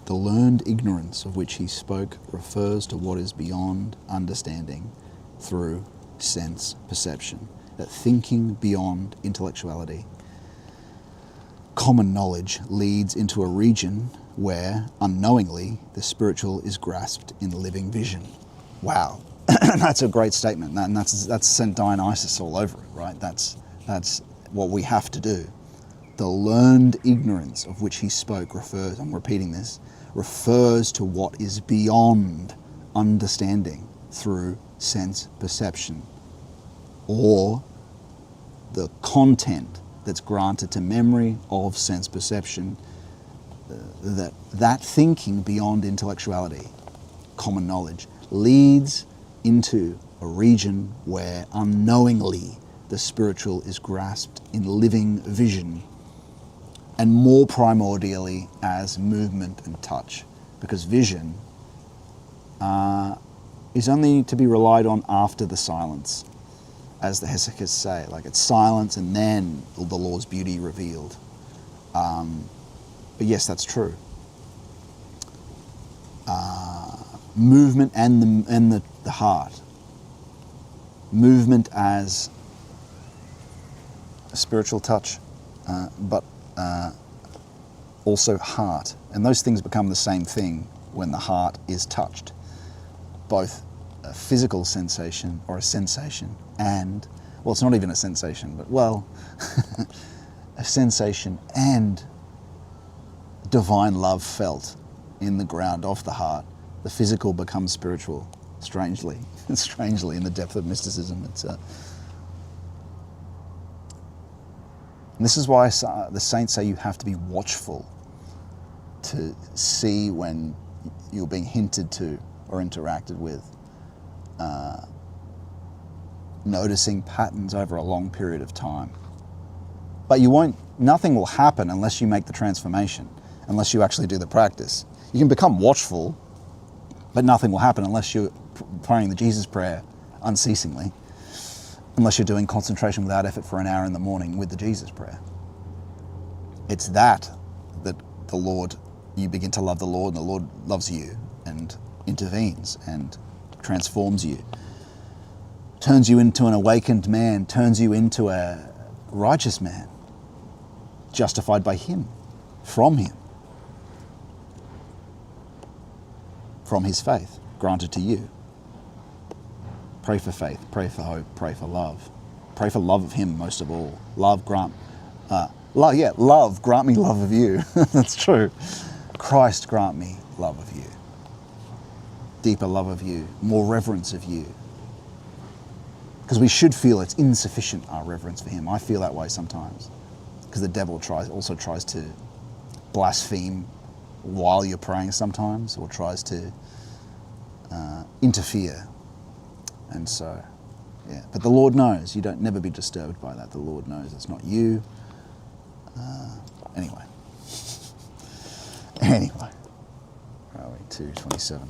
A: The learned ignorance of which he spoke refers to what is beyond understanding through sense perception, that thinking beyond intellectuality, common knowledge leads into a region where, unknowingly, the spiritual is grasped in living vision. Wow. That's a great statement, and that's St. Dionysus all over it, right? That's what we have to do. The learned ignorance of which he spoke refers, I'm repeating this, refers to what is beyond understanding through sense perception, or the content that's granted to memory of sense perception, that thinking beyond intellectuality, common knowledge, leads into a region where unknowingly the spiritual is grasped in living vision, and more primordially as movement and touch, because vision is only to be relied on after the silence, as the Hesychasts say, like it's silence and then the Lord's beauty revealed. But yes, that's true. Movement and the heart. Movement as a spiritual touch, but also heart. And those things become the same thing when the heart is touched. Both a physical sensation or a sensation and, well, it's not even a sensation, but well, a sensation and divine love felt in the ground of the heart. The physical becomes spiritual, strangely, in the depth of mysticism. And this is why the saints say you have to be watchful to see when you're being hinted to or interacted with, noticing patterns over a long period of time. But nothing will happen unless you make the transformation, unless you actually do the practice. You can become watchful, but nothing will happen unless you're praying the Jesus prayer unceasingly, unless you're doing concentration without effort for an hour in the morning with the Jesus prayer. It's that the Lord, you begin to love the Lord, and the Lord loves you and intervenes and transforms you, turns you into an awakened man, turns you into a righteous man, justified by Him, from Him, from His faith granted to you. Pray for faith, pray for hope, pray for love. Pray for love of Him most of all. Love, grant me love of you. That's true. Christ, grant me love of you. Deeper love of you, more reverence of you. Because we should feel it's insufficient, our reverence for Him. I feel that way sometimes. Because the devil also tries to blaspheme while you're praying sometimes, or tries to interfere. And so, yeah. But the Lord knows. You don't never be disturbed by that. The Lord knows it's not you. Anyway. Where are we? 2:27.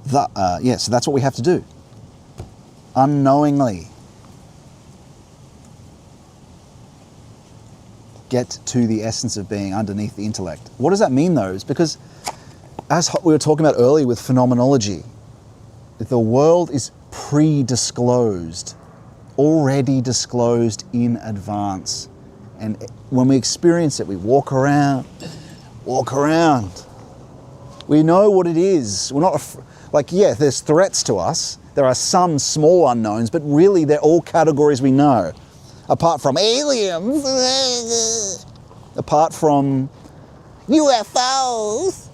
A: So that's what we have to do. Unknowingly get to the essence of being underneath the intellect. What does that mean, though? Is because, as we were talking about earlier with phenomenology, the world is pre-disclosed, already disclosed in advance. And when we experience it, we walk around. We know what it is. We're not there's threats to us. There are some small unknowns, but really they're all categories we know. Apart from aliens, apart from UFOs,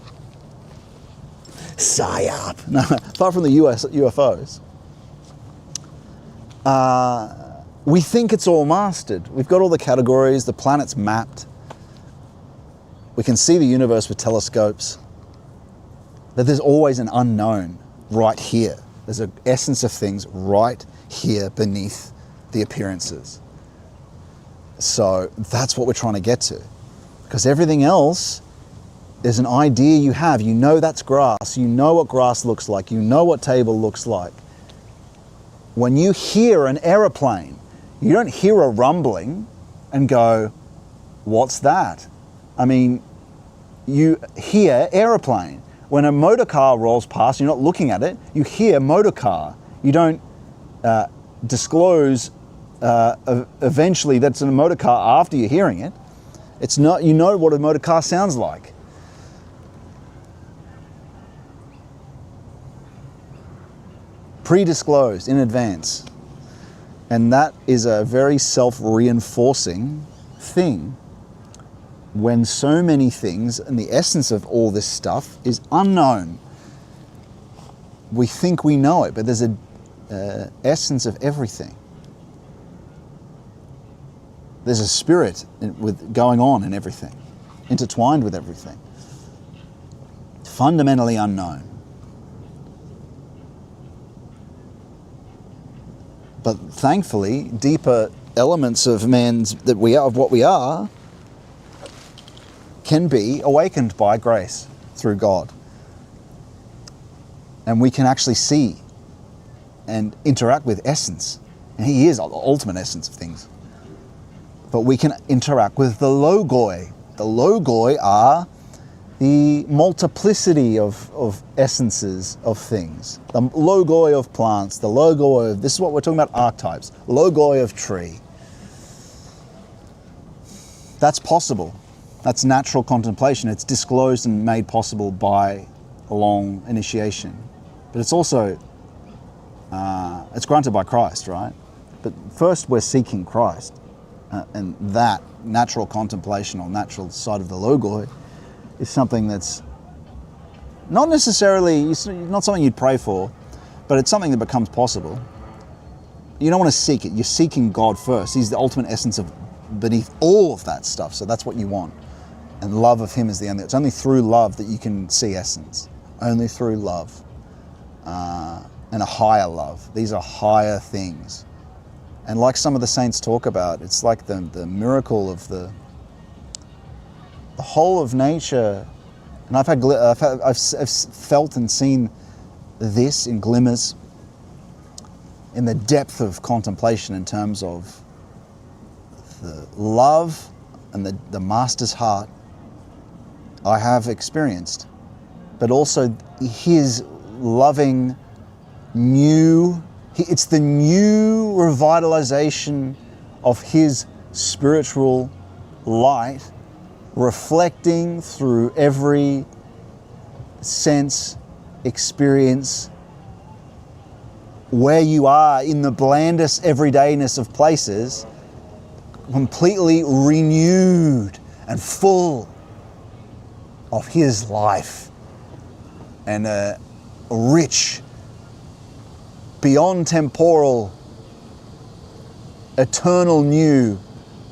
A: PSYOP. No, apart from the UFOs, we think it's all mastered. We've got all the categories, the planets mapped. We can see the universe with telescopes. That there's always an unknown right here. There's an essence of things right here beneath the appearances. So that's what we're trying to get to. Because everything else, there's an idea you have. You know that's grass. You know what grass looks like. You know what table looks like. When you hear an aeroplane, you don't hear a rumbling and go, what's that? I mean, you hear aeroplane. When a motor car rolls past, you're not looking at it, you hear motor car. You don't disclose eventually that's a motor car after you're hearing it. It's not, you know what a motor car sounds like. Pre-disclosed in advance. And that is a very self-reinforcing thing. When so many things and the essence of all this stuff is unknown. We think we know it, but there's an essence of everything. There's a spirit going on in everything, intertwined with everything. Fundamentally unknown. But thankfully, deeper elements of what we are, can be awakened by grace through God. And we can actually see and interact with essence. And He is the ultimate essence of things. But we can interact with the logoi. The logoi are the multiplicity of essences of things. The logoi of plants, the logoi of, this is what we're talking about, archetypes. Logoi of tree. That's possible. That's natural contemplation. It's disclosed and made possible by a long initiation. But it's also, it's granted by Christ, right? But first we're seeking Christ. And that natural contemplation or natural side of the logoi is something that's not necessarily, not something you'd pray for, but it's something that becomes possible. You don't want to seek it. You're seeking God first. He's the ultimate essence of beneath all of that stuff. So that's what you want. And love of him is the only, it's only through love that you can see essence. Only through love. And a higher love. These are higher things. And like some of the saints talk about, it's like the miracle of the whole of nature. And I've felt and seen this in glimmers in the depth of contemplation in terms of the love and the master's heart I have experienced, but also his loving new, it's the new revitalization of his spiritual light reflecting through every sense, experience, where you are in the blandest everydayness of places, completely renewed and full of his life and a rich, beyond temporal, eternal new,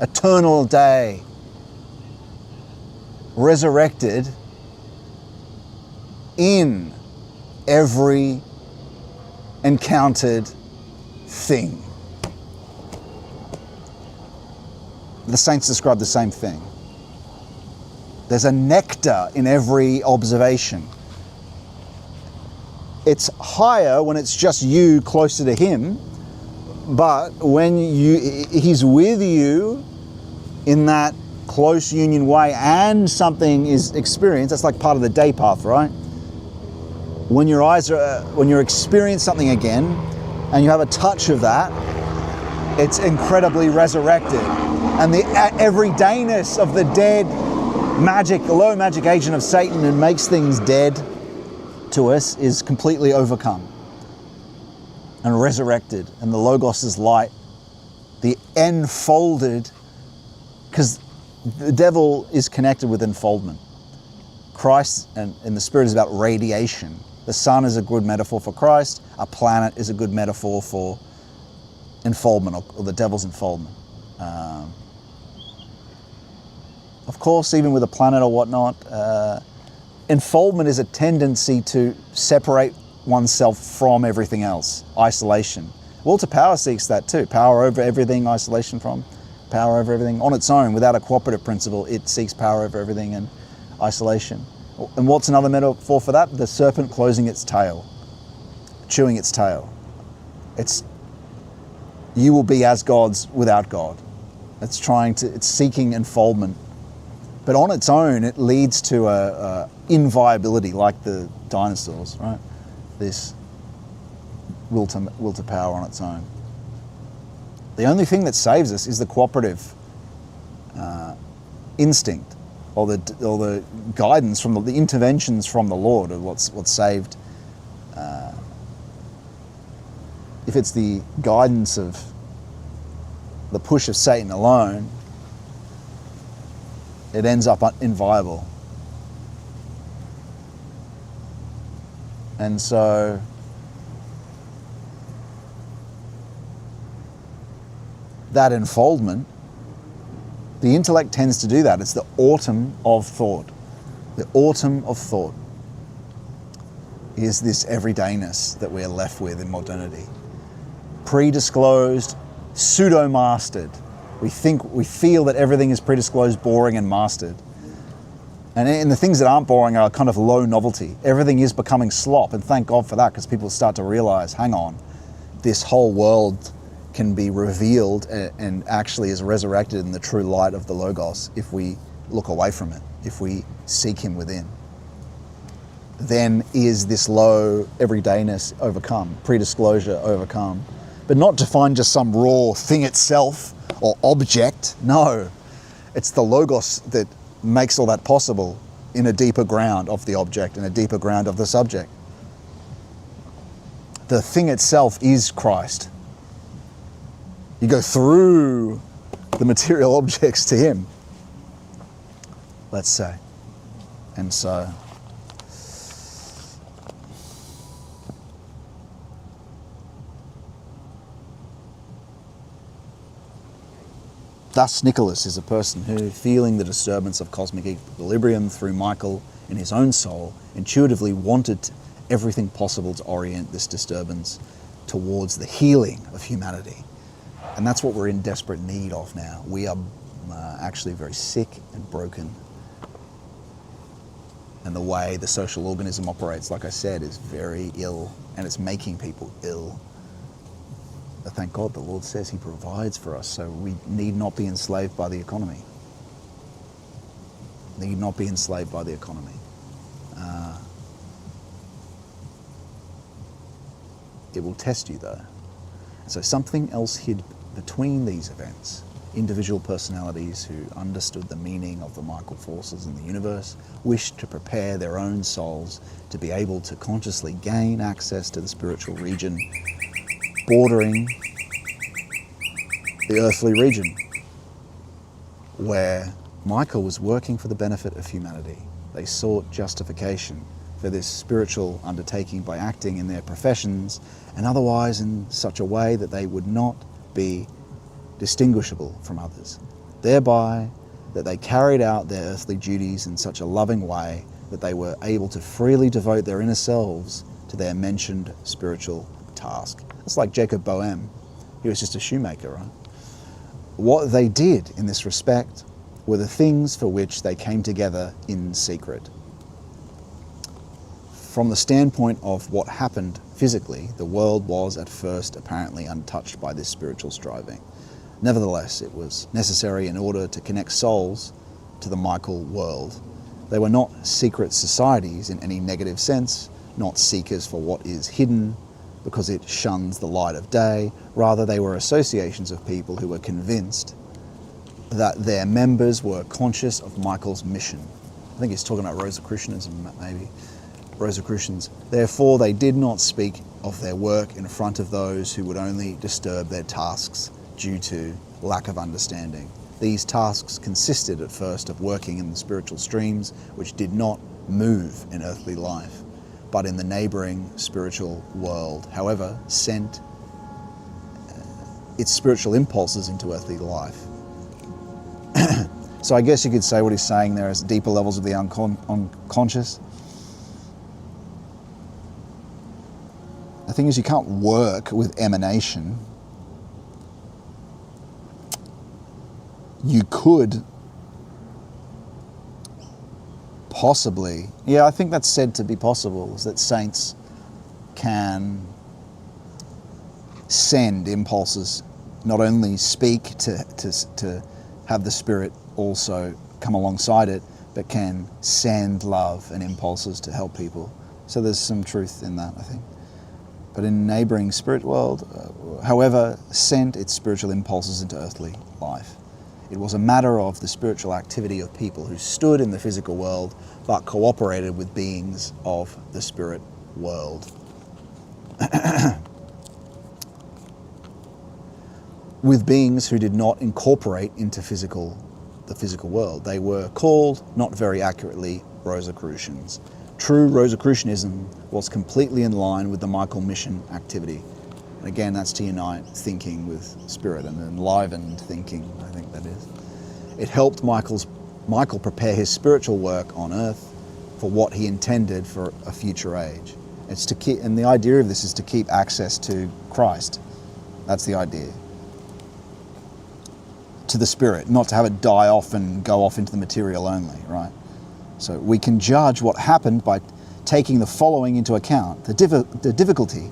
A: eternal day, resurrected in every encountered thing. The saints describe the same thing. There's a nectar in every observation. It's higher when it's just you closer to him, but when he's with you in that close union way and something is experienced, that's like part of the day path, right? When your eyes are, when you experience something again and you have a touch of that, it's incredibly resurrected. And the everydayness of the dead magic, the low magic agent of Satan who makes things dead to us is completely overcome and resurrected. And the Logos' light, the enfolded, because the devil is connected with enfoldment. Christ and the Spirit is about radiation. The sun is a good metaphor for Christ. A planet is a good metaphor for enfoldment or the devil's enfoldment. Of course, even with a planet or whatnot, enfoldment is a tendency to separate oneself from everything else, isolation. Will to Power seeks that too. Power over everything, isolation from. Power over everything on its own, without a cooperative principle, it seeks power over everything and isolation. And what's another metaphor for that? The serpent closing its tail, chewing its tail. It's, you will be as gods without God. It's seeking enfoldment. But on its own, it leads to a inviolability, like the dinosaurs, right? This will to power on its own. The only thing that saves us is the cooperative instinct, or the guidance from the interventions from the Lord, of what's saved. If it's the guidance of the push of Satan alone, it ends up inviolable. And so that enfoldment, the intellect tends to do that. It's the autumn of thought. The autumn of thought is this everydayness that we're left with in modernity. Predisclosed, pseudo-mastered. We feel that everything is predisclosed, boring and mastered. And the things that aren't boring are kind of low novelty. Everything is becoming slop, and thank God for that, because people start to realize, hang on, this whole world can be revealed and actually is resurrected in the true light of the Logos if we look away from it, if we seek him within. Then is this low everydayness overcome, predisclosure overcome. But not to find just some raw thing itself or object. No, it's the Logos that makes all that possible in a deeper ground of the object, in a deeper ground of the subject. The thing itself is Christ. You go through the material objects to him, let's say. And so thus Nicholas is a person who, feeling the disturbance of cosmic equilibrium through Michael in his own soul, intuitively wanted everything possible to orient this disturbance towards the healing of humanity. And that's what we're in desperate need of now. We are actually very sick and broken. And the way the social organism operates, like I said, is very ill, and it's making people ill. But thank God the Lord says he provides for us, so we need not be enslaved by the economy. Need not be enslaved by the economy. It will test you though. So something else hid between these events. Individual personalities who understood the meaning of the Michael forces in the universe wished to prepare their own souls to be able to consciously gain access to the spiritual region bordering the earthly region, where Michael was working for the benefit of humanity. They sought justification for this spiritual undertaking by acting in their professions and otherwise in such a way that they would not be distinguishable from others, thereby that they carried out their earthly duties in such a loving way that they were able to freely devote their inner selves to their mentioned spiritual task. It's like Jacob Boehm. He was just a shoemaker, right? What they did in this respect were the things for which they came together in secret. From the standpoint of what happened physically, the world was at first apparently untouched by this spiritual striving. Nevertheless, it was necessary in order to connect souls to the Michael world. They were not secret societies in any negative sense, not seekers for what is hidden because it shuns the light of day. Rather, they were associations of people who were convinced that their members were conscious of Michael's mission. I think he's talking about Rosicrucianism, maybe. Rosicrucians. Therefore, they did not speak of their work in front of those who would only disturb their tasks due to lack of understanding. These tasks consisted at first of working in the spiritual streams which did not move in earthly life, but in the neighbouring spiritual world, however, sent its spiritual impulses into earthly life. So I guess you could say what he's saying there is deeper levels of the unconscious. The thing is, you can't work with emanation. You could possibly, I think that's said to be possible, is that saints can send impulses, not only speak to have the Spirit also come alongside it, but can send love and impulses to help people. So there's some truth in that, I think. But in neighbouring spirit world, however, sent its spiritual impulses into earthly life. It was a matter of the spiritual activity of people who stood in the physical world but cooperated with beings of the spirit world. With beings who did not incorporate into the physical world. They were called, not very accurately, Rosicrucians. True Rosicrucianism was completely in line with the Michael mission activity. And again, that's to unite thinking with spirit and enlivened thinking, I think that is. It helped Michael prepare his spiritual work on earth for what he intended for a future age. It's to keep, and the idea of this is to keep access to Christ. That's the idea. To the spirit, not to have it die off and go off into the material only, right? So we can judge what happened by taking the following into account. The difficulty,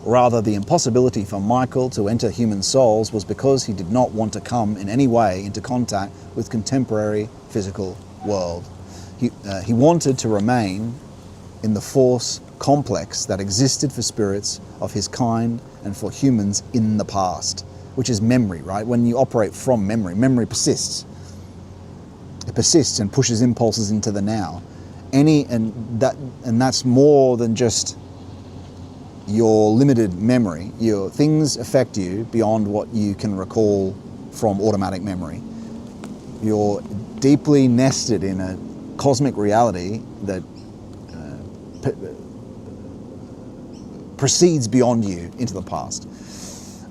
A: rather the impossibility for Michael to enter human souls was because he did not want to come in any way into contact with contemporary physical world. He wanted to remain in the force complex that existed for spirits of his kind and for humans in the past, which is memory, right? When you operate from memory, memory persists. It persists and pushes impulses into the now. And that's more than just your limited memory. Your things affect you beyond what you can recall from automatic memory. You're deeply nested in a cosmic reality that proceeds beyond you into the past.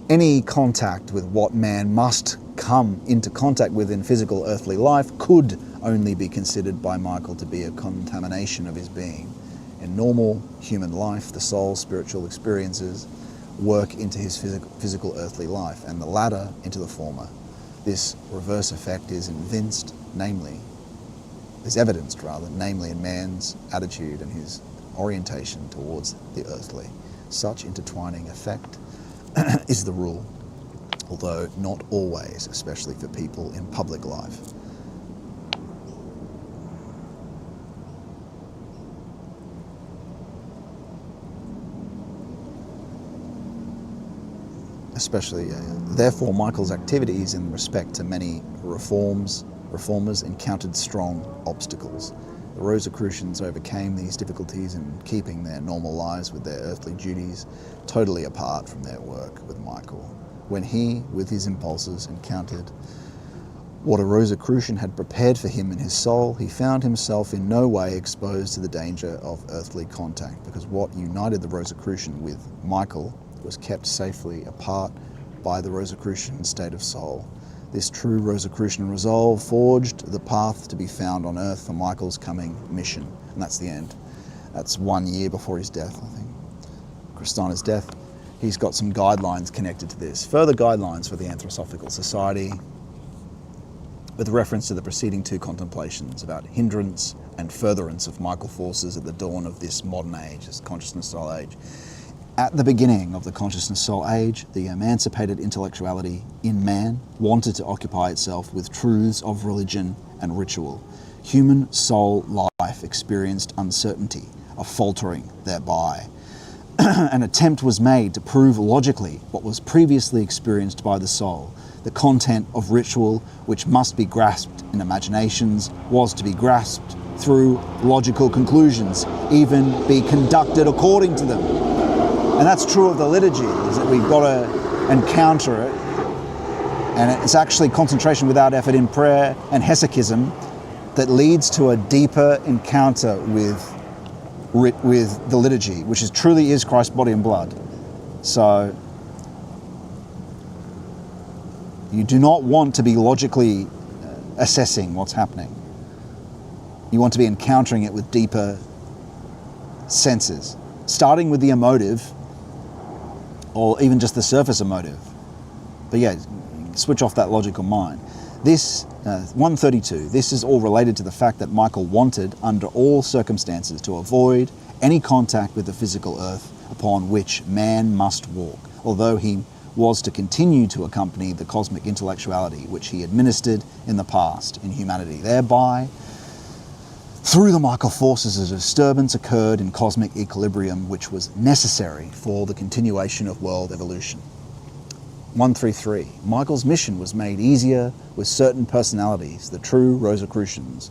A: Any contact with what man must come into contact with in physical earthly life could only be considered by Michael to be a contamination of his being. In normal human life, the soul's spiritual experiences work into his physical earthly life, and the latter into the former. This reverse effect is evidenced, namely in man's attitude and his orientation towards the earthly. Such intertwining effect is the rule, although not always, especially for people in public life. Therefore, Michael's activities in respect to many reformers encountered strong obstacles. The Rosicrucians overcame these difficulties in keeping their normal lives with their earthly duties totally apart from their work with Michael. When he, with his impulses, encountered what a Rosicrucian had prepared for him in his soul, he found himself in no way exposed to the danger of earthly contact, because what united the Rosicrucian with Michael was kept safely apart by the Rosicrucian state of soul. This true Rosicrucian resolve forged the path to be found on earth for Michael's coming mission. And that's the end. That's 1 year before his death, I think. Christina's death. He's got some guidelines connected to this. Further guidelines for the Anthroposophical Society with reference to the preceding two contemplations about hindrance and furtherance of Michael forces at the dawn of this modern age, this consciousness soul age. At the beginning of the consciousness soul age, the emancipated intellectuality in man wanted to occupy itself with truths of religion and ritual. Human soul life experienced uncertainty, a faltering thereby. An attempt was made to prove logically what was previously experienced by the soul. The content of ritual, which must be grasped in imaginations, was to be grasped through logical conclusions, even be conducted according to them. And that's true of the liturgy, is that we've got to encounter it. And it's actually concentration without effort in prayer and hesychism that leads to a deeper encounter with the liturgy, which truly is Christ's body and blood. So you do not want to be logically assessing what's happening. You want to be encountering it with deeper senses, starting with the emotive, or even just the surface emotive. But yeah, switch off that logical mind. This, 132, this is all related to the fact that Michael wanted, under all circumstances, to avoid any contact with the physical earth upon which man must walk, although he was to continue to accompany the cosmic intellectuality which he administered in the past in humanity. Thereby, through the Michael forces, a disturbance occurred in cosmic equilibrium which was necessary for the continuation of world evolution. 133. Michael's mission was made easier with certain personalities. The true Rosicrucians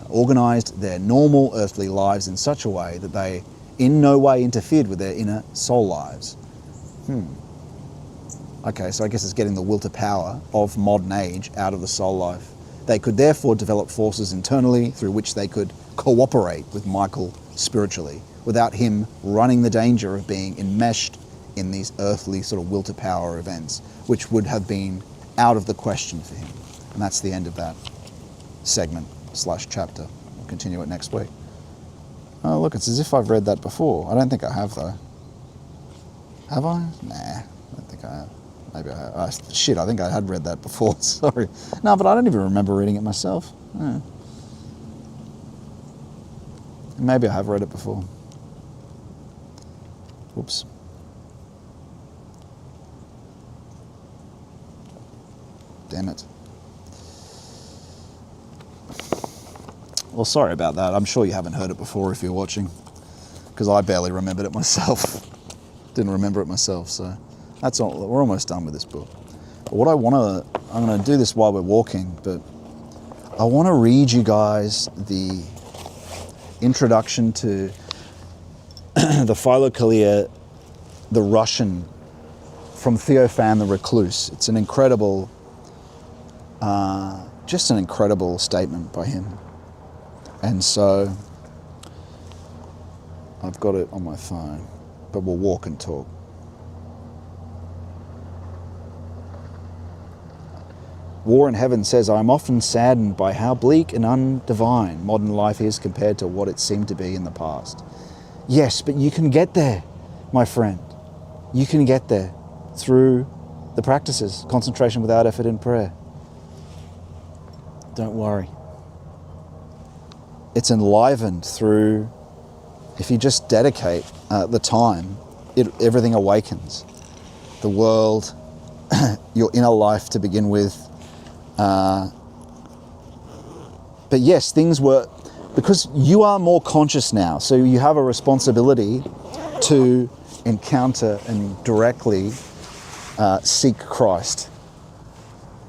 A: organized their normal earthly lives in such a way that they in no way interfered with their inner soul lives. Okay, so I guess it's getting the will to power of modern age out of the soul life. They could therefore develop forces internally through which they could cooperate with Michael spiritually without him running the danger of being enmeshed in these earthly sort of will to power events, which would have been out of the question for him. And that's the end of that segment / chapter. We'll continue it next week. Oh, look, it's as if I've read that before. I don't think I have, though. Have I? Nah, I don't think I have. Maybe I have. Oh, shit, I think I had read that before. Sorry. No, but I don't even remember reading it myself. Yeah. Maybe I have read it before. Whoops. Damn it. Well, sorry about that. I'm sure you haven't heard it before if you're watching, because I barely remembered it myself. Didn't remember it myself, so that's all. We're almost done with this book. But what I'm going to do this while we're walking, but I want to read you guys the introduction to the Philokalia, the Russian, from Theophan the Recluse. It's an incredible, just an incredible statement by him. And so I've got it on my phone, but we'll walk and talk. War in Heaven says, I am often saddened by how bleak and undivine modern life is compared to what it seemed to be in the past. Yes, but you can get there, my friend. You can get there through the practices, concentration without effort and prayer. Don't worry. It's enlivened through, if you just dedicate the time, everything awakens. The world, your inner life to begin with. But yes, things were, because you are more conscious now, so you have a responsibility to encounter and directly seek Christ.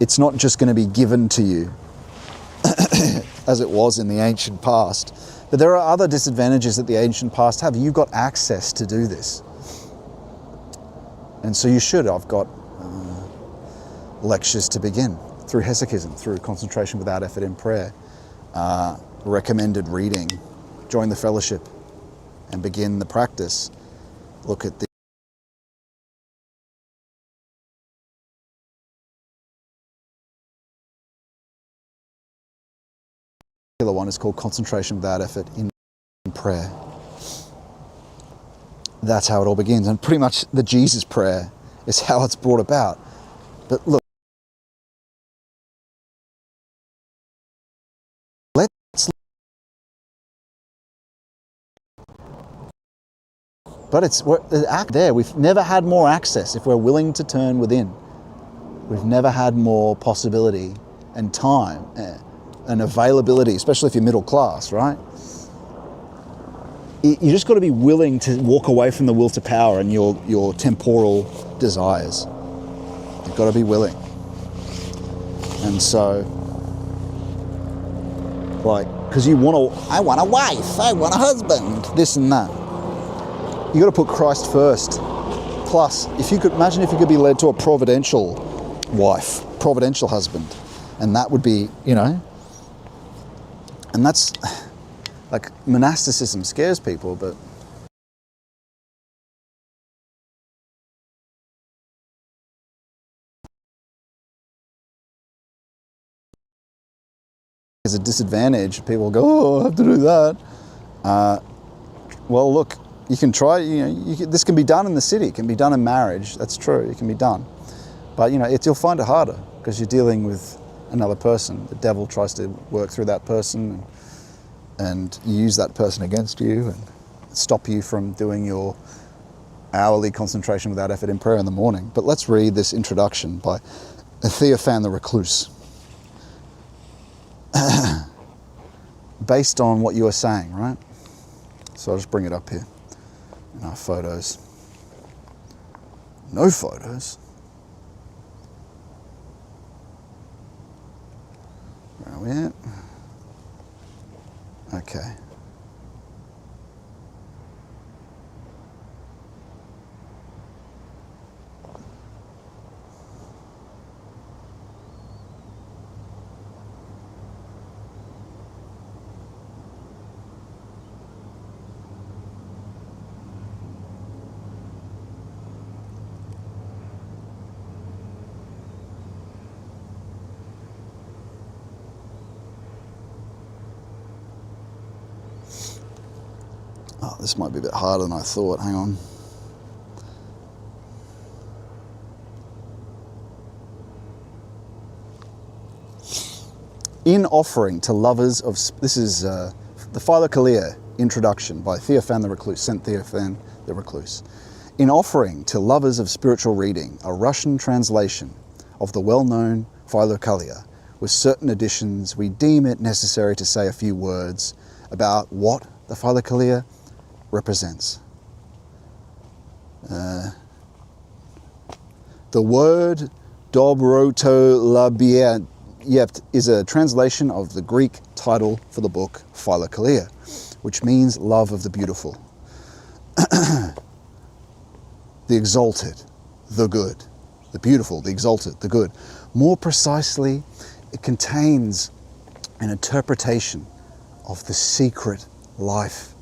A: It's not just going to be given to you as it was in the ancient past. But there are other disadvantages that the ancient past have. You've got access to do this. And so you should. I've got lectures to begin through Hesychism, through concentration without effort in prayer, recommended reading, join the fellowship and begin the practice. Look at the one is called concentration without effort in prayer. That's how it all begins, and pretty much the Jesus prayer is how it's brought about. But look, we're there. We've never had more access if we're willing to turn within. We've never had more possibility and time and availability, especially if you're middle class, right? You just got to be willing to walk away from the will to power and your temporal desires. You've got to be willing. And so, like, because I want a wife, I want a husband, this and that. You got to put Christ first. Plus, if you could be led to a providential wife, providential husband, and that would be, and that's like monasticism scares people, but there's a disadvantage. People go, oh, I have to do that. Well, look, you can try, this can be done in the city, it can be done in marriage, that's true, it can be done. But, you'll find it harder because you're dealing with another person. The devil tries to work through that person and use that person against you and stop you from doing your hourly concentration without effort in prayer in the morning. But let's read this introduction by Theophan the Recluse. Based on what you were saying, right? So I'll just bring it up here in our photos. No photos. Where are we at? Okay. Oh, this might be a bit harder than I thought. Hang on. In offering to lovers of... This is the Philokalia introduction by Theophan the Recluse, Saint Theophan the Recluse. In offering to lovers of spiritual reading, a Russian translation of the well-known Philokalia, with certain additions, we deem it necessary to say a few words about what the Philokalia represents. The word dobrotolubie, is a translation of the Greek title for the book, Philokalia, which means love of the beautiful. The exalted, the good. The beautiful, the exalted, the good. More precisely, it contains an interpretation of the secret life.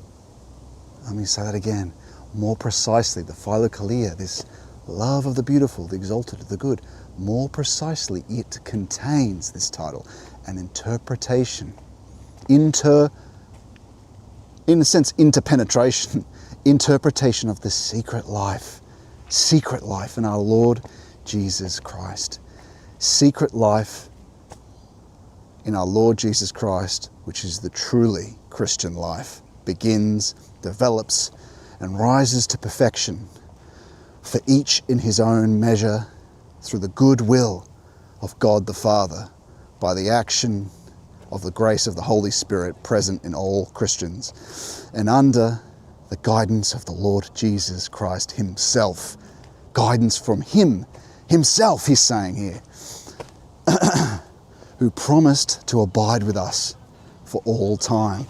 A: Let me say that again. More precisely, the Philokalia, this love of the beautiful, the exalted, the good. More precisely, it contains, this title, an interpretation. In a sense, interpenetration. Interpretation of the secret life in our Lord Jesus Christ. Secret life in our Lord Jesus Christ, which is the truly Christian life, begins, develops, and rises to perfection for each in his own measure through the good will of God the Father, by the action of the grace of the Holy Spirit present in all Christians, and under the guidance of the Lord Jesus Christ himself. Guidance from him himself, he's saying here, who promised to abide with us for all time.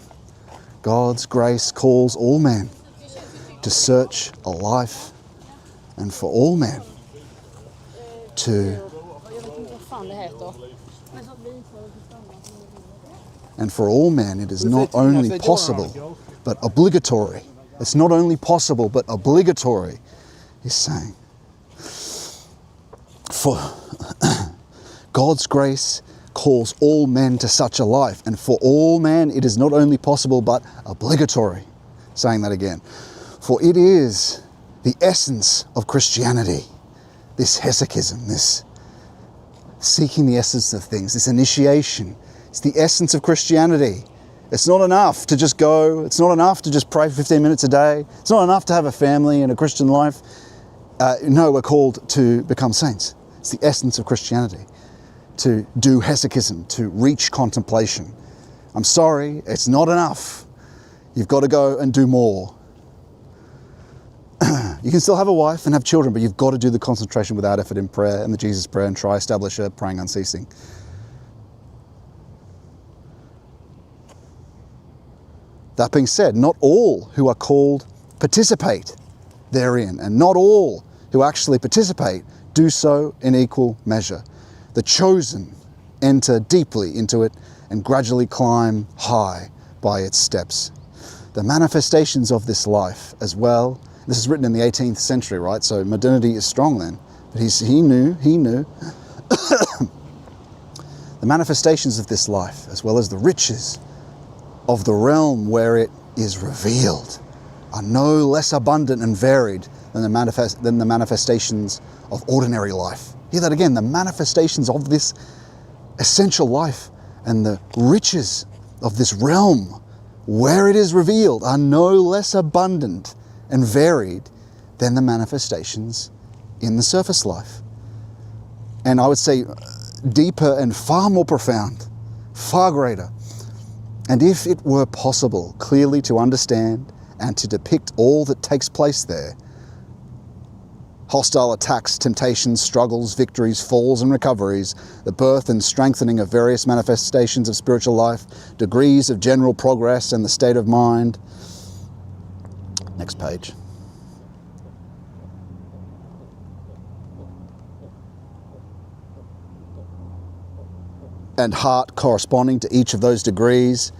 A: God's grace calls all men to search a life, and for all men to it is not only possible but obligatory. It's not only possible but obligatory, he's saying. For God's grace calls all men to such a life, and for all men it is not only possible but obligatory. Saying that again. For it is the essence of Christianity, this hesychism, this seeking the essence of things, this initiation. It's the essence of Christianity. It's not enough to just go, it's not enough to just pray for 15 minutes a day. It's not enough to have a family and a Christian life. No, we're called to become saints. It's the essence of Christianity, to do hesychism, to reach contemplation. I'm sorry, it's not enough. You've got to go and do more. You can still have a wife and have children, but you've got to do the concentration without effort in prayer and the Jesus prayer and try establish a praying unceasing. That being said, not all who are called participate therein, and not all who actually participate do so in equal measure. The chosen enter deeply into it and gradually climb high by its steps. The manifestations of this life as well, this is written in the 18th century, right? So modernity is strong then, but he knew. The manifestations of this life, as well as the riches of the realm where it is revealed, are no less abundant and varied than the manifestations of ordinary life. Hear that again, the manifestations of this essential life and the riches of this realm where it is revealed are no less abundant and varied than the manifestations in the surface life. And I would say deeper and far more profound, far greater. And if it were possible clearly to understand and to depict all that takes place there, hostile attacks, temptations, struggles, victories, falls and recoveries, the birth and strengthening of various manifestations of spiritual life, degrees of general progress and the state of mind. Next page. And heart corresponding to each of those degrees.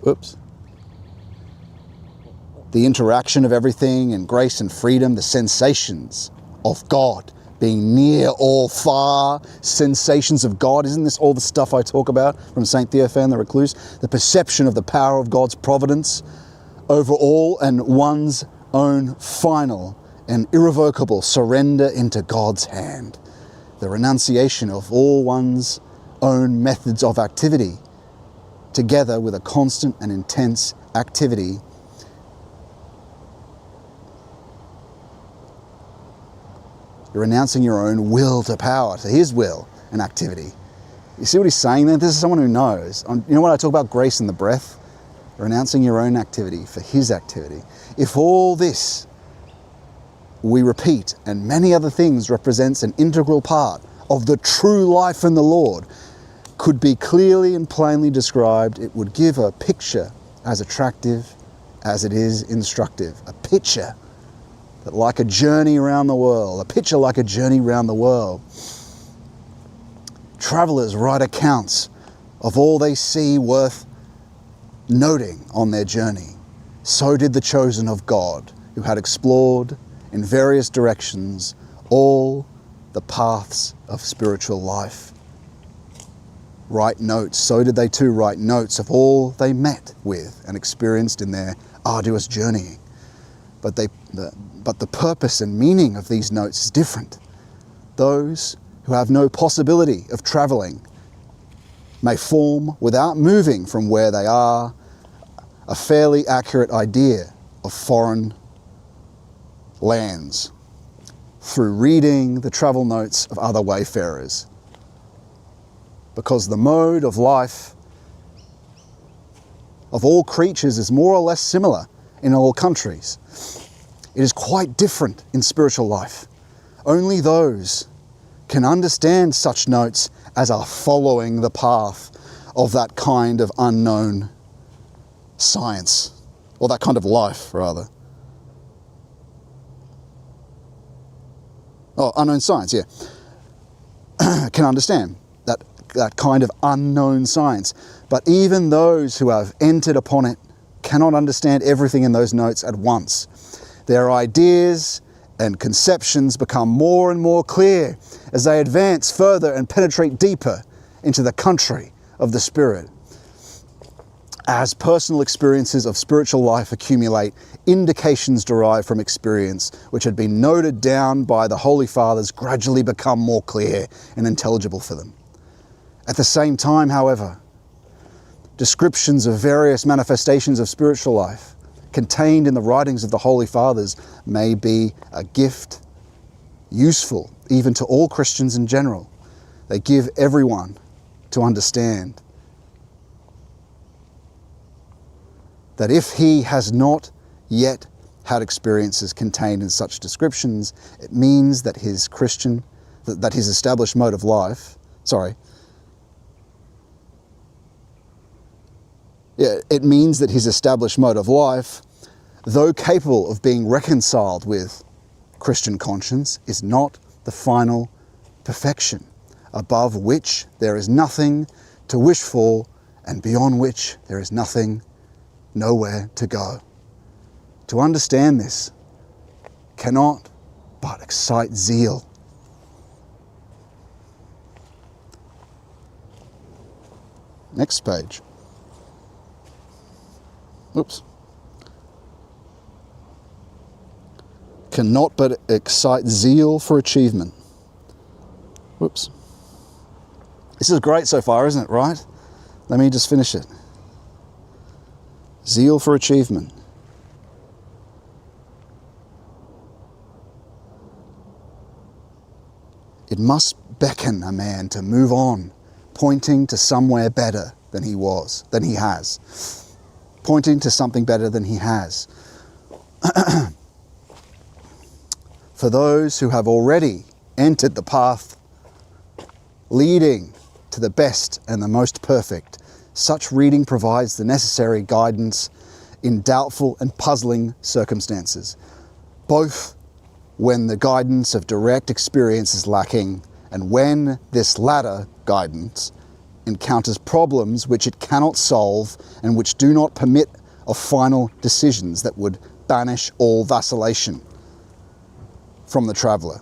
A: Whoops. The interaction of everything and grace and freedom, the sensations of God, being near or far, sensations of God. Isn't this all the stuff I talk about from St. Theophan the Recluse? The perception of the power of God's providence over all and one's own final and irrevocable surrender into God's hand. The renunciation of all one's own methods of activity, together with a constant and intense activity You're renouncing your own will to power, to his will and activity. You see what he's saying there? This is someone who knows. You know when I talk about grace and the breath? Renouncing your own activity for his activity. If all this we repeat and many other things represents an integral part of the true life in the Lord could be clearly and plainly described, it would give a picture as attractive as it is instructive. A picture that like a journey around the world, a picture like a journey around the world. Travelers write accounts of all they see worth noting on their journey. So did the chosen of God, who had explored in various directions all the paths of spiritual life. Write notes, so did they too write notes of all they met with and experienced in their arduous journeying. But the purpose and meaning of these notes is different. Those who have no possibility of travelling may form, without moving from where they are, a fairly accurate idea of foreign lands through reading the travel notes of other wayfarers. Because the mode of life of all creatures is more or less similar in all countries. It is quite different in spiritual life. Only those can understand such notes as are following the path of that kind of unknown science, or that kind of life, rather. Oh, unknown science, yeah. Can understand that kind of unknown science. But even those who have entered upon it cannot understand everything in those notes at once. Their ideas and conceptions become more and more clear as they advance further and penetrate deeper into the country of the Spirit. As personal experiences of spiritual life accumulate, indications derived from experience which had been noted down by the Holy Fathers gradually become more clear and intelligible for them. At the same time, however, descriptions of various manifestations of spiritual life contained in the writings of the Holy Fathers may be a gift, useful even to all Christians in general. They give everyone to understand that if he has not yet had experiences contained in such descriptions, it means that his established mode of life, it means that his established mode of life, though capable of being reconciled with Christian conscience, is not the final perfection, above which there is nothing to wish for, and beyond which there is nowhere to go. To understand this cannot but excite zeal. Next page. Oops. Cannot but excite zeal for achievement. Whoops. This is great so far, isn't it, right? Let me just finish it. Zeal for achievement. It must beckon a man to move on, pointing to somewhere better than he has. Pointing to something better than he has. For those who have already entered the path leading to the best and the most perfect, such reading provides the necessary guidance in doubtful and puzzling circumstances, both when the guidance of direct experience is lacking and when this latter guidance encounters problems which it cannot solve and which do not permit of final decisions that would banish all vacillation from the traveller.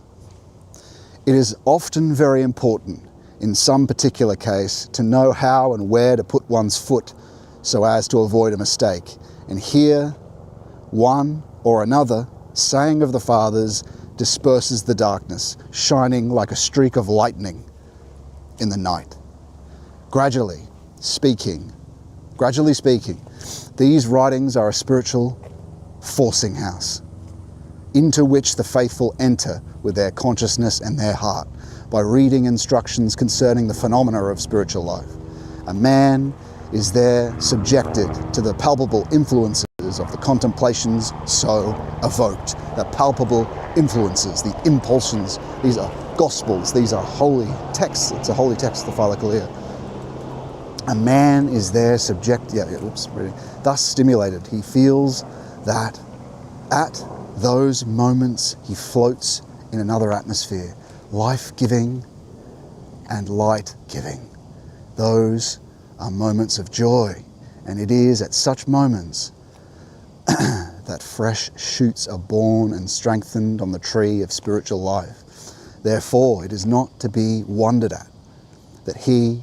A: It is often very important in some particular case to know how and where to put one's foot so as to avoid a mistake. And here, one or another saying of the Fathers disperses the darkness, shining like a streak of lightning in the night. Gradually speaking, these writings are a spiritual forcing house into which the faithful enter with their consciousness and their heart by reading instructions concerning the phenomena of spiritual life. A man is there subjected to the palpable influences of the contemplations so evoked. The palpable influences, the impulsions, these are Gospels. These are holy texts. It's a holy text, the Philokalia. A man is there thus stimulated. He feels that at those moments he floats in another atmosphere, life-giving and light-giving. Those are moments of joy, and it is at such moments that fresh shoots are born and strengthened on the tree of spiritual life. Therefore, it is not to be wondered at that he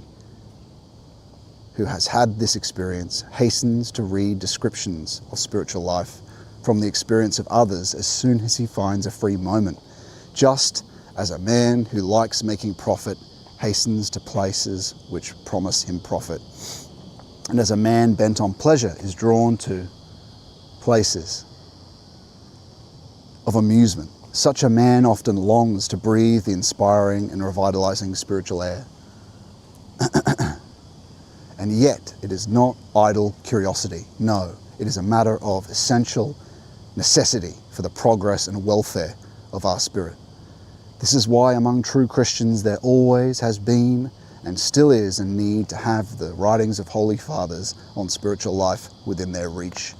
A: who has had this experience hastens to read descriptions of spiritual life from the experience of others as soon as he finds a free moment, just as a man who likes making profit hastens to places which promise him profit, and as a man bent on pleasure is drawn to places of amusement. Such a man often longs to breathe the inspiring and revitalizing spiritual air. And yet, it is not idle curiosity. No, it is a matter of essential necessity for the progress and welfare of our spirit. This is why among true Christians there always has been and still is a need to have the writings of Holy Fathers on spiritual life within their reach.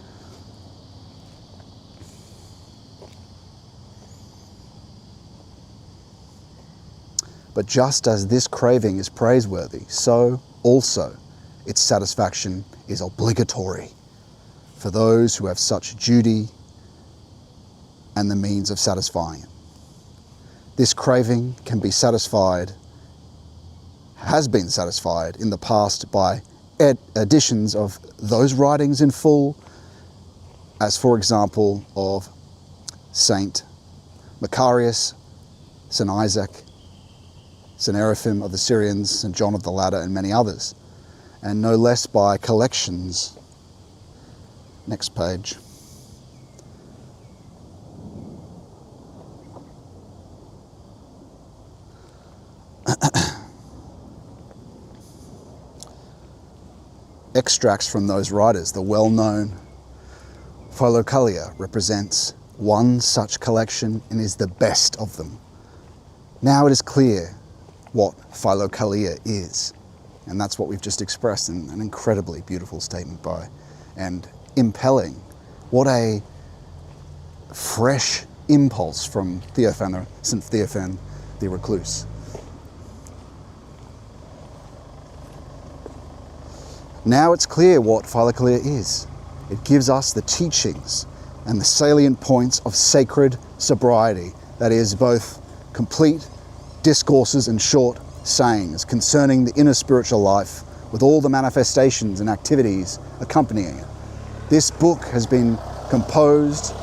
A: But just as this craving is praiseworthy, so also its satisfaction is obligatory for those who have such duty and the means of satisfying it. This craving can be satisfied, has been satisfied in the past by editions of those writings in full, as for example of Saint Macarius, St. Isaac, St. Seraphim of the Syrians, St. John of the Ladder, and many others, and no less by collections. Next page. Extracts from those writers. The well-known Philokalia represents one such collection and is the best of them. Now it is clear what Philokalia is, and that's what we've just expressed in an incredibly beautiful statement by, and impelling. What a fresh impulse from St. Theophan the Recluse. Now it's clear what Philokalia is. It gives us the teachings and the salient points of sacred sobriety, that is, both complete discourses and short sayings concerning the inner spiritual life, with all the manifestations and activities accompanying it. This book has been composed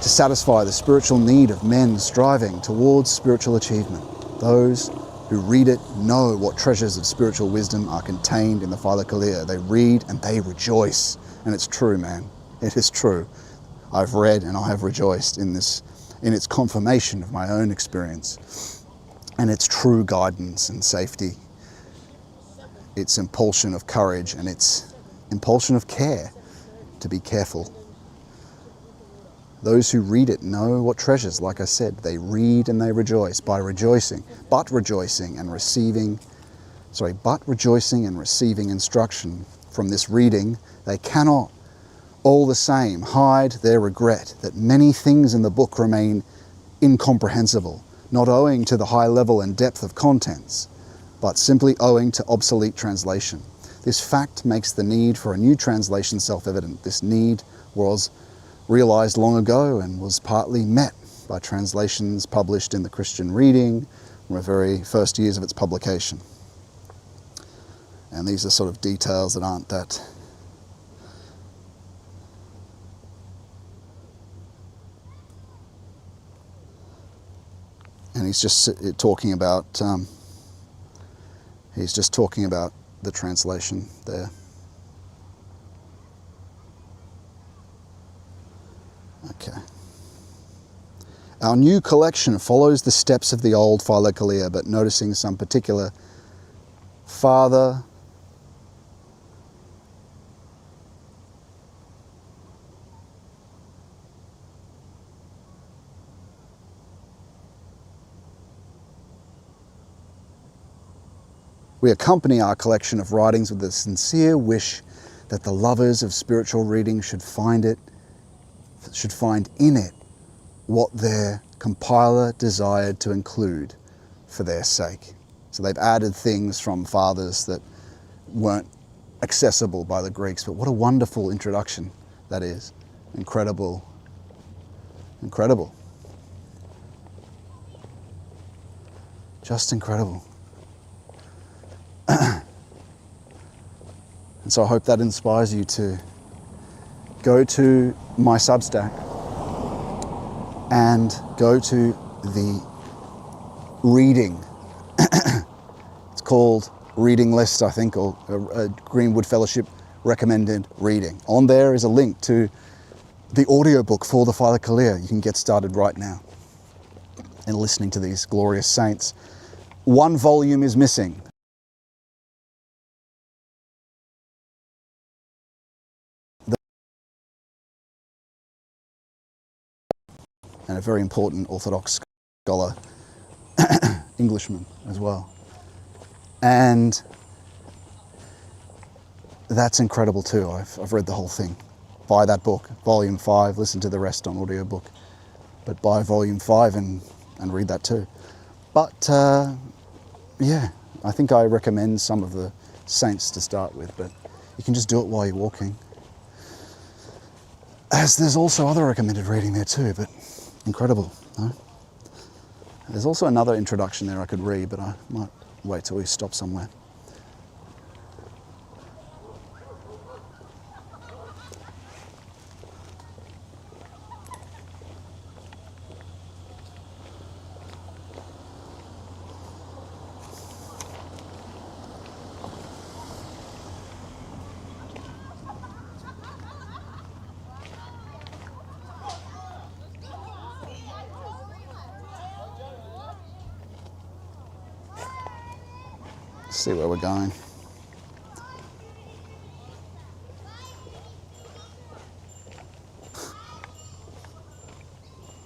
A: to satisfy the spiritual need of men striving towards spiritual achievement. Those who read it know what treasures of spiritual wisdom are contained in the Philokalia. They read and they rejoice. And it's true, man. It is true. I've read and I have rejoiced in its confirmation of my own experience, and its true guidance and safety, its impulsion of courage and its impulsion of care, to be careful. Those who read it know what treasures, like I said. They read and they rejoice by rejoicing, but rejoicing and receiving instruction from this reading. They cannot all the same hide their regret that many things in the book remain incomprehensible, not owing to the high level and depth of contents, but simply owing to obsolete translation. This fact makes the need for a new translation self-evident. This need was realized long ago and was partly met by translations published in the Christian Reading from the very first years of its publication. And these are sort of details that aren't that and he's just talking about the translation there. Okay. Our new collection follows the steps of the old Philokalia, but noticing some particular Father We accompany our collection of writings with a sincere wish that the lovers of spiritual reading should find in it what their compiler desired to include for their sake. So they've added things from fathers that weren't accessible by the Greeks, but what a wonderful introduction that is. Incredible, incredible. Just incredible. And so I hope that inspires you to go to my Substack and go to the reading. It's called Reading List, I think, or Greenwood Fellowship recommended reading. On there is a link to the audiobook for the Father Kalia. You can get started right now in listening to these glorious saints. One volume is missing. And a very important Orthodox scholar, Englishman as well. And that's incredible too. I've read the whole thing. Buy that book, volume 5, listen to the rest on audiobook. But buy volume 5 and read that too. But yeah, I think I recommend some of the saints to start with, but you can just do it while you're walking. As there's also other recommended reading there too, but incredible, no? There's also another introduction there I could read, but I might wait till we stop somewhere. See where we're going.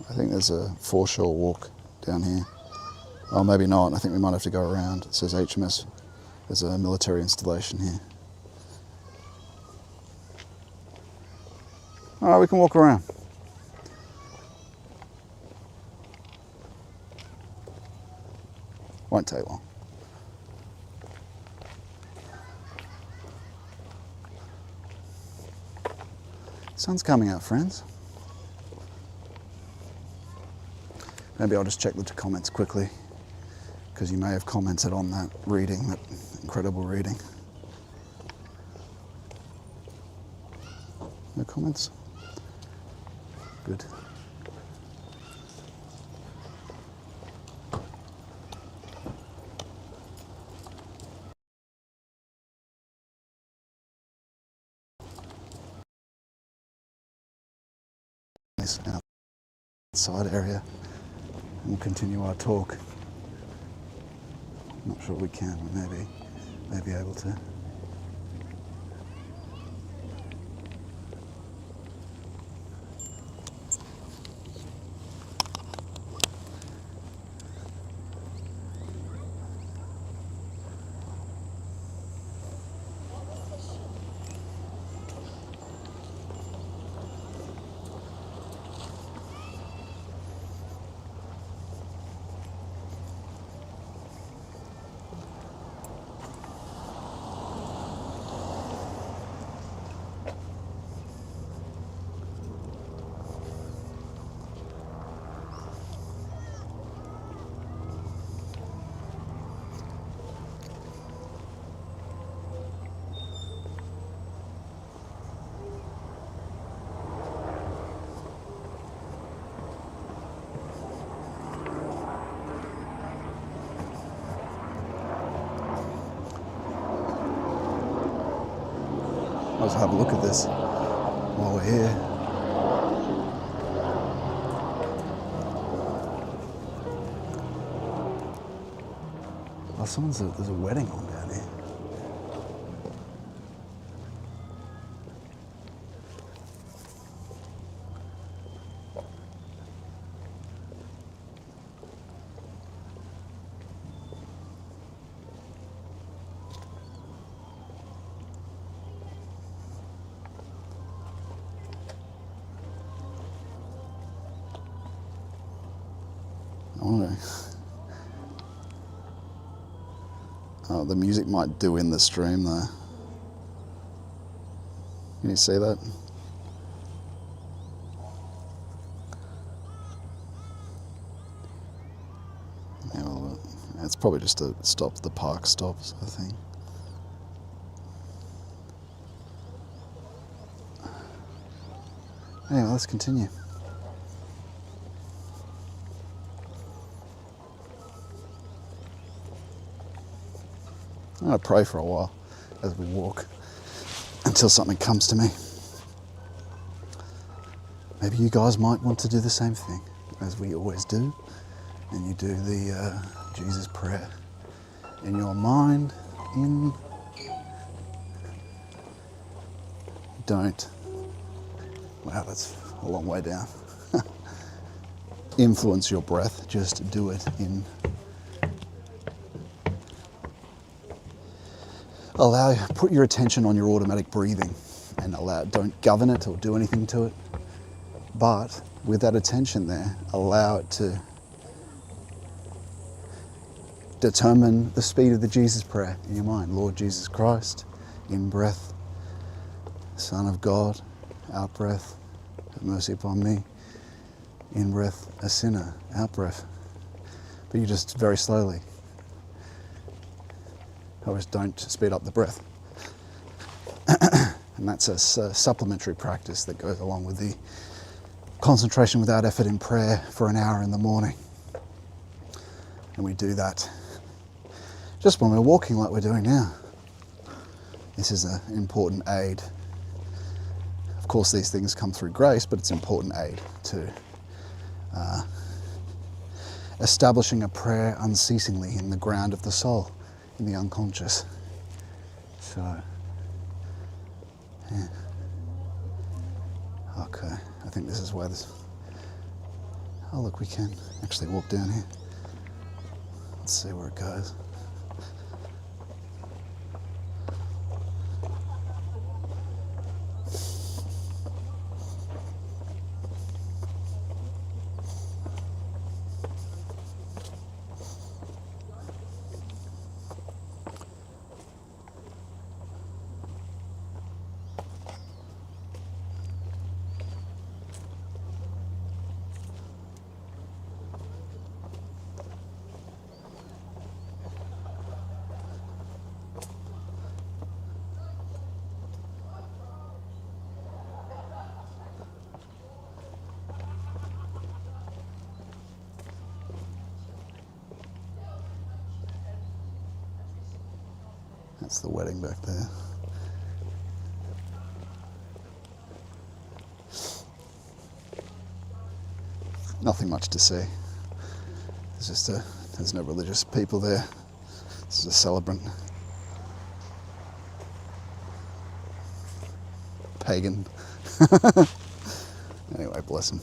A: I think there's a foreshore walk down here. Oh, maybe not. I think we might have to go around. It says HMS. There's a military installation here. All right, we can walk around. Won't take long. Sun's coming out, friends. Maybe I'll just check the comments quickly, because you may have commented on that reading, that incredible reading. No comments? Good. This outside area, and we'll continue our talk. Not sure we can, but may be able to. Let's have a look at this while we're here. Oh, there's a wedding on down here. I wonder. Oh, the music might do in the stream though. Can you see that? Yeah, well, it's probably just to stop the park stops, I think. Anyway, let's continue. I'm going to pray for a while as we walk until something comes to me. Maybe you guys might want to do the same thing as we always do, and you do the Jesus prayer in your mind. Don't, wow, that's a long way down. Influence your breath, just do it in. Put your attention on your automatic breathing and don't govern it or do anything to it. But with that attention there, allow it to determine the speed of the Jesus prayer in your mind. Lord Jesus Christ, in breath. Son of God, out breath, have mercy upon me. In breath, a sinner, out breath. But you just very slowly. Always don't speed up the breath. And that's a supplementary practice that goes along with the concentration without effort in prayer for an hour in the morning. And we do that just when we're walking like we're doing now. This is an important aid. Of course, these things come through grace, but it's an important aid to establishing a prayer unceasingly in the ground of the soul, in the unconscious. So, yeah. Okay, I think this is where this... Oh look, we can actually walk down here. Let's see where it goes. That's the wedding back there. Nothing much to see. There's no religious people there. This is a celebrant. Pagan. Anyway, bless him.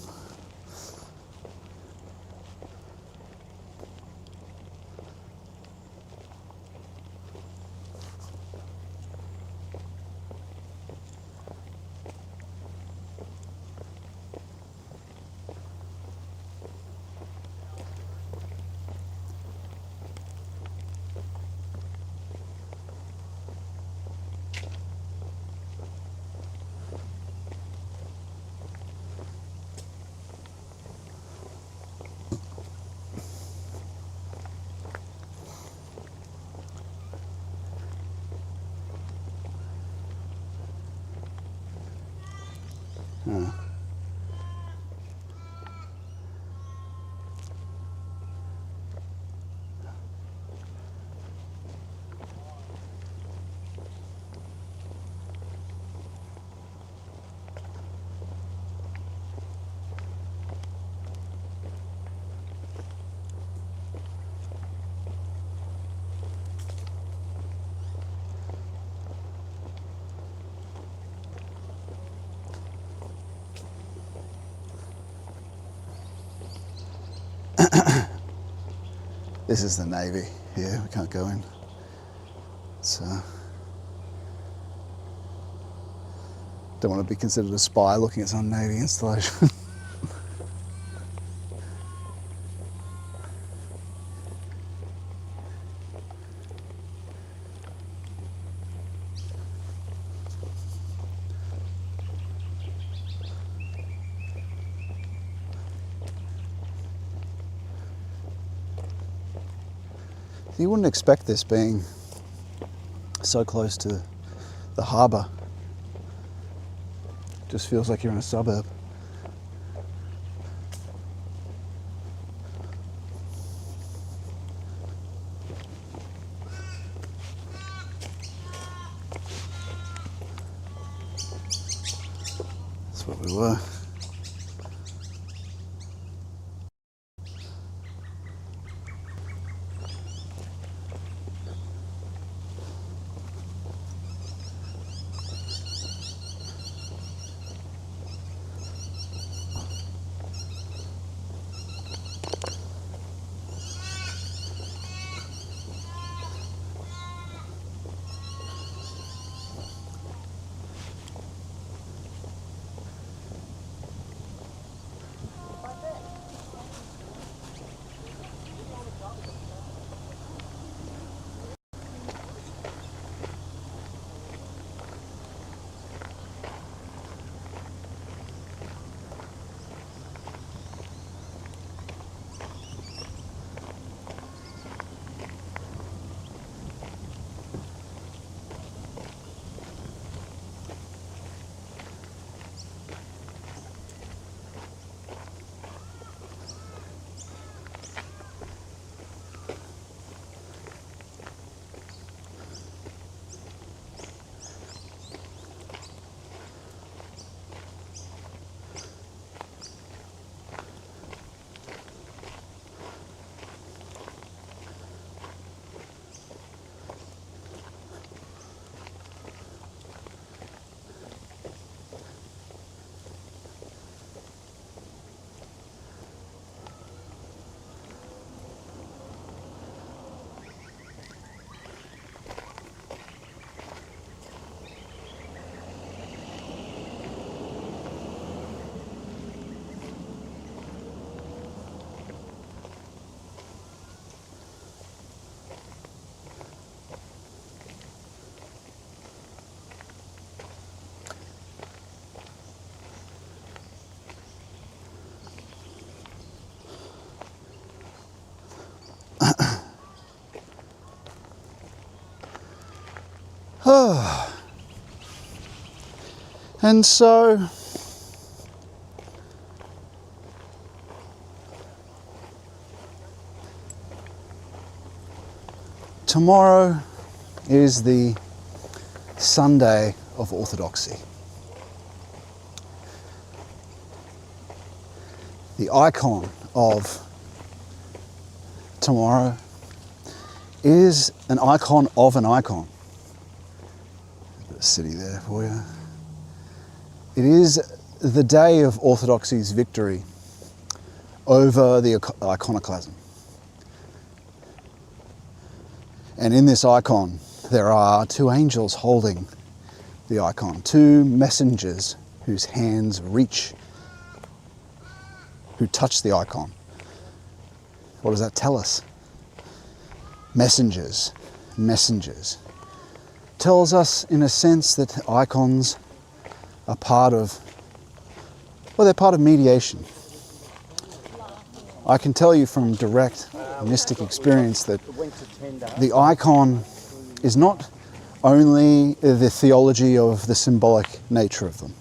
A: This is the Navy here, we can't go in. So, don't want to be considered a spy looking at some Navy installation. You wouldn't expect this being so close to the harbour. Just feels like you're in a suburb. That's what we were. And so tomorrow is the Sunday of Orthodoxy. The icon of tomorrow is an icon of an icon. A bit of city there for you. It is the day of Orthodoxy's victory over the iconoclasm. And in this icon, there are two angels holding the icon, two messengers whose hands reach, who touch the icon. What does that tell us? Messengers, messengers. Tells us, in a sense, that icons are part of, well, they're part of mediation. I can tell you from direct mystic experience that the icon is not only the theology of the symbolic nature of them.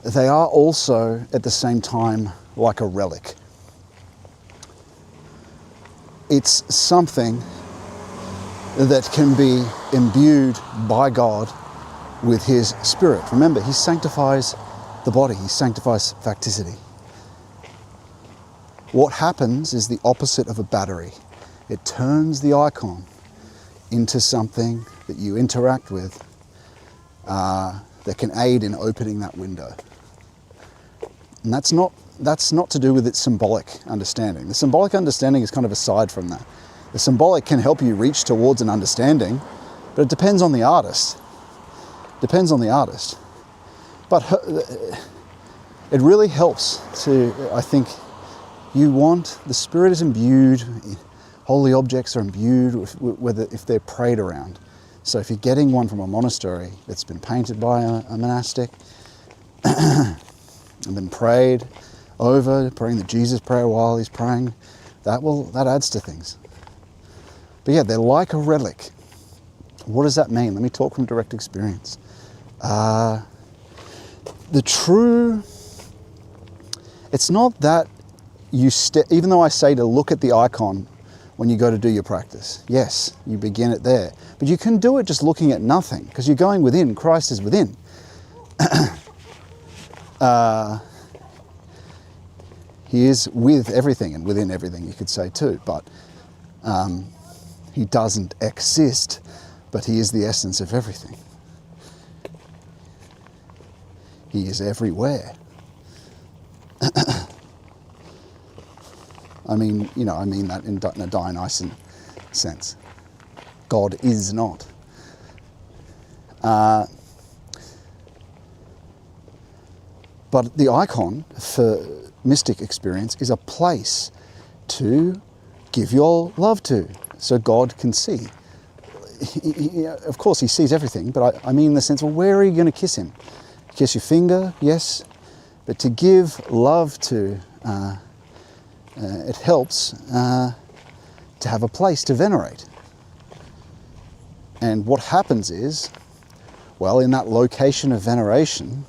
A: They are also, at the same time, like a relic. It's something that can be imbued by God with His Spirit. Remember, He sanctifies the body, He sanctifies facticity. What happens is the opposite of a battery. It turns the icon into something that you interact with that can aid in opening that window. And that's not to do with its symbolic understanding. The symbolic understanding is kind of aside from that. The symbolic can help you reach towards an understanding, but it depends on the artist. Depends on the artist. But it really helps to, I think, the Spirit is imbued, holy objects are imbued if they're prayed around. So if you're getting one from a monastery that's been painted by a monastic and been prayed over, praying the Jesus prayer while he's praying, that adds to things. But yeah, they're like a relic. What does that mean? Let me talk from direct experience. It's not that even though I say to look at the icon when you go to do your practice, yes, you begin it there. But you can do it just looking at nothing, because you're going within, Christ is within. He is with everything and within everything, you could say too, but he doesn't exist, but he is the essence of everything. He is everywhere. I mean that in a Dionysian sense. God is not. But the icon for mystic experience is a place to give your love to, so God can see. Of course, he sees everything, but I mean in the sense, well, where are you going to kiss him? Kiss your finger, yes, but to give love to, it helps to have a place to venerate. And what happens is, well, in that location of veneration,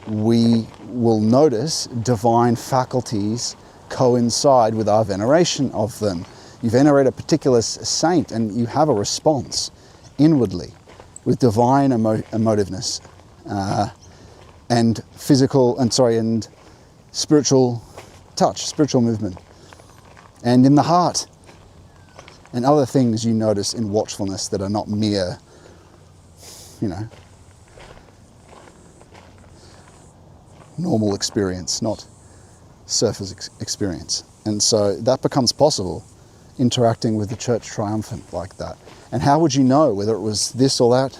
A: we will notice divine faculties coincide with our veneration of them. You venerate a particular saint and you have a response inwardly with divine emotiveness and and spiritual touch, spiritual movement, and in the heart, and other things you notice in watchfulness that are not mere, normal experience, not surface experience. And so that becomes possible, interacting with the Church Triumphant like that. And how would you know whether it was this or that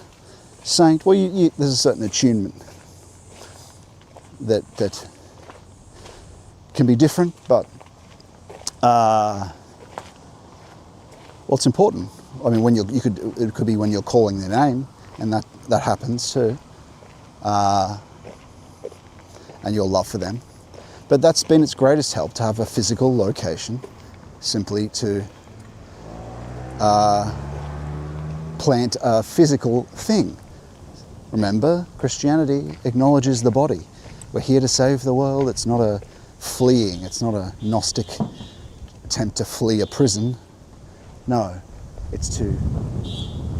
A: saint? Well, there's a certain attunement that can be different, but what's important? I mean, it could be when you're calling their name, and that happens too, and your love for them. But that's been its greatest help, to have a physical location, simply to plant a physical thing. Remember, Christianity acknowledges the body. We're here to save the world. It's not a fleeing, it's not a Gnostic attempt to flee a prison. No, it's to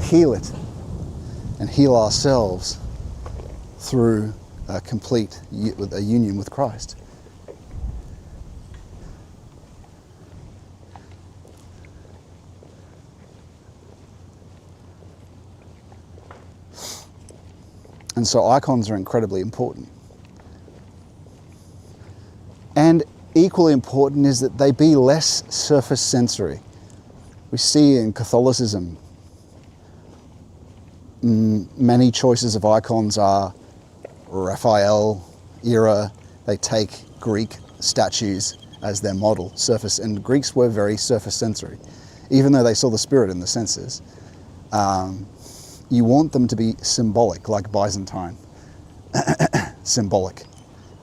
A: heal it and heal ourselves through a complete union with Christ. And so icons are incredibly important. And equally important is that they be less surface sensory. We see in Catholicism, many choices of icons are Raphael era. They take Greek statues as their model, surface, and Greeks were very surface sensory. Even though they saw the spirit in the senses, you want them to be symbolic, like Byzantine. Symbolic,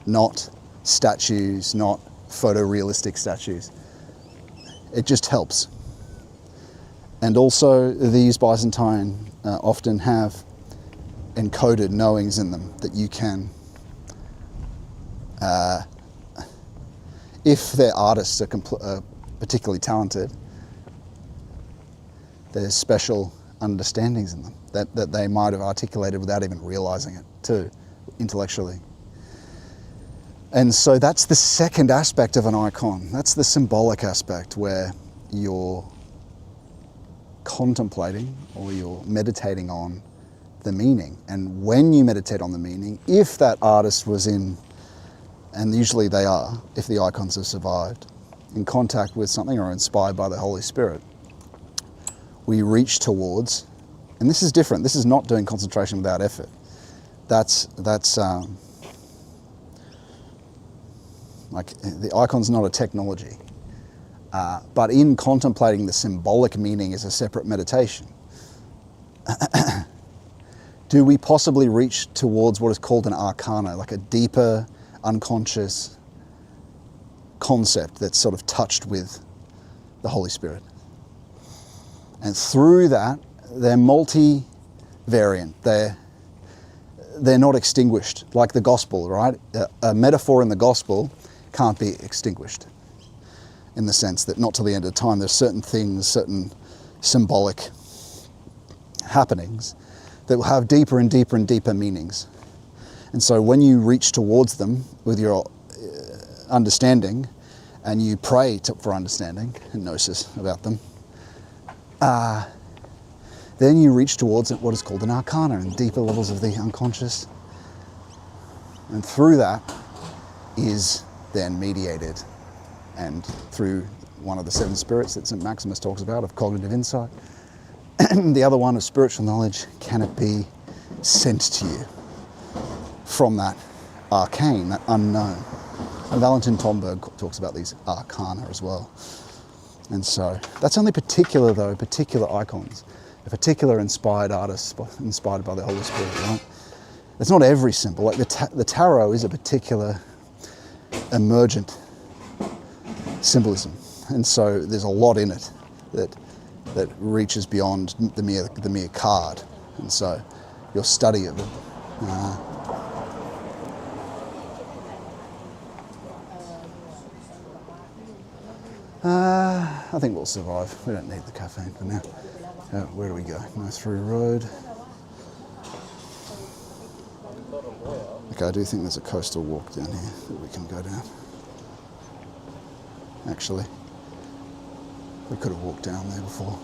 A: not statues, not photorealistic statues. It just helps. And also these Byzantine often have encoded knowings in them that you can, if their artists are particularly talented, there's special understandings in them that they might have articulated without even realizing it too, intellectually. And so that's the second aspect of an icon. That's the symbolic aspect, where you're contemplating or you're meditating on the meaning. And when you meditate on the meaning, if that artist was in, and usually they are, if the icons have survived, in contact with something or inspired by the Holy Spirit, we reach towards, and this is different. This is not doing concentration without effort. That's like the icon's not a technology. But in contemplating the symbolic meaning is a separate meditation. Do we possibly reach towards what is called an arcana, like a deeper, unconscious concept that's sort of touched with the Holy Spirit? And through that, they're multivariant. They're not extinguished, like the gospel, right? A metaphor in the gospel can't be extinguished, in the sense that not till the end of time, there's certain things, certain symbolic happenings that will have deeper and deeper and deeper meanings. And so when you reach towards them with your understanding, and you pray for understanding and gnosis about them, then you reach towards what is called an arcana and deeper levels of the unconscious. And through that is then mediated, and through one of the 7 spirits that St. Maximus talks about of cognitive insight, the other one of spiritual knowledge, can it be sent to you from that arcane, that unknown. And Valentin Tomberg talks about these arcana as well. And so that's only particular icons, a particular inspired artist, inspired by the Holy Spirit, right? It's not every symbol. Like the tarot is a particular emergent symbolism. And so there's a lot in it that reaches beyond the mere card. And so your study of it. I think we'll survive. We don't need the caffeine for now. Where do we go? No, through road. Okay, I do think there's a coastal walk down here that we can go down. Actually, we could have walked down there before.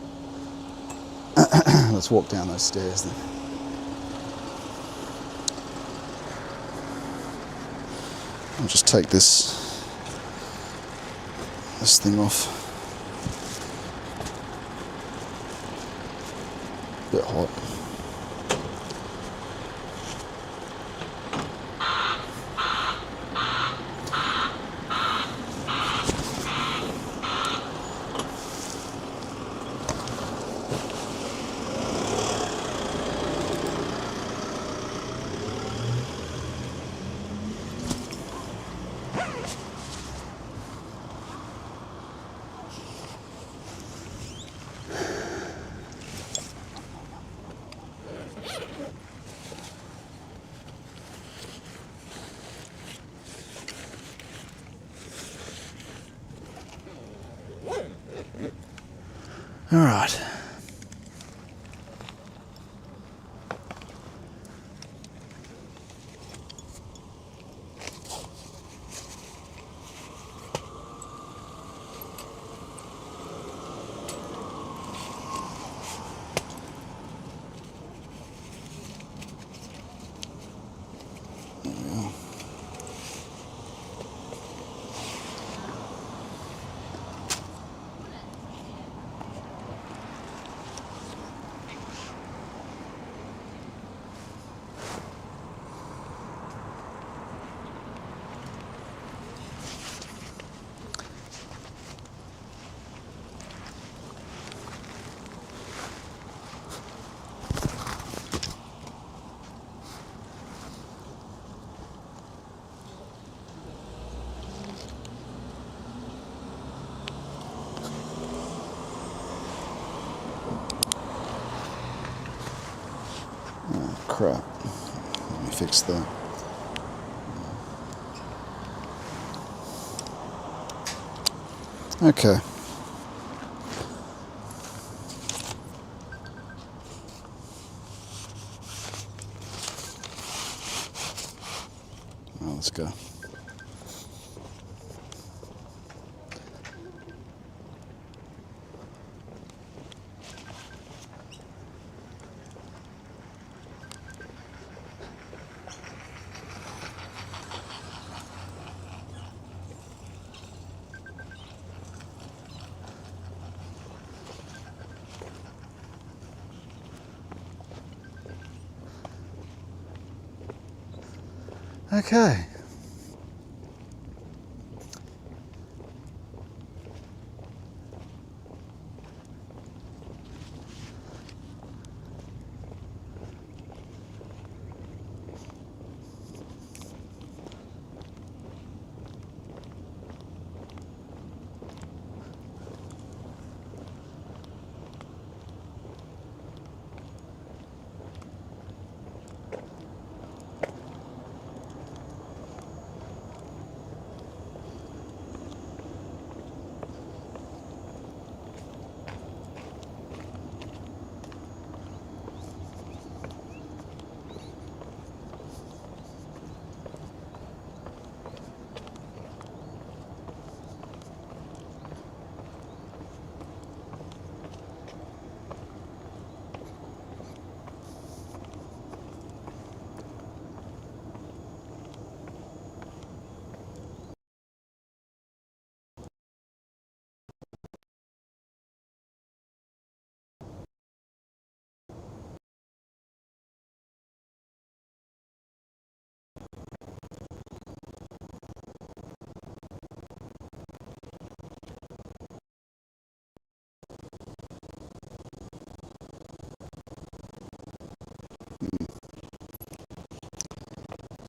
A: Let's walk down those stairs then. I'll just take this thing off. A bit hot. All right. Crap. Let me fix that. Okay. Well, let's go. Okay.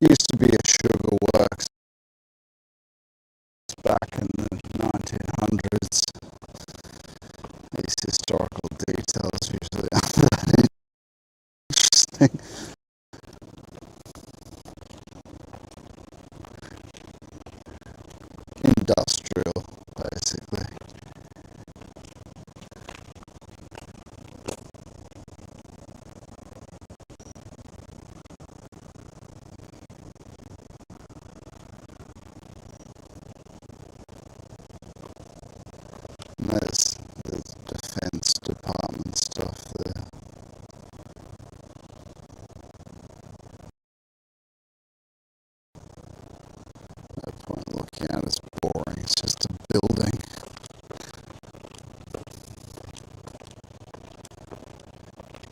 A: Used to be a sugar works back in the 1900s. These historical details usually aren't that interesting. Industrial, basically. And there's defense department stuff there. No point looking at it, it's boring, it's just a building.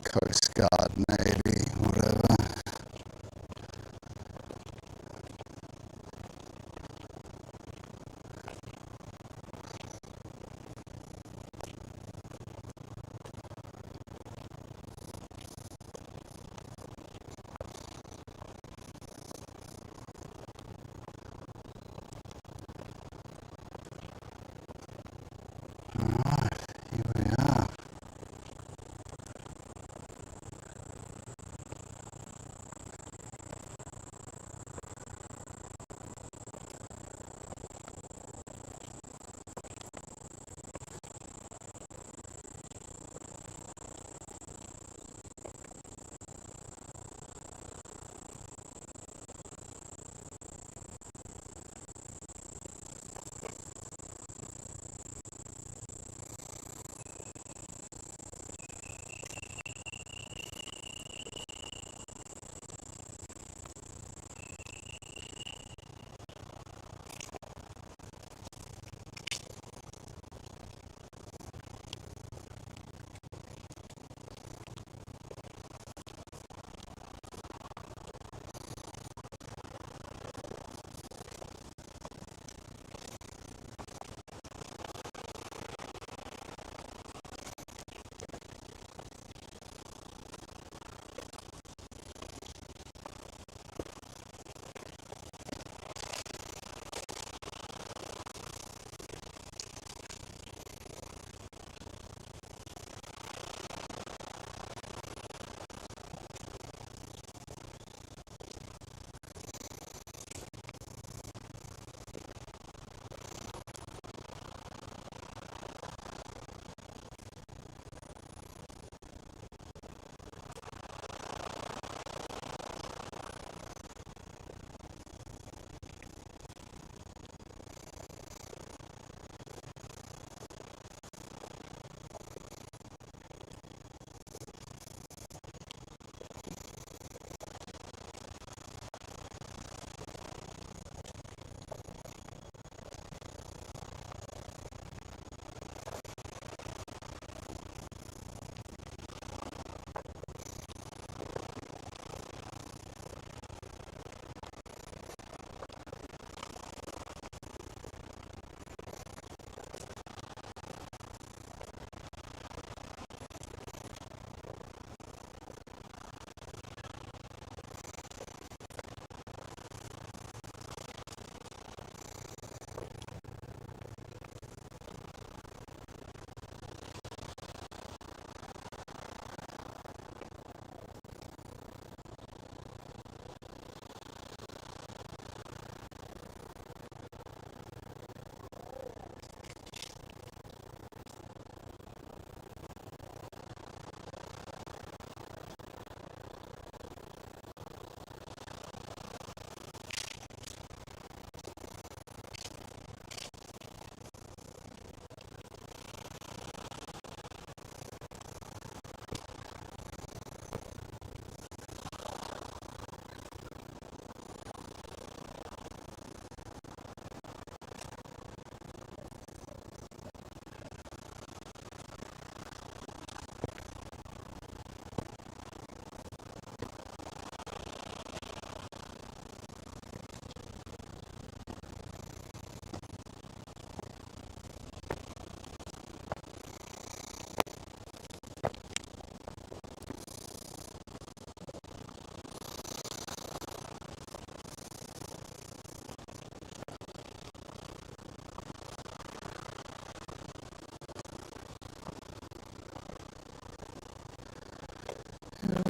A: Coast Guard, Navy, whatever. Alright, here we are.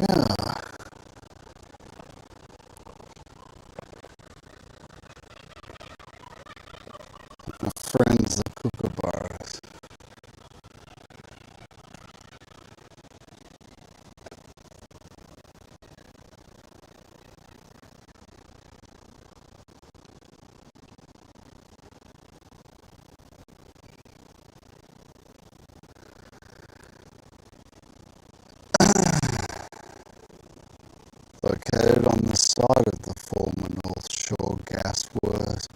A: Yeah. My friends, the kookaburras. Located on the site of the former North Shore Gas Works,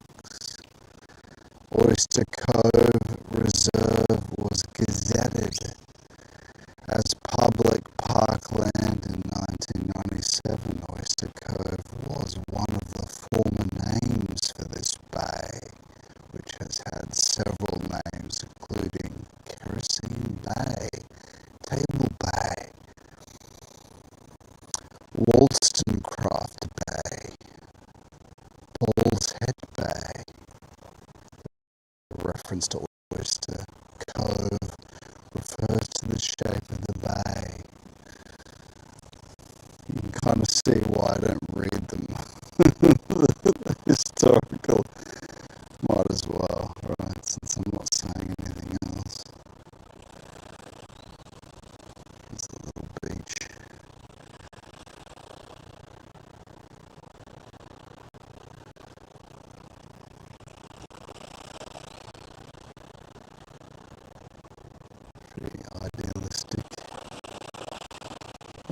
A: Oyster Cove Reserve was gazetted as public parkland in 1997. Oyster Cove was one of the former names for this bay, which has had several names including Kerosene Bay, Table Bay, Wollstonecraft Bay, Paul's Head Bay. A reference to Oyster Cove refers to the shape of the bay. You can kind of see why I don't read them. Historical, might as well, right, since I'm not saying anything else. There's a little beach. Pretty idealistic.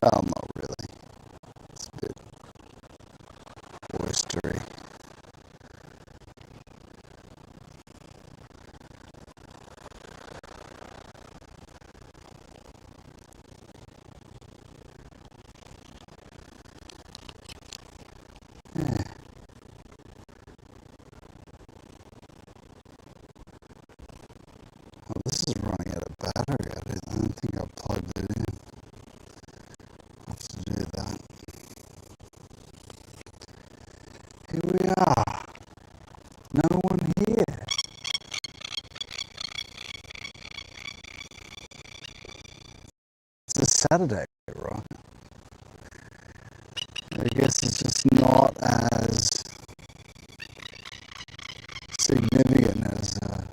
A: Well, not really. It's a bit oystery. Yeah. Oh, this is running out of battery. I don't think I plugged it in. I'll have to do that. Here we are. No one here. It's a Saturday, right? I guess it's just not as significant as a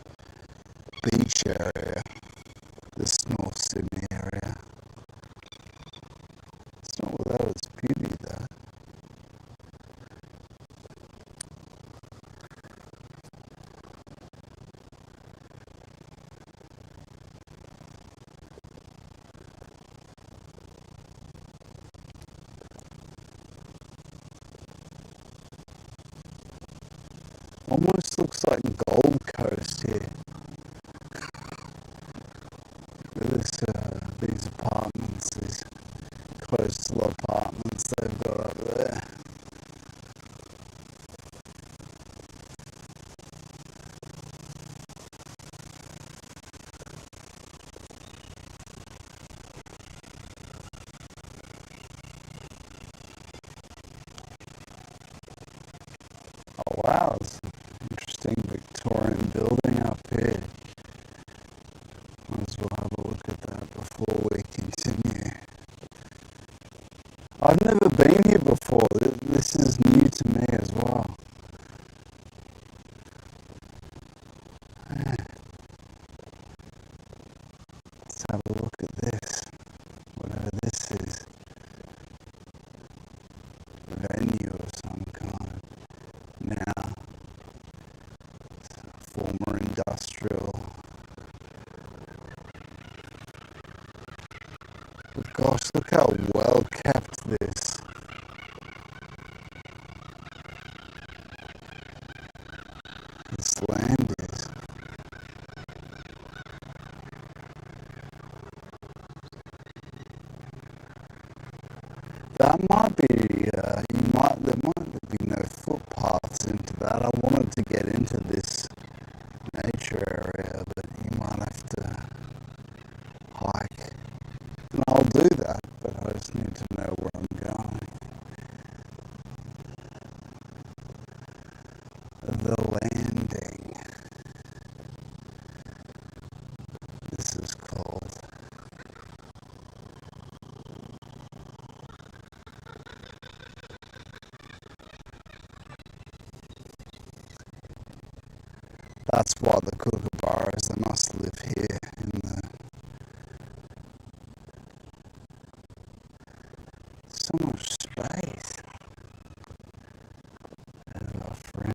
A: beach area, this North Sydney area. It's not without its beauty though. Almost looks like Gold Coast here. With these apartments, these coastal apartments they've got up there. Oh wow, it's an interesting Victorian building up here. Might as well have a look at that before we continue. I've never been here before. This is new to me as well. Yeah. Let's have a look at this. Whatever this is. A venue of some kind. Now, former industrial. But gosh, look how well kept this land is. That might be, there might be no footpaths into that. I wanted to get into this nature area, but you might have to hike. And I'll do that, but I just need to know where I'm going. The landing. This is called. what the kookaburras, they must live here in the... So much space. There's our friend.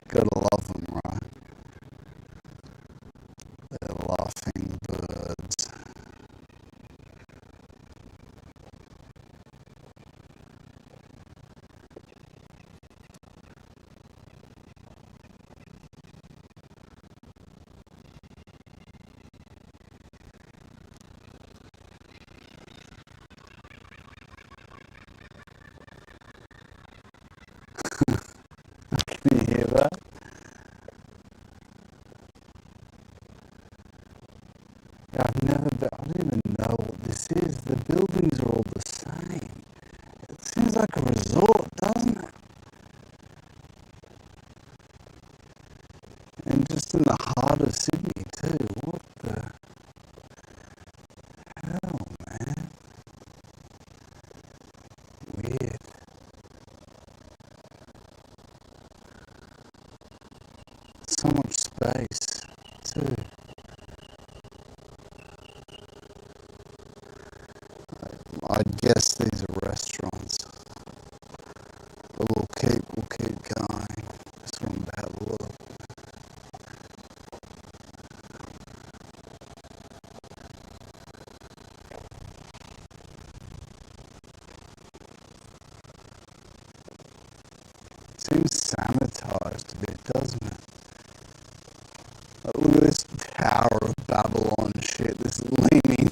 A: Gotta love them, right? They're laughing birds. Can you hear that? Yeah, I've never been, I don't even know what this is. The buildings are all the same. It seems like a resort, doesn't it? And just in the heart of Sydney too. What the hell, man? Weird. So much space too. I guess these are restaurants. But we'll keep going. Just want to have a look. Seems sanitized a bit, doesn't it? Look at this Tower of Babylon shit. This is leaning.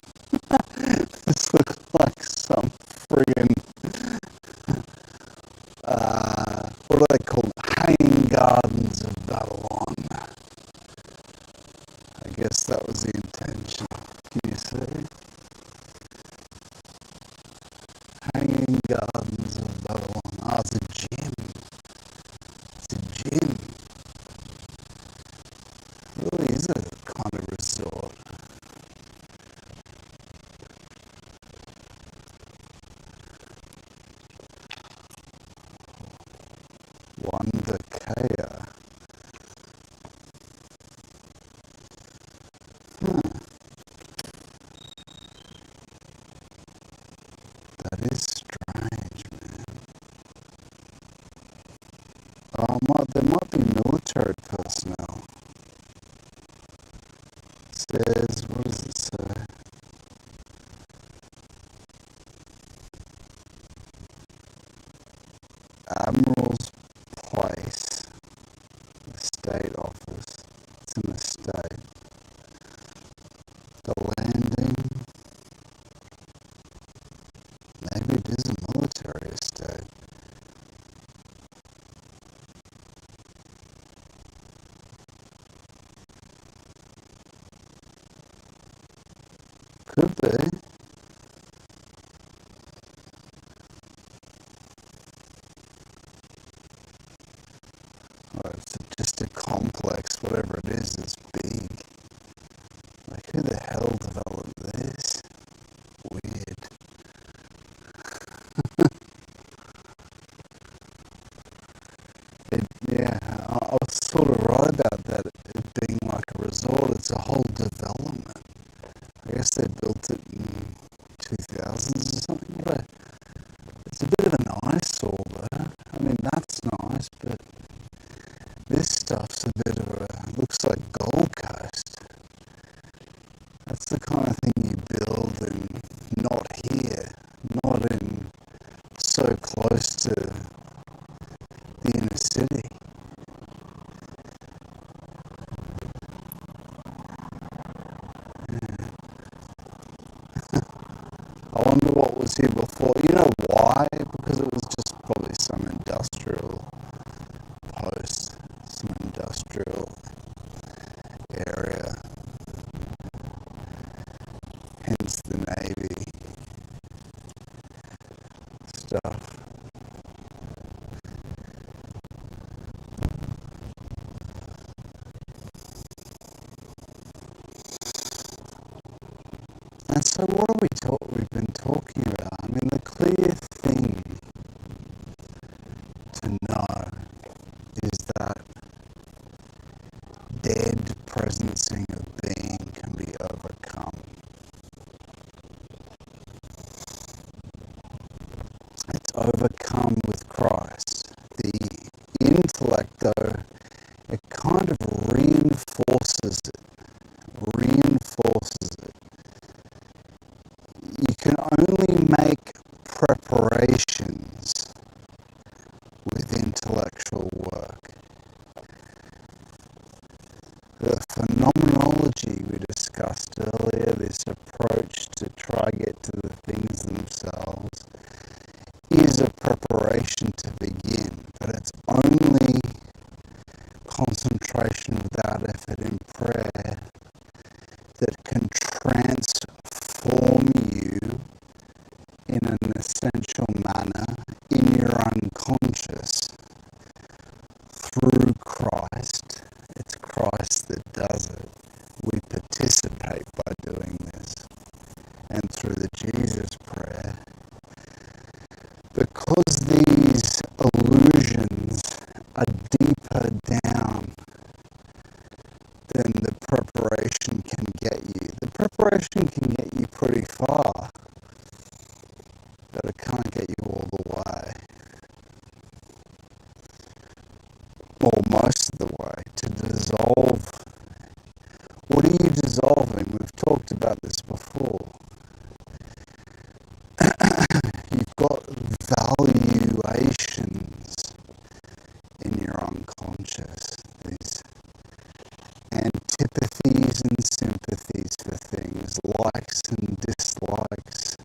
A: This looks like some friggin' what do they call it? Hanging Gardens of Babylon. I guess that was the intention. Can you see? Hanging Gardens of Babylon. Oh, it's a gym. It's a gym. It really is a kind of resort. Wonder Kea. That is strange, man. Oh, there might be military personnel. It says, what does it say? Admiral's Place, the state office. It's in the state. The landing. Maybe it is a military estate. Could be. Or it's just a complex, whatever it is, it's big. Like, who the hell developed this? Weird. Yeah, I was sort of right about that, it being like a resort. It's a whole development. I guess they built it in 2000s or something. But it's a bit of an eyesore though. I mean, that's nice, but this stuff's a bit of a, looks like Gold Coast. That's the kind of thing you build and not here, not in so close to the inner city. I wonder what was here before. You know why? Because it was just probably some industrial post, some industrial area. And so what are we've been talking about? I mean, the clear thing to know is that dead presencing of being can be overcome. It's overcome with Christ. The intellect, though, it kind of reinforces it. You can only make preparations with intellectual work. The phenomenology we discussed earlier, this approach to try get to the things themselves, is a preparation to begin, but it's only concentration without effort in prayer that can transform you in an essential manner in your unconscious through Christ. It's Christ that does it. We participate by doing this. And through the Jesus prayer, because these illusions are deeper down than the preparation can get you. The preparation can get you pretty far, but it can't get you all the way. Or most of the way. To dissolve. What are you dissolving? We've talked about this before. You've got valuations in your unconscious. These antipathies and sympathies for things, likes and dislikes,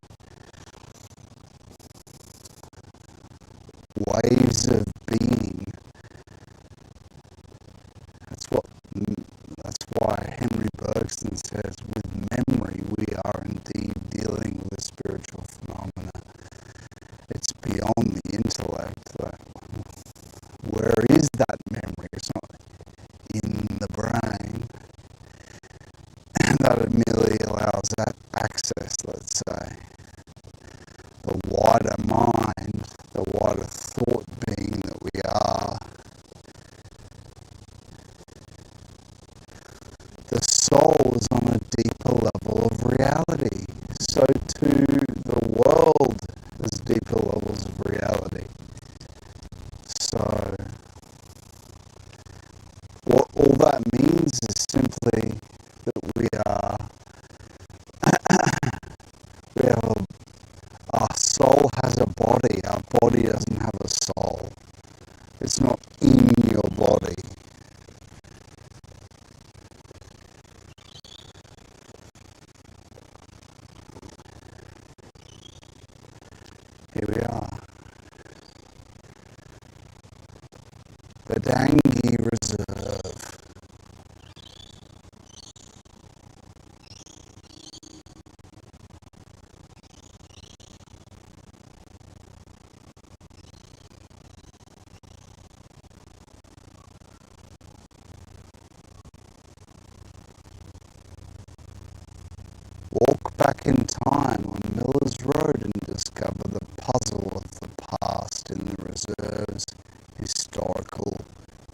A: waves of being. That's why Henry Bergson says, with memory we are indeed dealing with a spiritual phenomena. It's beyond the intellect. Like, where is that memory? It's not in the brain. And that merely allows that access, let's say. The wider mind, the wider thought being that we are. The soul is on a deeper level of reality. So too the world has deeper levels of reality. So what all that means is simply that our soul has a body. Our body doesn't have a soul. It's not in your body. Here we are. The Dangi Reserve. Walk back in time on Miller's Road and discover the puzzle of the past in the reserve's historical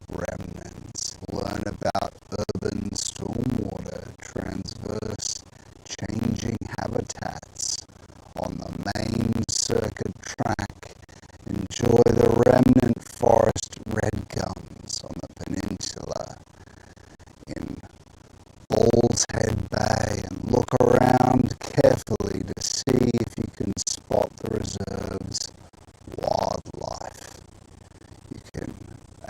A: remnants. Learn about urban stormwater transverse changing habitats on the main circuit track. Enjoy the remnant forest red gums on the peninsula in Bull's Head Bay, and look around carefully to see if you can spot the reserve's wildlife. You can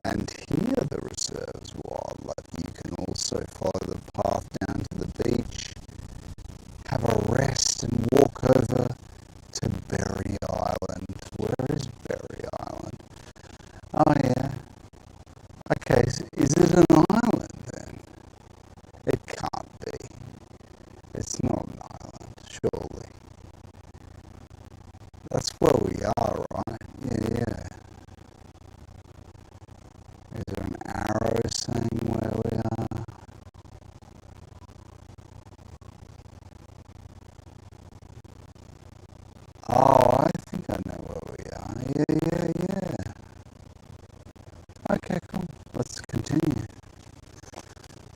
A: and hear the reserve's wildlife. You can also follow the path down to the beach, have a rest and walk over to Berry Island. Where is Berry Island? Oh yeah. Okay, is it an island then? It can't be. It's not an island, surely. That's where we are, right? Yeah. Is there an arrow saying where we are? Oh, I think I know where we are. Yeah. Okay, cool. Let's continue.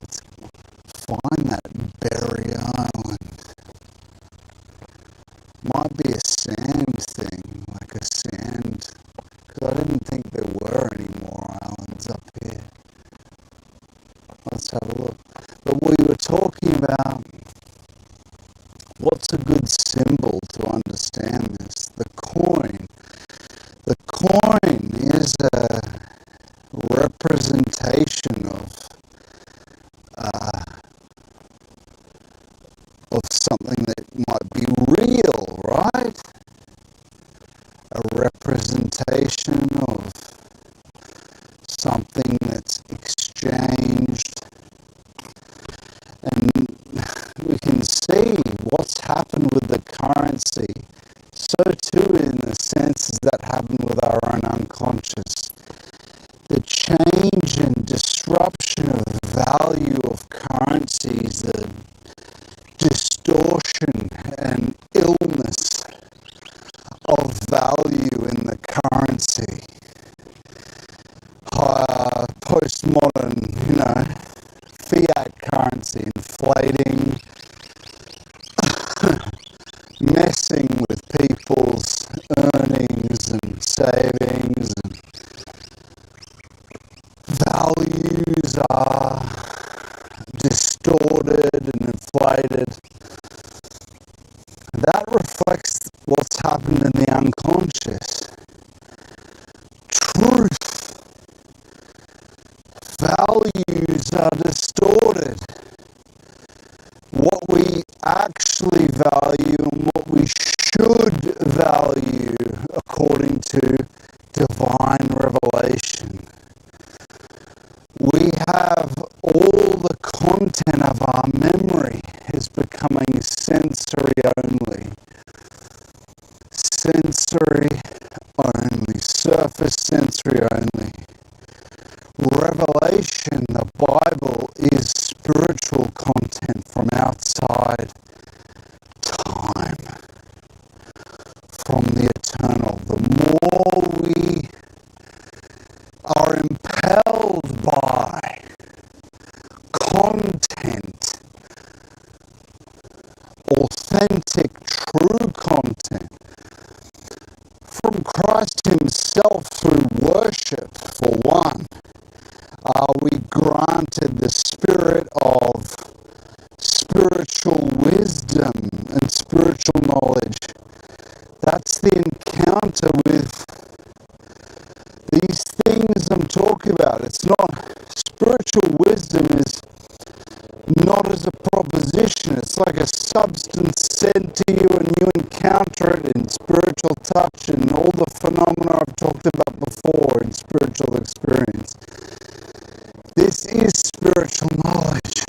A: Let's find that Berry Island. Might be a sand thing, like a sand, because I didn't think there were any more islands up here. Let's have a look. But we were talking about what's a good symbol to understand this. The coin. The coin is a representation of something that might be real, right? A representation of something that's exchanged. And we can see what's happened with the currency. So too in the senses that happen with our own unconscious. The change and disruption of the value of currencies, the distortion and illness of value in the currency. Postmodern, fiat currency inflating, messing with people's earnings and savings, and values are distorted and inflated. That reflects what's happened in the unconscious. Truth. Values are distorted. What we actually value and what we should value according to divine revelation. We have all the content of our memory is becoming sensory only. Sensory only. Surface sensory only. Revelation, the Bible, is spiritual content from outside time, from the eternal. The more we are impelled by content, authentic, true content, from Christ himself through worship, for one, are we granted the spirit of spiritual wisdom and spiritual knowledge. That's the encounter with these things I'm talking about. It's not, spiritual wisdom is not as a proposition. It's like a substance sent to you and you encounter it in spiritual touch and all the phenomena I've talked about before in spiritual experience. This is spiritual knowledge.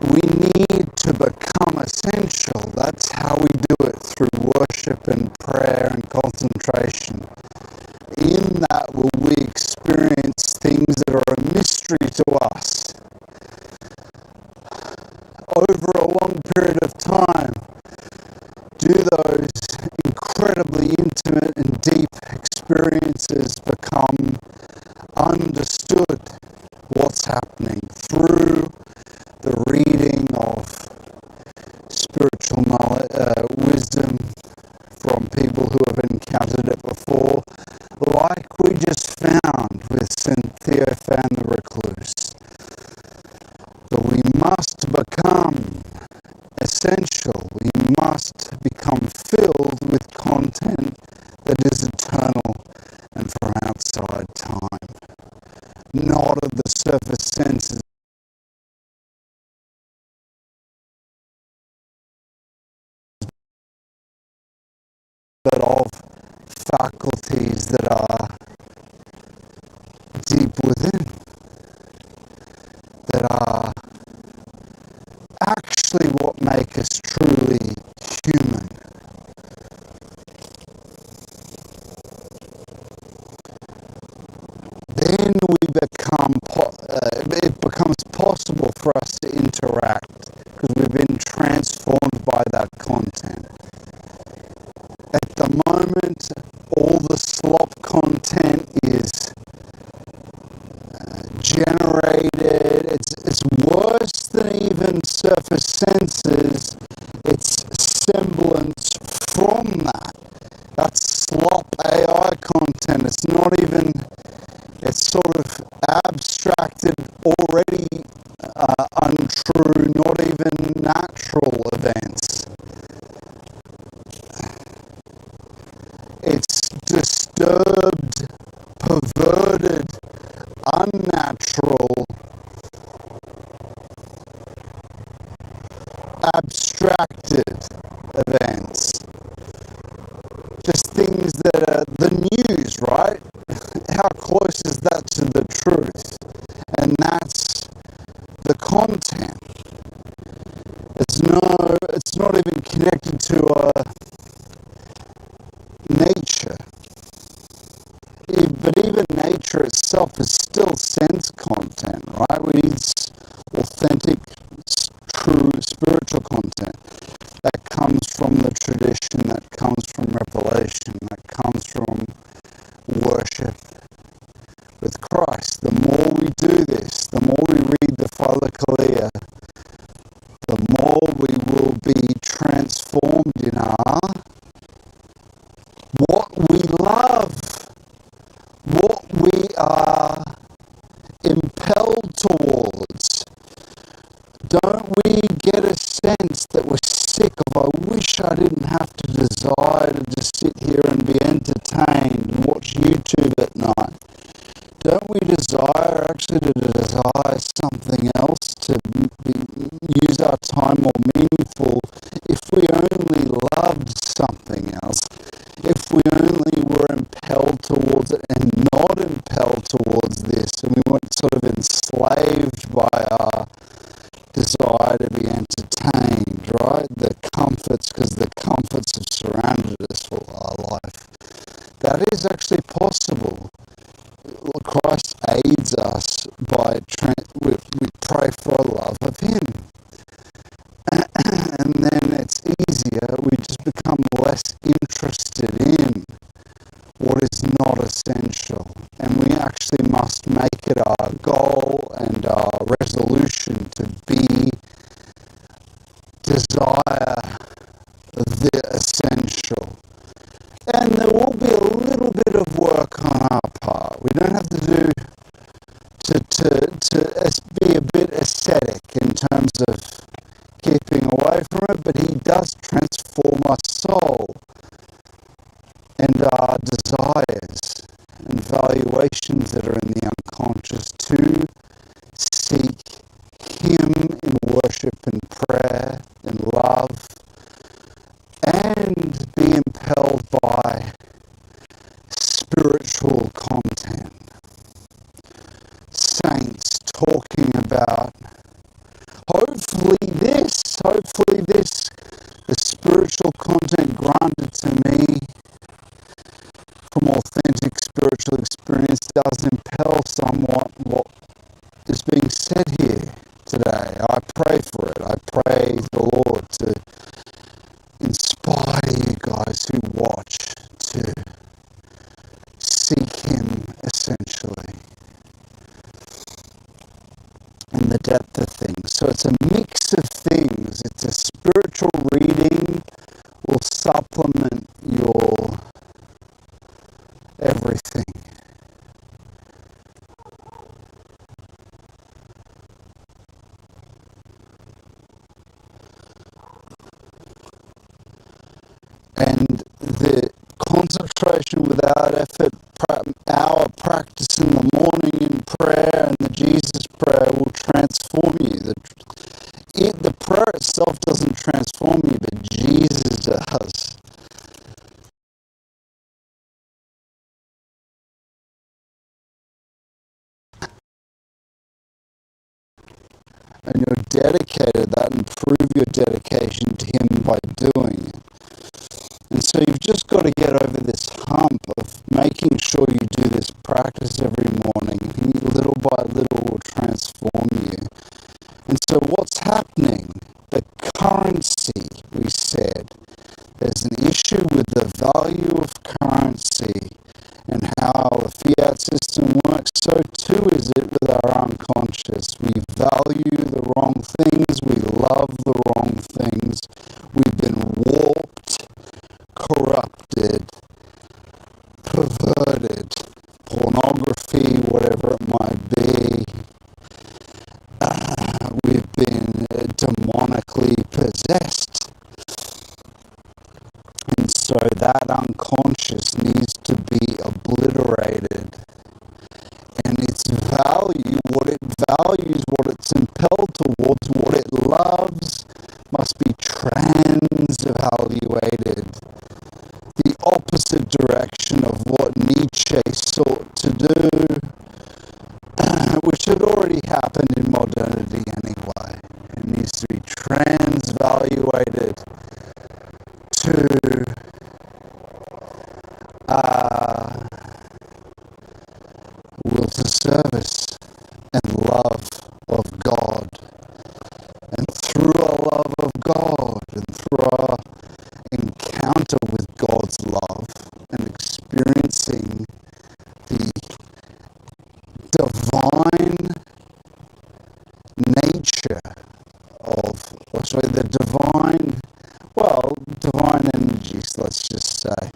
A: We need to become essential. That's how we do it, through worship and prayer and concentration. In that will we experience things that are a mystery to us. Over a long period of time, do those incredibly intimate and deep experiences become understood, what's happening through the reading of spiritual knowledge, wisdom from people who have encountered it before, like we just found with Cynthia Fan the Recluse. But we must become essential. We must become filled with content that is eternal and from outside time, not of the surface senses. But of faculties that are deep within, that are actually what make us truly human. Then it becomes possible for us to interact, because we've been transformed by that surface senses its semblance from that. That's slop AI content. It's not even, it's sort of abstracted, already untrue, not even natural events. It's disturbed, perverted, unnatural, abstracted events. Just things that are the news, right? How close is that to the truth? And that's the content. It's not even connected to nature. But even nature itself is still sense content, right? We need authentic, true spiritual content that comes from the tradition, that comes from revelation, that comes from worship with Christ. The more we do this, the more we read the Philokalia, the more we will be transformed in what we love, what we are impelled towards. Don't we get a sense that we're sick of, I wish I didn't have to desire to just sit here and be entertained and watch YouTube at night? Don't we desire actually to desire something else, to use our time more meaningful if we only loved something else, if we only were impelled towards it and not impelled towards this, and we weren't sort of enslaved by our desire to be entertained, right? The comforts, because the comforts have surrounded us for our life. That is actually possible. Christ aids us by we pray for a love of Him, and then it's easier. We just become less interested in what is not essential, and we actually must make it our goal and our resolution to desire the essential. And there will be a little bit of work on our part. We don't have to do to be a bit ascetic in terms of keeping away from it, but He does transform our soul and our desires and valuations that are in the unconscious to seek Him in worship and prayer and love, and be impelled by spiritual content. Saints talking about hopefully this, the spiritual content granted to me from authentic spiritual experience does impel somewhat what is being said here today. I pray for it. I pray the Lord to inspire you guys who watch to seek Him essentially in the depth of things. So it's a mix of things. It's a spiritual reading will supplement your everything. And the concentration without effort, our practice in the morning in prayer and the Jesus prayer will transform you. The prayer itself doesn't transform you, but Jesus does. And you're dedicated, that and prove your dedication to Him by doing it. And so you've just got to get over this hump of making sure you do this practice every morning. Little by little will transform you. And so what's happening? The currency, we said. There's an issue with the value of currency and how the fiat system works. So too is it with our unconscious. We value the wrong things. We love the wrong things. We've been warped, corrupted, perverted, pornography, whatever it might be. We've been demonically possessed. And so that unconscious needs to be obliterated. And its value, what it values, what it's impelled towards, what it loves, must be transevaluated. The opposite direction of what Nietzsche sought to do, which had already happened in modernity anyway. It needs to be transvaluated to will to service and love of God. And through our love of God and through our encounter with God's love and experiencing the divine nature divine energies, let's just say,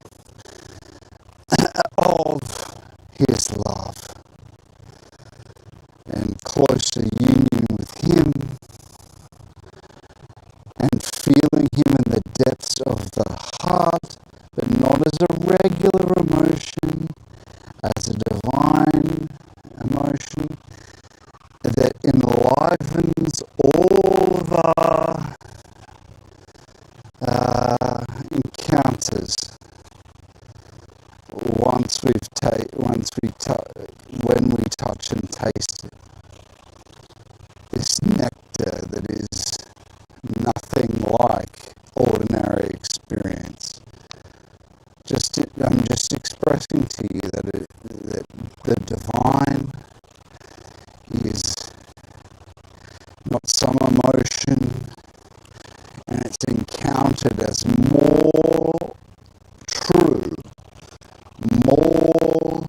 A: of His love and closer union with Him and feeling Him in the depths of the heart, but not as a regular emotion, as a divine emotion that enlivens all of our encounters when we touch and taste it. This nectar that is nothing like ordinary experience. I'm just expressing to you that the divine is not some emotion, and it's encountered as more true, more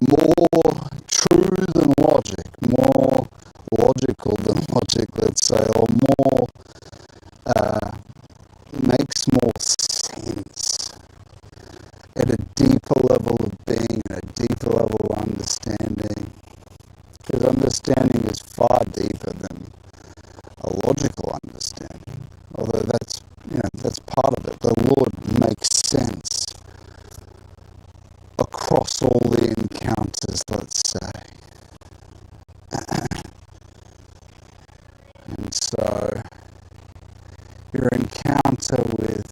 A: more true than logic, more logical than logic, let's say, or more makes more sense at a deeper level of being, at a deeper level of understanding. Because understanding is far deeper than a logical understanding. Although that's part of it. The Lord makes sense across all the encounters, let's say. And so your encounter with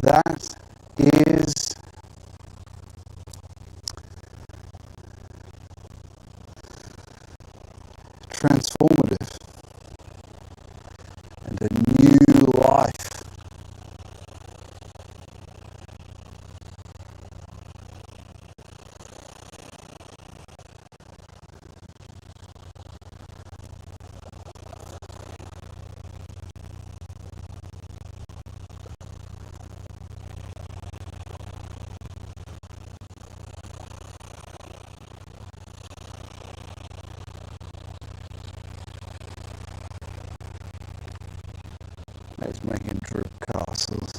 A: that is transformative and a new life. He's making drip castles,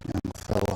A: young fella.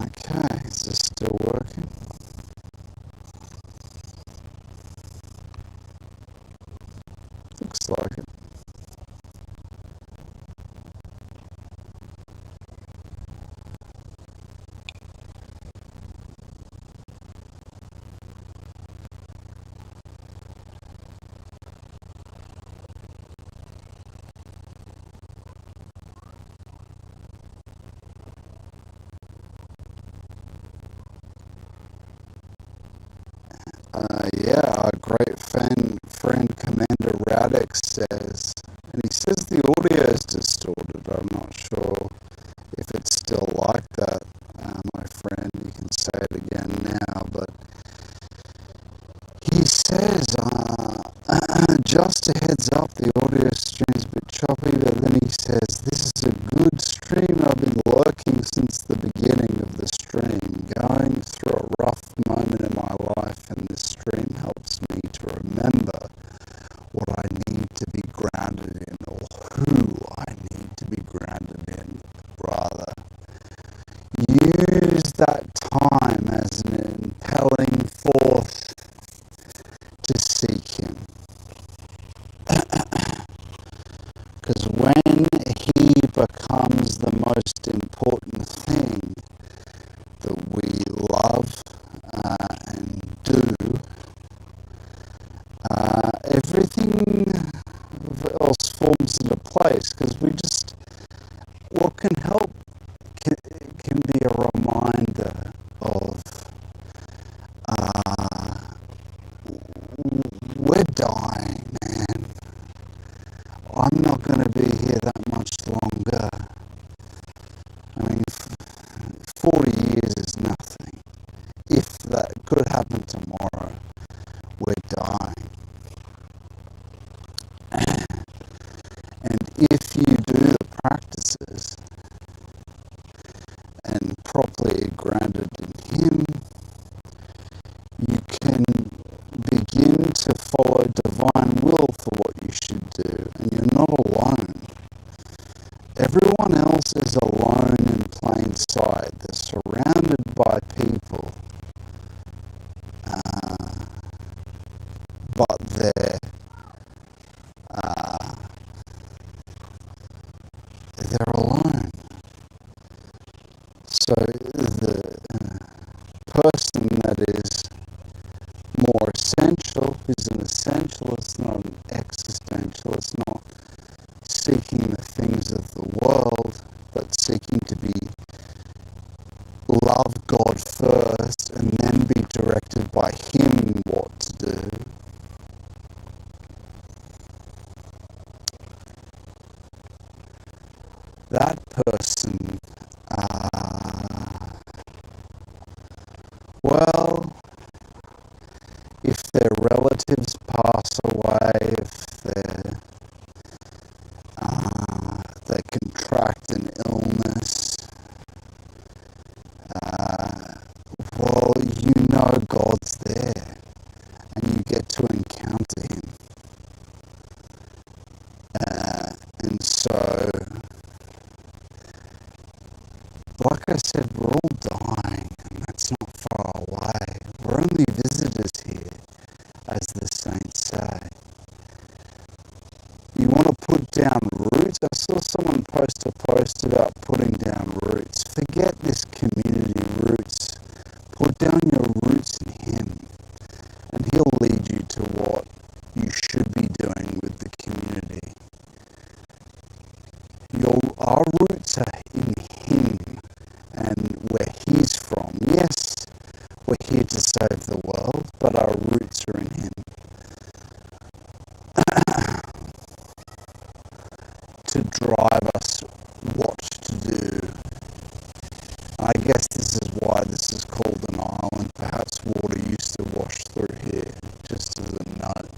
A: Okay, is this still working? Looks like it. Yeah, our great friend Commander Radek says, and he says the audio is distorted. I'm not sure if it's still like that, my friend. You can say it again now, but he says, just a heads up, the audio stream's a bit choppy, but then he says, this is a good stream. I've been lurking since the beginning of the stream, going through a rough moment in my life, and this stream helps me to remember what I need to be grounded in, or who I need to be grounded in, rather. Use that time as an impelling force to seek him. Because when he becomes the most important thing that we love and do, everything else falls into place, because what can help can be a reminder of we're dying, man. I'm not going to be here that much longer. I mean, 40 years is nothing. If that could happen tomorrow, we're dying. And if you do the practices and properly grounded in him, you can begin to follow divine will for what you should do, and you're not alone. Everyone else is alone in plain sight. They're surrounded by people, but they're alone. So the person that is more essential, who's an essentialist, not an existentialist, not seeking the things of the world, but seeking to love God first and then be directed by him what to do. That person, well, if their relatives pass away, if they contract an illness, well, you know God's there, and you get to encounter him. And so, like I said, we're all dying, and that's not far away. We're only visitors here, as the saints say. You want to put down roots? I saw someone post a post about putting down roots. Forget this community roots. Put down your roots in him, and he'll lead you to what you should be doing with the community. Our roots are in him, and where he's from. Yes, we're here to save the world, but our roots are in him. To drive us what to do. I guess this is why this is called an island. Perhaps water used to wash through here, just as a note.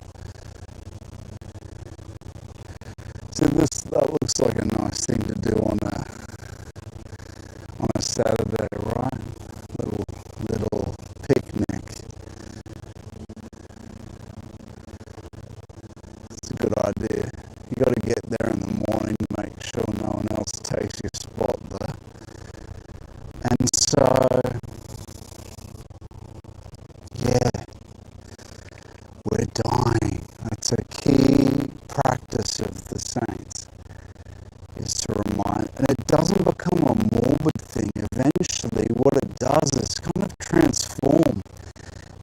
A: So that looks like a nice thing to do on a Saturday, right? Little picnic. It's a good idea. You got to get there in the morning to make sure no one else takes your spot there. And so, yeah, we're dying. That's a key practice of the saints, is to remind, and it doesn't become a morbid thing. Eventually, what it does is kind of transform.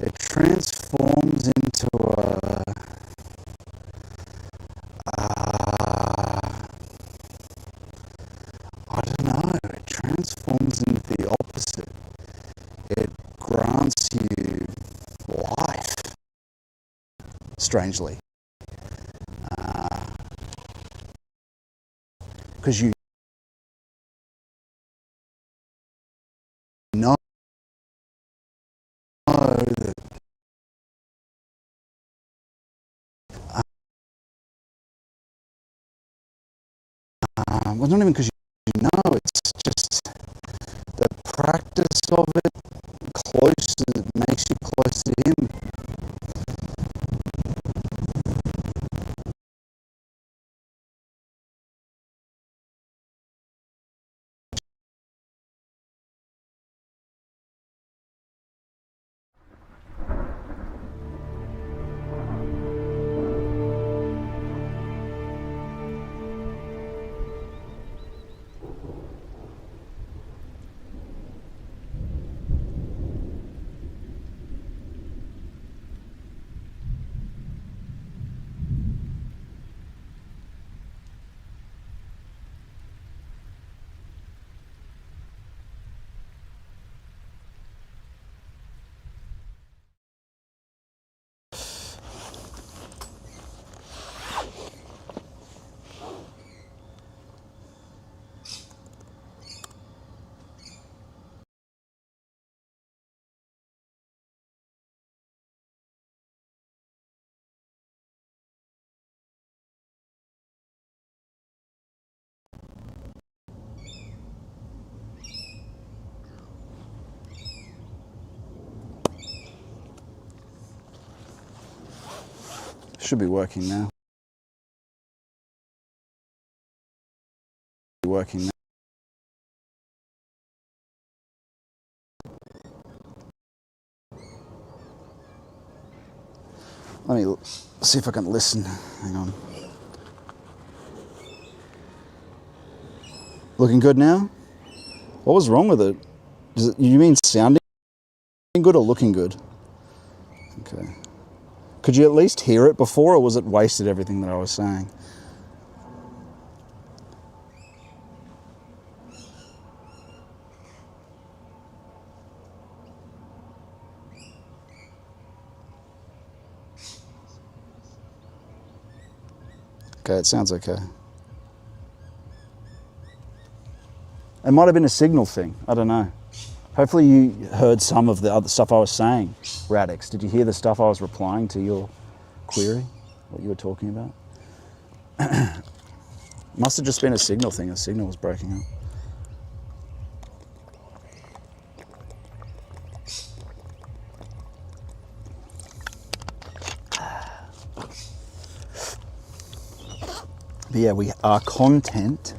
A: It transforms into I don't know, it transforms into the opposite. It grants you life. strangely. Because you know that, well, not even because you know, it's just the practice of it makes you close to Him. Should be working now. Working now. Let me see if I can listen. Hang on. Looking good now? What was wrong with it? You mean sounding good or looking good? Okay. Could you at least hear it before, or was it wasted everything that I was saying? Okay, it sounds okay. It might have been a signal thing. I don't know. Hopefully you heard some of the other stuff I was saying, Radix. Did you hear the stuff I was replying to your query? What you were talking about? Must have just been a signal thing. The signal was breaking up. But yeah, we are content.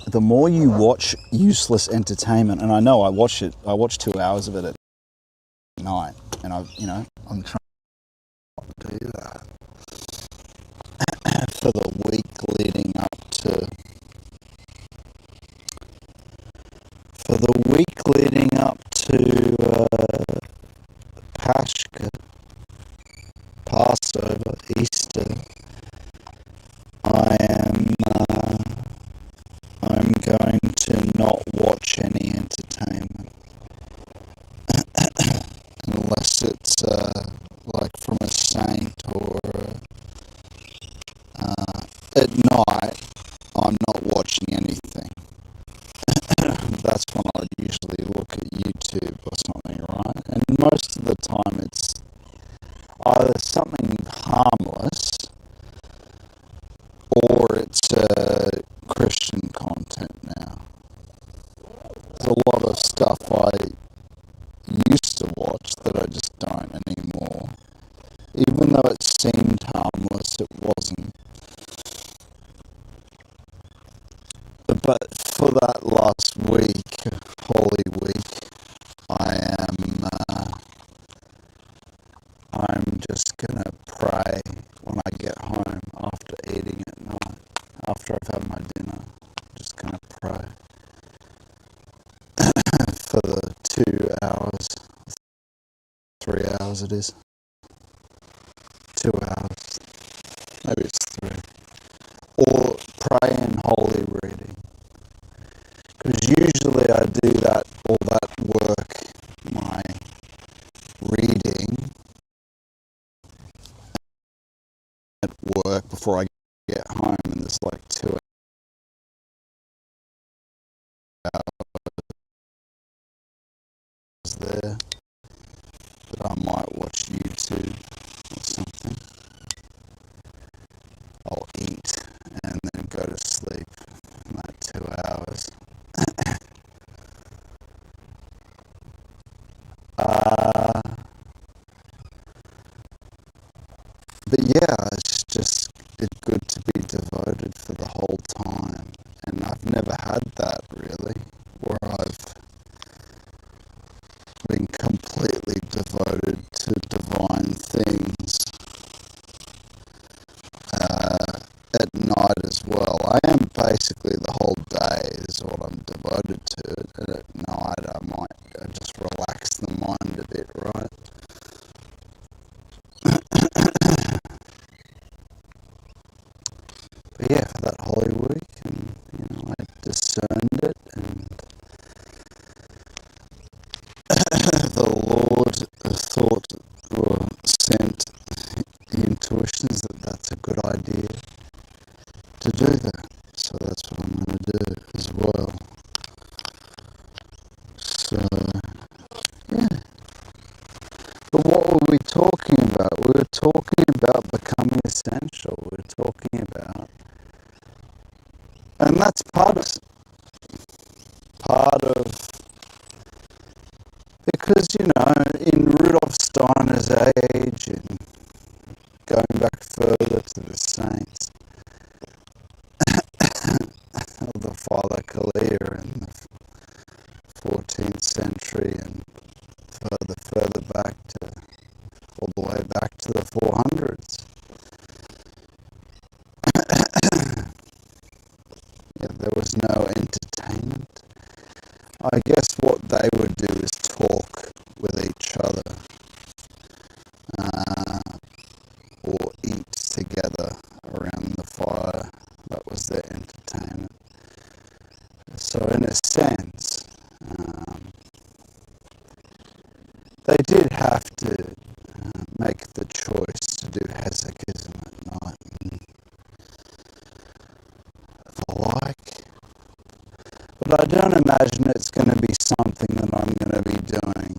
A: The more you watch useless entertainment, and I know I watch 2 hours of it at night, and I'm trying to do that for the week leading up to Pashka, Passover, Easter. I'm going to not watch any entertainment unless it's like from a saint or at night. I'm not watching anything. That's when I usually look at YouTube or something, right? And most of the time it's either something harmless or it's Christian content now. There's a lot of stuff I used to watch that I just don't anymore. Even though it seemed harmless, it wasn't. But for that last week, Holy Week, I'm just gonna pray when I get home after eating at night, after I've had my dinner. I'm just gonna pray for the 2 hours, 3 hours it is. 2 hours, maybe it's 3. Or pray and holy reading. Because usually I do all that work, my reading, there's like 2 hours there that I might watch YouTube or something. I'll eat and then go to sleep in that 2 hours. But yeah, it's just good to be devoted for the whole time. And I've never had that really, where I've been completely devoted to divine things at night as well. I am basically the whole day is what I'm devoted to, and at night I just relax the mind a bit, right? But yeah, for that Holy Week, and I discerned it, and the Lord thought or sent the intuitions that that's a good idea to do that. So that's what I'm going to do as well. So, yeah. But what were we talking about? We were talking about becoming essential. We were talking about, and that's part of, because, in Rudolf Steiner's age, and going back further to the saints, of the Father Kalia in the 14th century, and further back to, all the way back to the 400s. Yeah, there was no entertainment. I guess what they would do is talk with each other, or eat together around the fire. That was their entertainment. So in a sense, they did have to make the choice to do hesychism at night and the like. But I don't imagine it's going to be something that I'm going to be doing.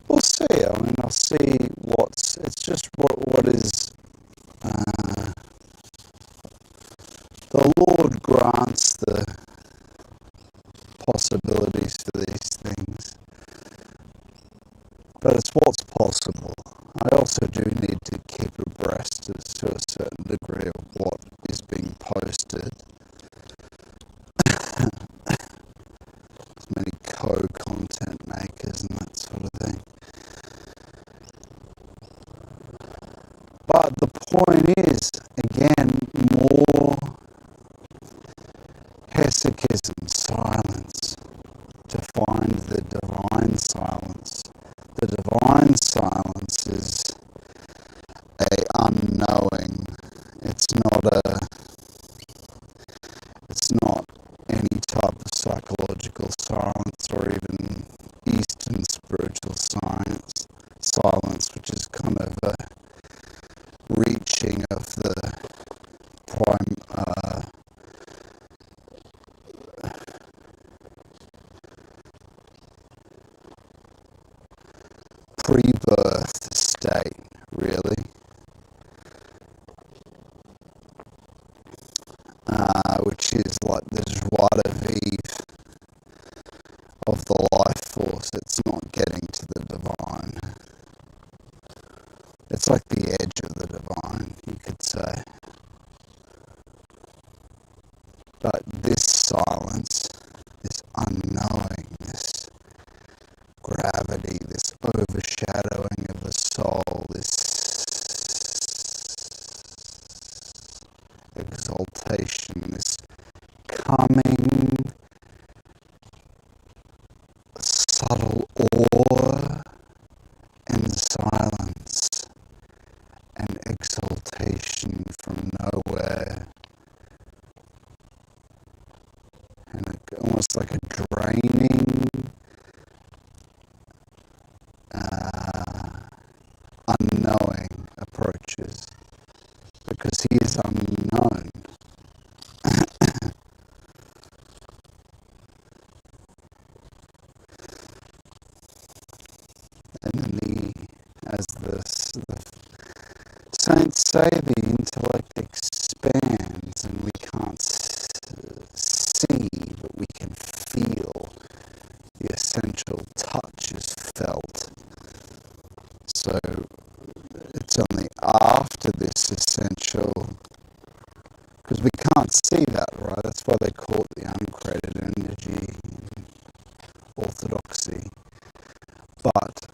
A: We'll see. I mean, I'll see it's just what is, the Lord grants the possibilities for these things. But it's what's possible. I also do need to keep abreast to a certain degree of what is being posted. As many co-content makers and that sort of thing. But the point is, again, more hesychism, silence, to find the divine silence. The divine silence is a unknowing. It's not any type of psychological silence or even Eastern spiritual silence, which is kind of a reaching of the pre-birth state, really. Which is like the joie de vivre of the life force. It's not getting to the divine. It's like the edge of the divine, you could say. But this silence, this unknowing, this gravity, this overshadowing of the soul, this exaltation, this coming subtle awe and silence and exaltation from nowhere, and almost like a draining, unknowing approaches, because he is unknown. And then as the saints say, the intellect expands and we can't see, but we can feel. The essential touch is felt. So it's only after this essential, because we can't see that, right? That's why they call it the uncreated energy in orthodoxy. But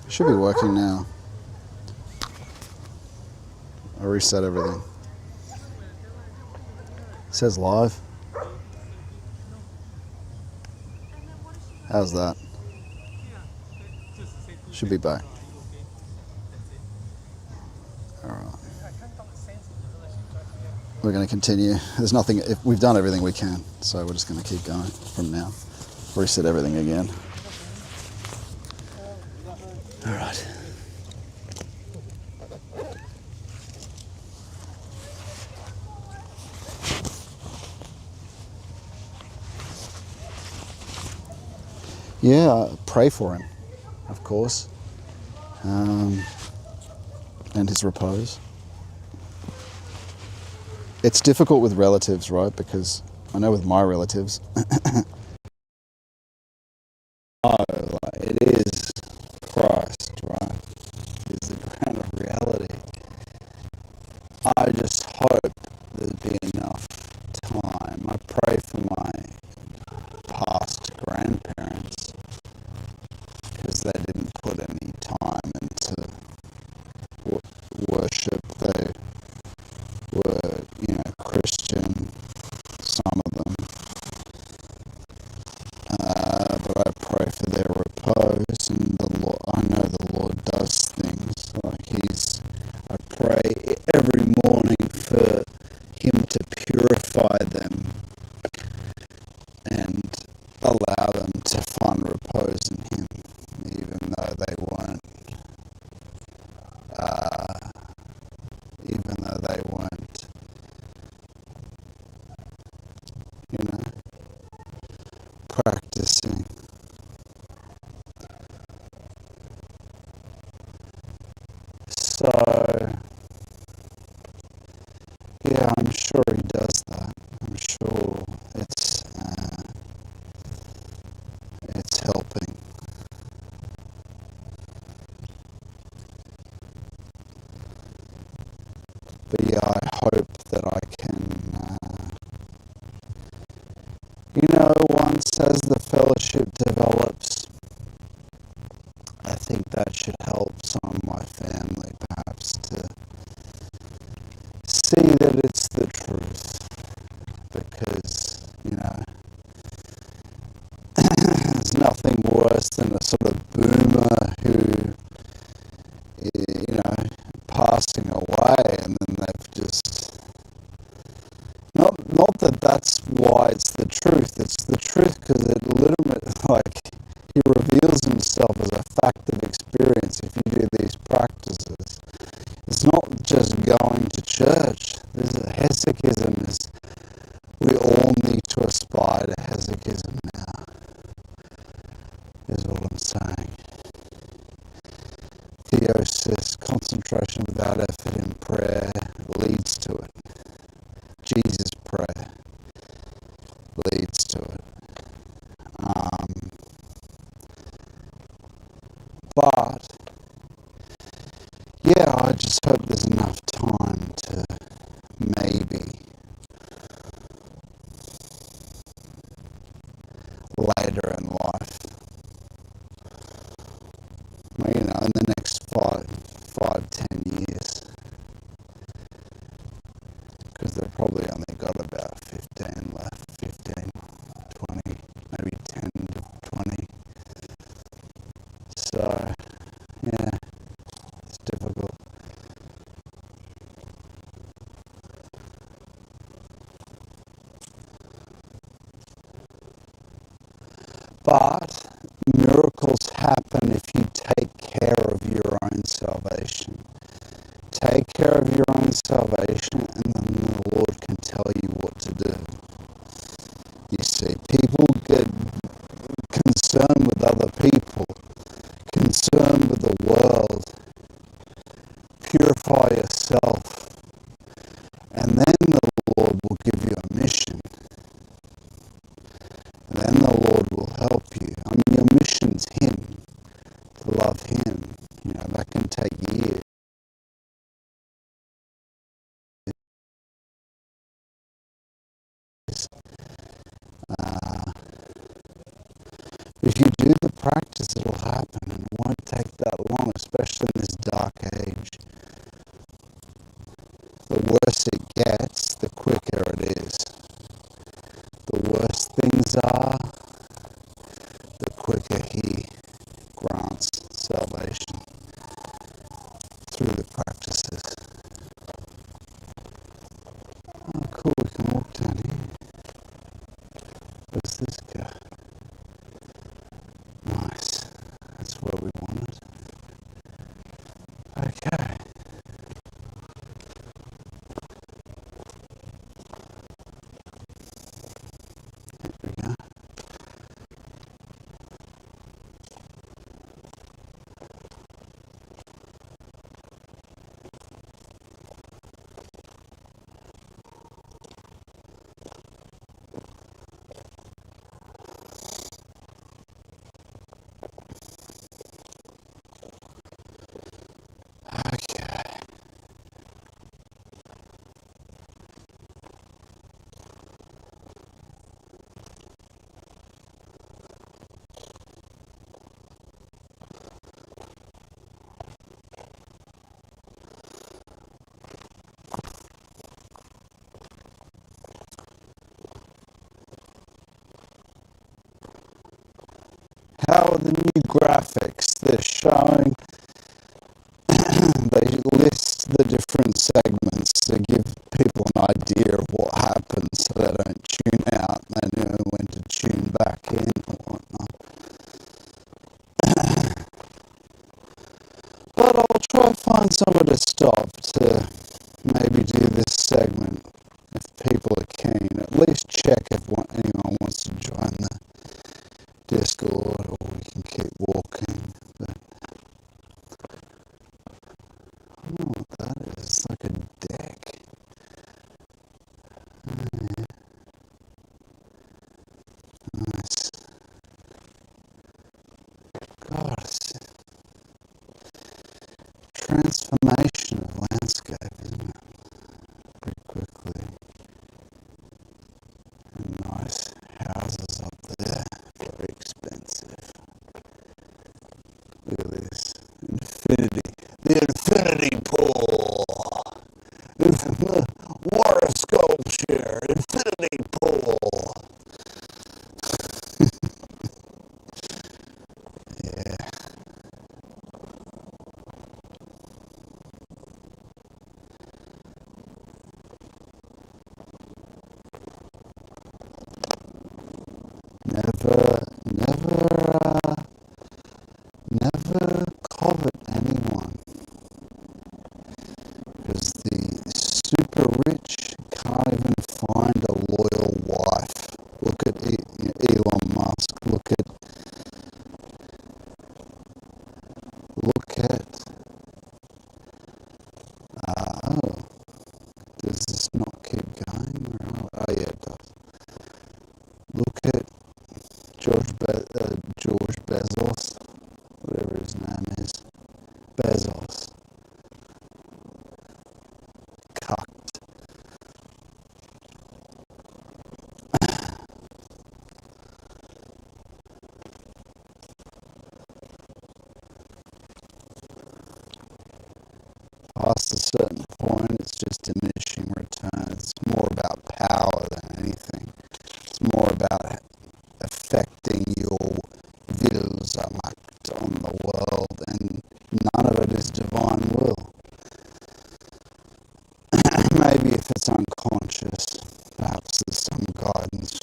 A: should be working now. I reset everything. It says live. How's that? Should be back. Alright. we're going to continue. There's nothing, we've done everything we can, so we're just going to keep going from now. Reset everything again. All right. Yeah, pray for him, of course, and his repose. It's difficult with relatives, right? Because I know with my relatives, it is Christ, right? Is the ground of reality. I just hope there'd be enough time. I pray for my past grandparents because they didn't put any time into worship. They were, Christian, some of them. But I pray for their repose, and the Lord, I know the Lord does things. I pray every morning for Him to purify them and allow them to find repose in Him, even though they weren't, practicing. So, yeah, I'm sure He does that. I'm sure it's helping. But yeah, I hope that I can, once as the fellowship develops, I think that should help some of my family perhaps to see that it's the truth. Because, there's nothing worse than a sort of boomer who, passing away, and then they've just, not that that's why it's the truth. It's the truth because it He reveals Himself as a fact of experience if you do these practices. It's not just going to church. There's a hesychism is, we all need to aspire to hesychism now, is what I'm saying. Theosis, concentration without effort in prayer, leads to it. Jesus' prayer leads to it. But, yeah, I just hope there's enough time to maybe later in life, in the next 5, 10 years, because they've probably only got about 15 left, 15, 20, maybe 10, 20. So, yeah, it's difficult. But miracles happen if you take care of your own salvation. Take care of your own salvation, and then the Lord can tell you what to do. You see, people get concerned with other people, concerned with the world. Purify yourself, and then the Lord will give you a mission. And then the Lord will help you. I mean, your mission's Him, to love Him. That can take years. If you do the practice, it'll happen, and it won't take that long, especially in this dark age. The worse it gets, the quicker it is. The worse things are, the quicker He grants salvation through the practices. where we want it. Okay. There we go. Okay. How are the new graphics? They're showing, they list the different segments to give people an idea of what happens so they don't tune out and they know when to tune back in or whatnot. But I'll try to find somewhere to stop to maybe do this segment if people are keen. At least check if anyone wants to join the Discord, or we can keep walking. But I don't know what that is. It's like a deck. Yeah. Nice. God, it's transformation of landscape, isn't it? Pretty quickly. And nice houses up there. Very expensive. Look at this. Infinity. The infinity pool. Water sculpture. Infinity pool. Yeah. Never covet anyone, because the super rich can't even find a loyal wife. Look at Elon Musk. Look at. Oh, does this not keep going? Oh yeah, it does. Look at George Bezos, whatever his name is. Bezos. Cucked. Past a certain point, it's just diminishing returns. It's more about power than anything. It's more about affecting your Willensmacht on the world, and none of it is divine will. Maybe if it's unconscious, perhaps there's some guidance.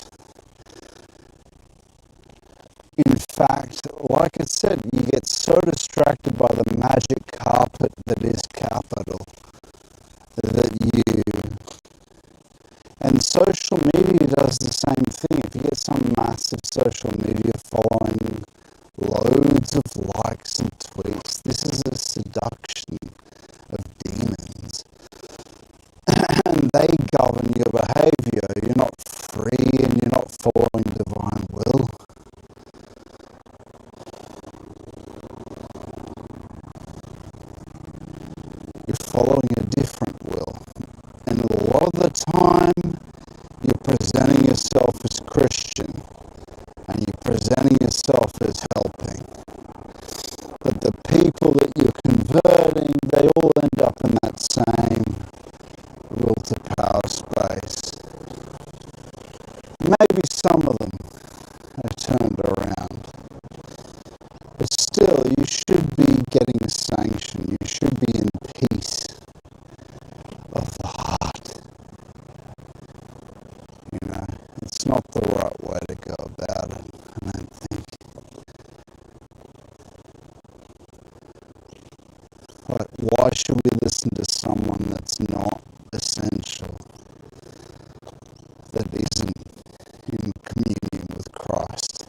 A: In fact, like I said, you get so distracted by the magic carpet that is capital that and social media does the same thing. If you get some massive social media following, loads of likes and tweets, this is a seduction of demons. And they govern your behavior. You're not free and you're not following divine will. You're following a different will. And a lot of the time, you're presenting yourself as Christian and you're presenting yourself as helping. But the people that you're converting, they all end up in that same will to power space. Maybe some of them are turned around. But still, you should be getting a sanction. You should be in peace of the heart. You know, it's not the right way to go about it, I don't think. Like, why should we listen to someone that's not essential, that isn't in communion with Christ?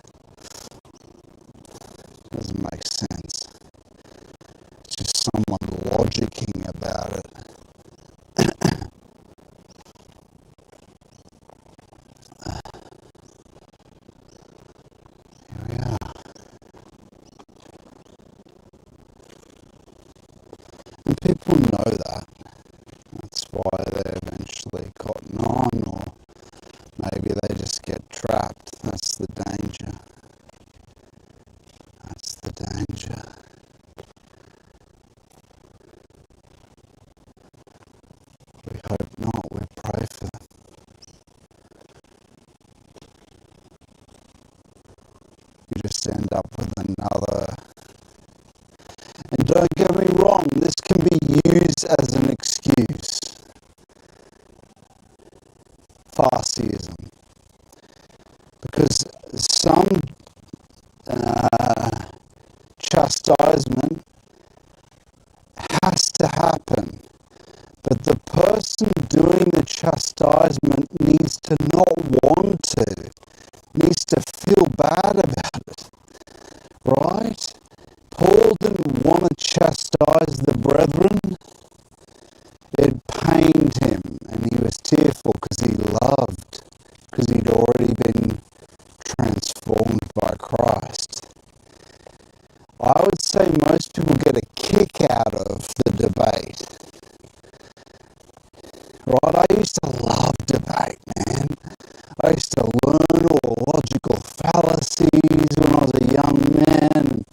A: Doesn't make sense. It's just someone logicking about it. Here we are. And people know that. That's why they eventually cotton on, or maybe they just get trapped. That's the danger. That's the danger. We hope not. We pray for them. You just end up with another. And don't get me wrong, this can be used as an excuse. Farsiism. Because some chastisement has to happen. But the person doing the chastisement needs to not want to. Needs to feel bad about it. Right? Paul didn't want to chastise the brethren. It pained him and he was tearful because he loved, because he'd already been transformed by Christ. I would say most people get a kick out of the debate. Right? I used to love debate, man. I used to learn all logical fallacies when I was a young man, and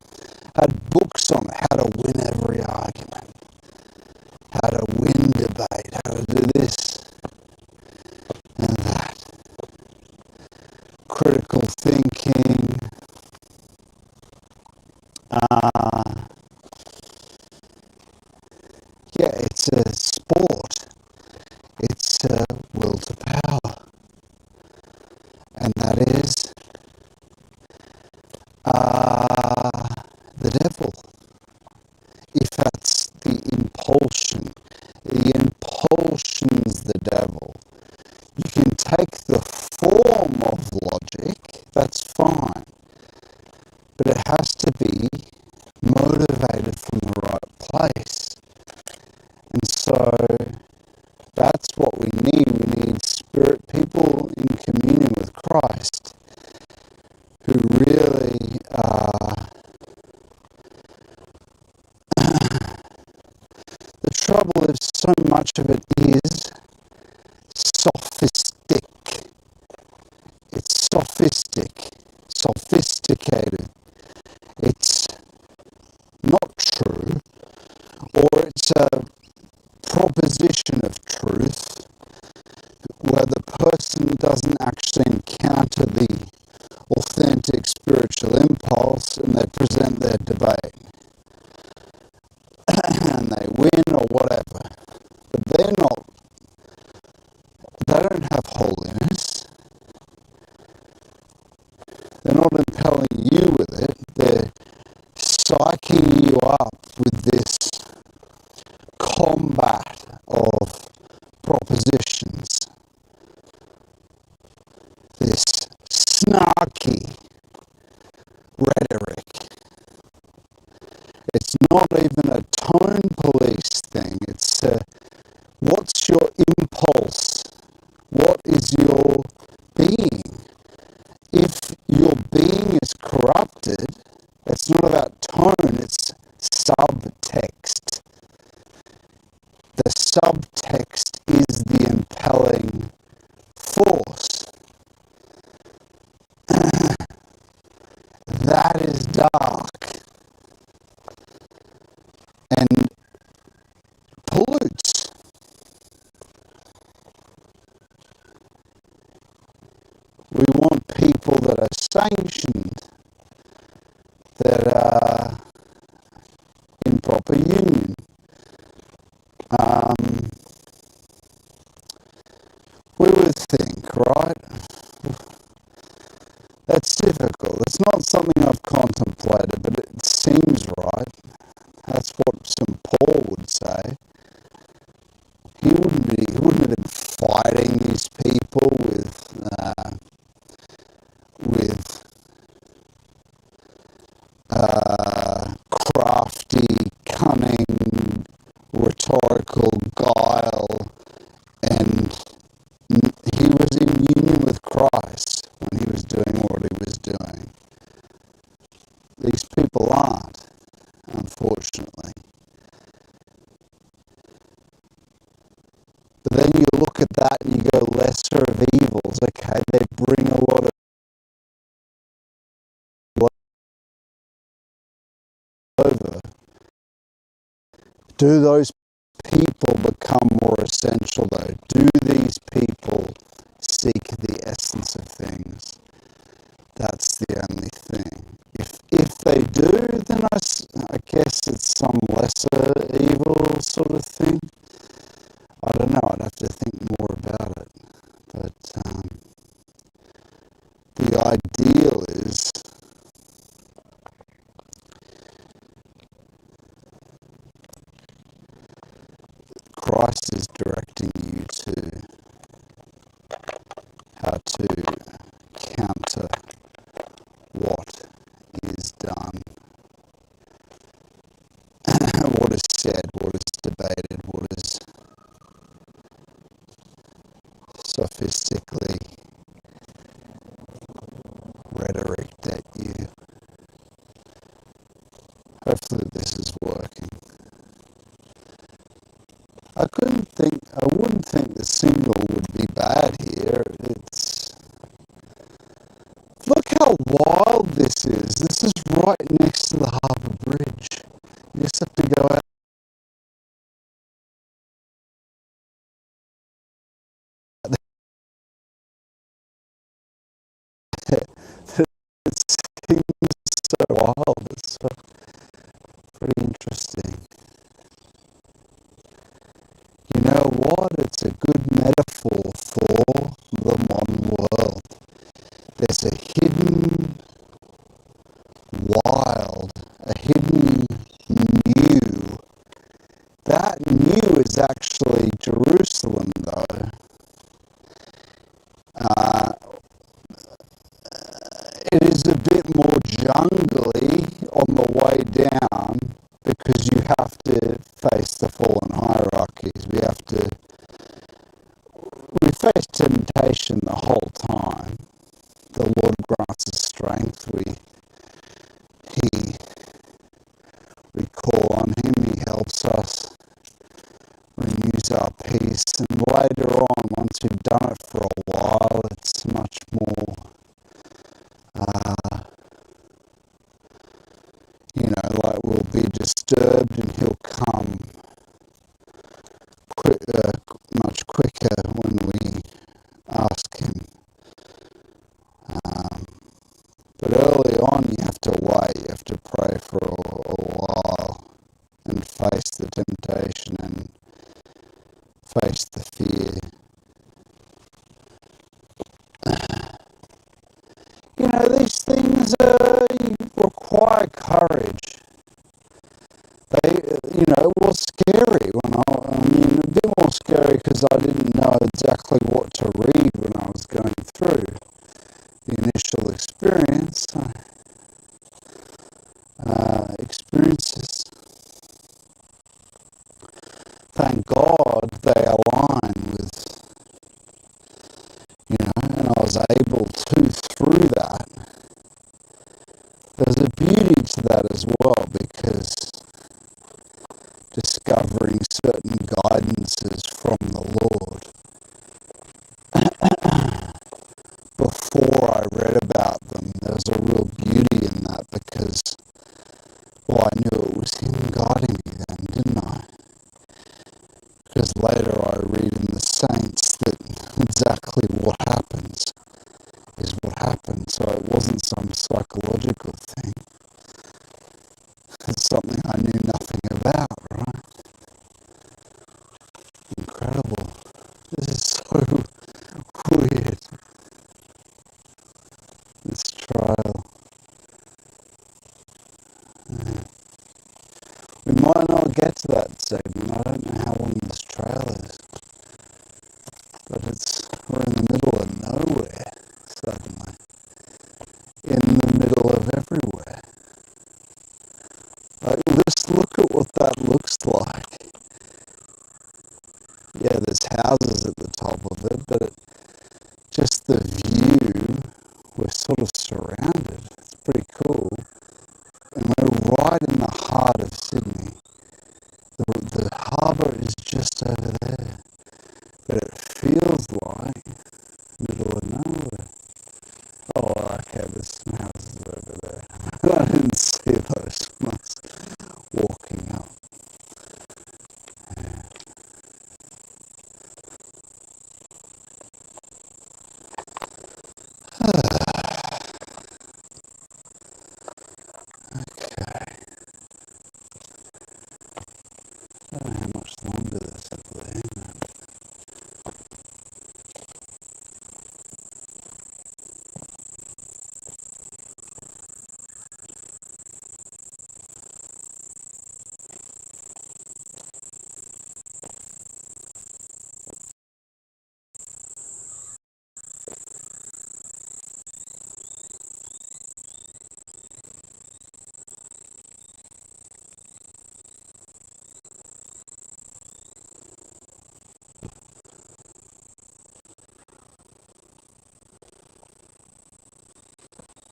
A: had books on how to win every argument, how to win debate, how to do this and that. Critical thinking. Yeah, it's a sport. It's a will to power. And that is the devil. If that's the impulsion's the devil. You can take the form of logic, that's fine. But it has to be motivated from the right place. And so that's what we need. We need spirit people in communion with Christ who really the trouble is so much of it is sophistic. It's sophisticated. It's not true, or it's a proposition of truth where the person doesn't actually encounter the authentic spiritual impulse and they present their debate and they win or whatever, but they don't have holiness. They're not impelling you with it. They're psyching you up with this combat of propositions, this snarky rhetoric. It's not even a tone police thing. It's what's your impulse? What is your being? If your being is corrupted, it's not about tone, it's subtext. The subtext is the impelling force. That is dark and pollutes. We want people that are sanctioned, that are in proper union. We would think, right? That's difficult. It's not something I've contemplated, but it seems right. That's what St. Paul crafty, cunning, rhetorical guile, and he was in union with Christ when he was doing what he was doing. These people aren't, unfortunately. But then you look at that and you go, lesser of evils. Okay, they bring a lot of over. Do those people become more essential though? Do these people seek the essence of things? That's the only thing. If they do, then I guess it's some lesser evil sort of thing. I don't know, I'd have to think more about it. But the ideal is Christ is directing you to how to counter what is done, what is said, what is debated, what is sophistically rhetoric at you. Hopefully this is working. I wouldn't think the signal would be bad here. Look how wild this is. This is right next to the Harbour Bridge. You just have to go out. It seems so wild. It's so pretty interesting. You know what? It's a good metaphor for the modern world. There's a hidden wild, a hidden new. That new is actually Jerusalem, though. It is a bit more jungly on the way down because you have to face the fallen hierarchies. We face temptation the whole time. The Lord grants us strength. We call on Him. He helps us, renews our peace, and later on, once we've done it for a while, it's much more, like we'll be disturbed and He'll come much quicker when we ask Him. But early on, you have to wait, you have to pray for a while and face the temptation and face the fear. These things require courage. It was scary a bit more scary because I didn't know exactly what to read when I was going through the initial experiences. Thank God they align with, and I was able to through that. There's a beauty to that as well because discovering certain guidances from the Lord before I read about them, there was a real beauty in that because, I knew it was Him guiding me then, didn't I? Because later I read in the saints that exactly what happens is what happened, so it wasn't some psychological thing. It's something I knew nothing about, right? Incredible. This is so weird. This trial. Yeah. We might not get to that segment. I don't know how long this trail is. But we're in the middle of nowhere, suddenly. In the middle of everywhere. that looks like. Yeah, there's houses at the top of it, but just the view, we're sort of surrounded. It's pretty cool. And we're right in the heart of Sydney. The harbour is just over there, but it feels like middle of nowhere. Oh, okay, there's some houses over there. I didn't see those when I was walking up. Okay. I don't know how much longer this will be.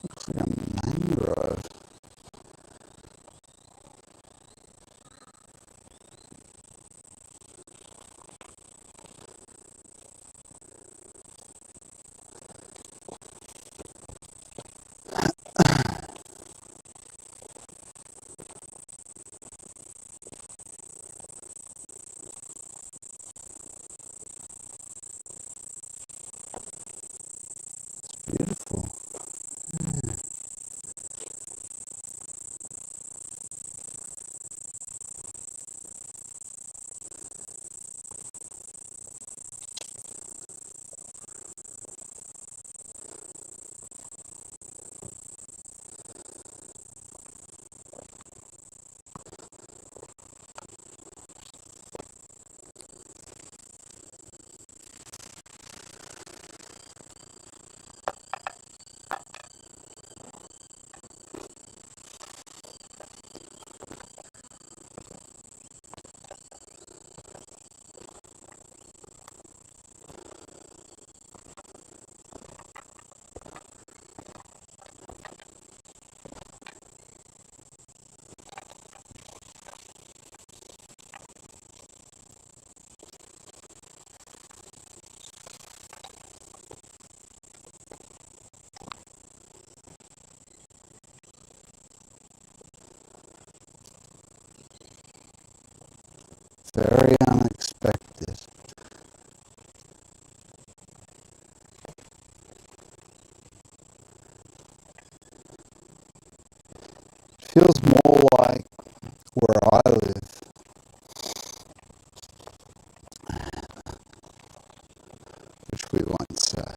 A: Looks like a mangrove. Beautiful. Very unexpected. Feels more like where I live, which we won't say.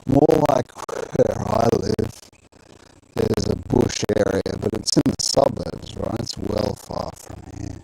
A: More like where I live. There's a bush area, but it's in the suburbs, right? It's well far from here.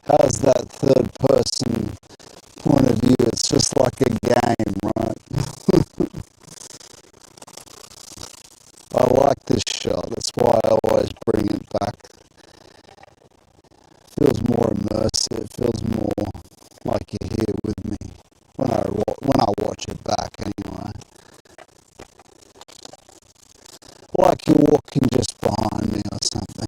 A: How's that third person point of view? It's just like a game, right? I like this shot. That's why I always bring it back. Feels more immersive. Feels more like you're here with me when I watch it back. Anyway. like you're walking just behind me or something.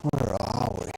A: Where are we?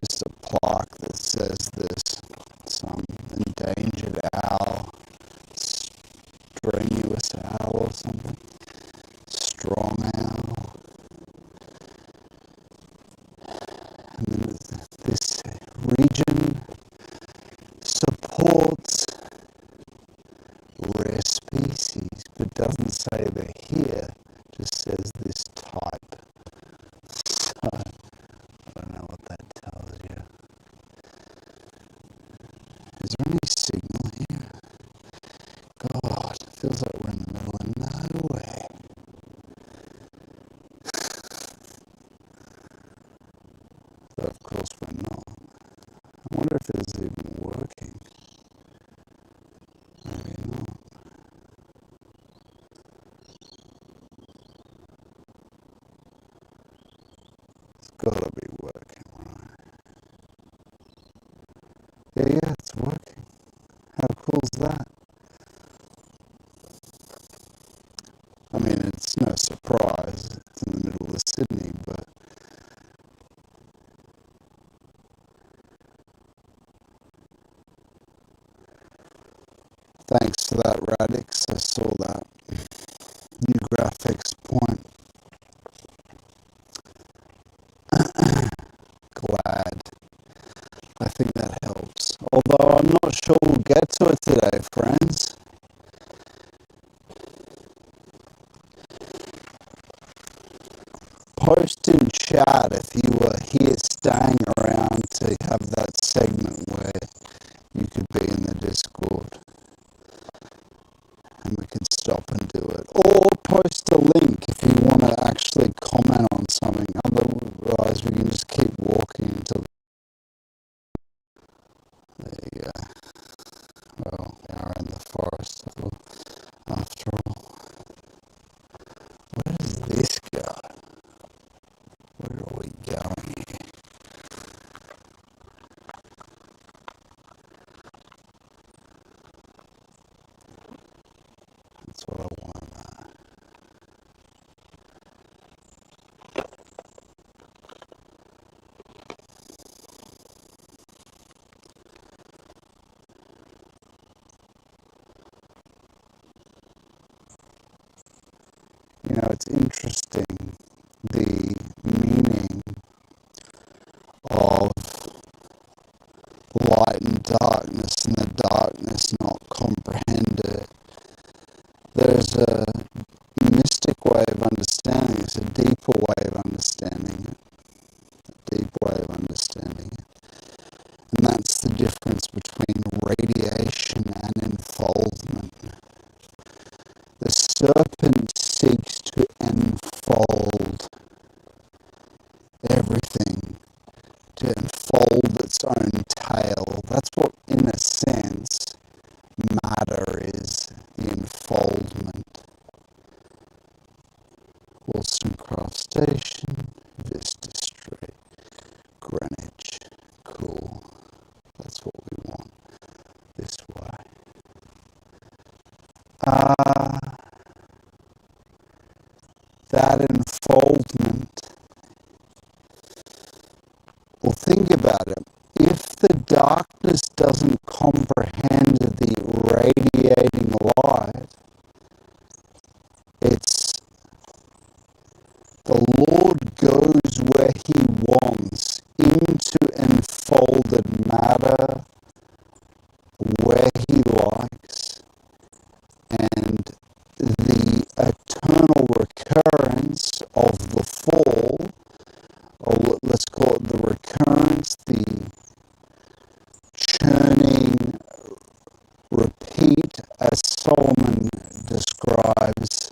A: Just a plaque that says there's some endangered owl, strenuous owl or something, strong owl. And then this region supports rare species, but doesn't say they're here, just says this type. So, I don't know what that tells you. Is there any signal here? God, it feels like we're in the middle of nowhere. But of course we're not. I wonder if it's even working. Maybe not. It's gotta be working, right? Yeah, it's working. How cool is that? I mean, it's no surprise. It's in the middle of Sydney, but thanks to that Radix, I saw that new graphics point. Glad. I think that helps. Although I'm not sure we'll get to it today, friends. Post in chat if you were here staying around to have that segment where you could be in the Discord and we can stop and do it. Or post a link if you want to actually comment on something. Otherwise we can just keep walking until... There you go. Well, we are in the forest after all. Where does this go? Where are we going here? That's what I want to know. You know, it's interesting, the meaning of light and darkness, and the darkness not comprehend it. There's a mystic way of understanding it, a deeper way of understanding it, a deep way of understanding it. And that's the difference between radiation and enfoldment. The serpent seeks to enfold everything, to enfold its own tail. That's what, in a sense, matter is, the enfoldment. Wollstonecraft Station, Vista Street, Greenwich. Cool. That's what we want. This way. That enfoldment. Well, think about it. If the darkness doesn't comprehend the radiating light, it's the Lord the eternal recurrence of the fall, or let's call it the recurrence, the churning repeat, as Solomon describes.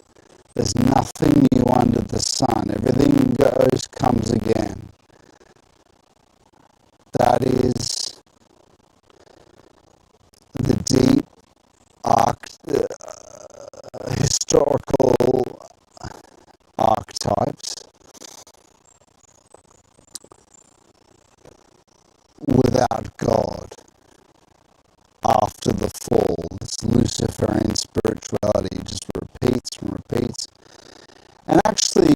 A: There's nothing new under the sun. Everything goes, comes again. That is the deep historical archetypes without God after the fall. This Luciferian spirituality just repeats and repeats, and actually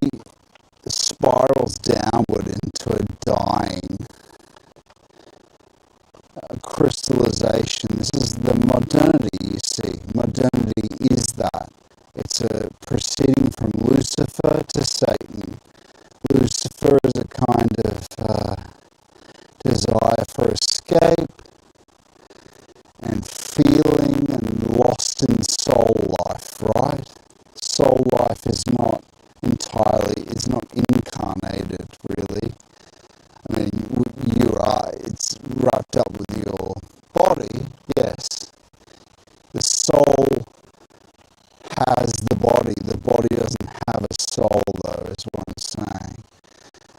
A: spirals downward into a dying crystallization. This is the modernity, you see. Modernity is that. It's a proceeding from Lucifer to Satan. Lucifer is a kind of desire for escape and feeling and lost in soul life, right? Soul life is not incarnated, really. I mean, it's wrapped up with your body, yes. The soul has the body doesn't have a soul, though, is what I'm saying.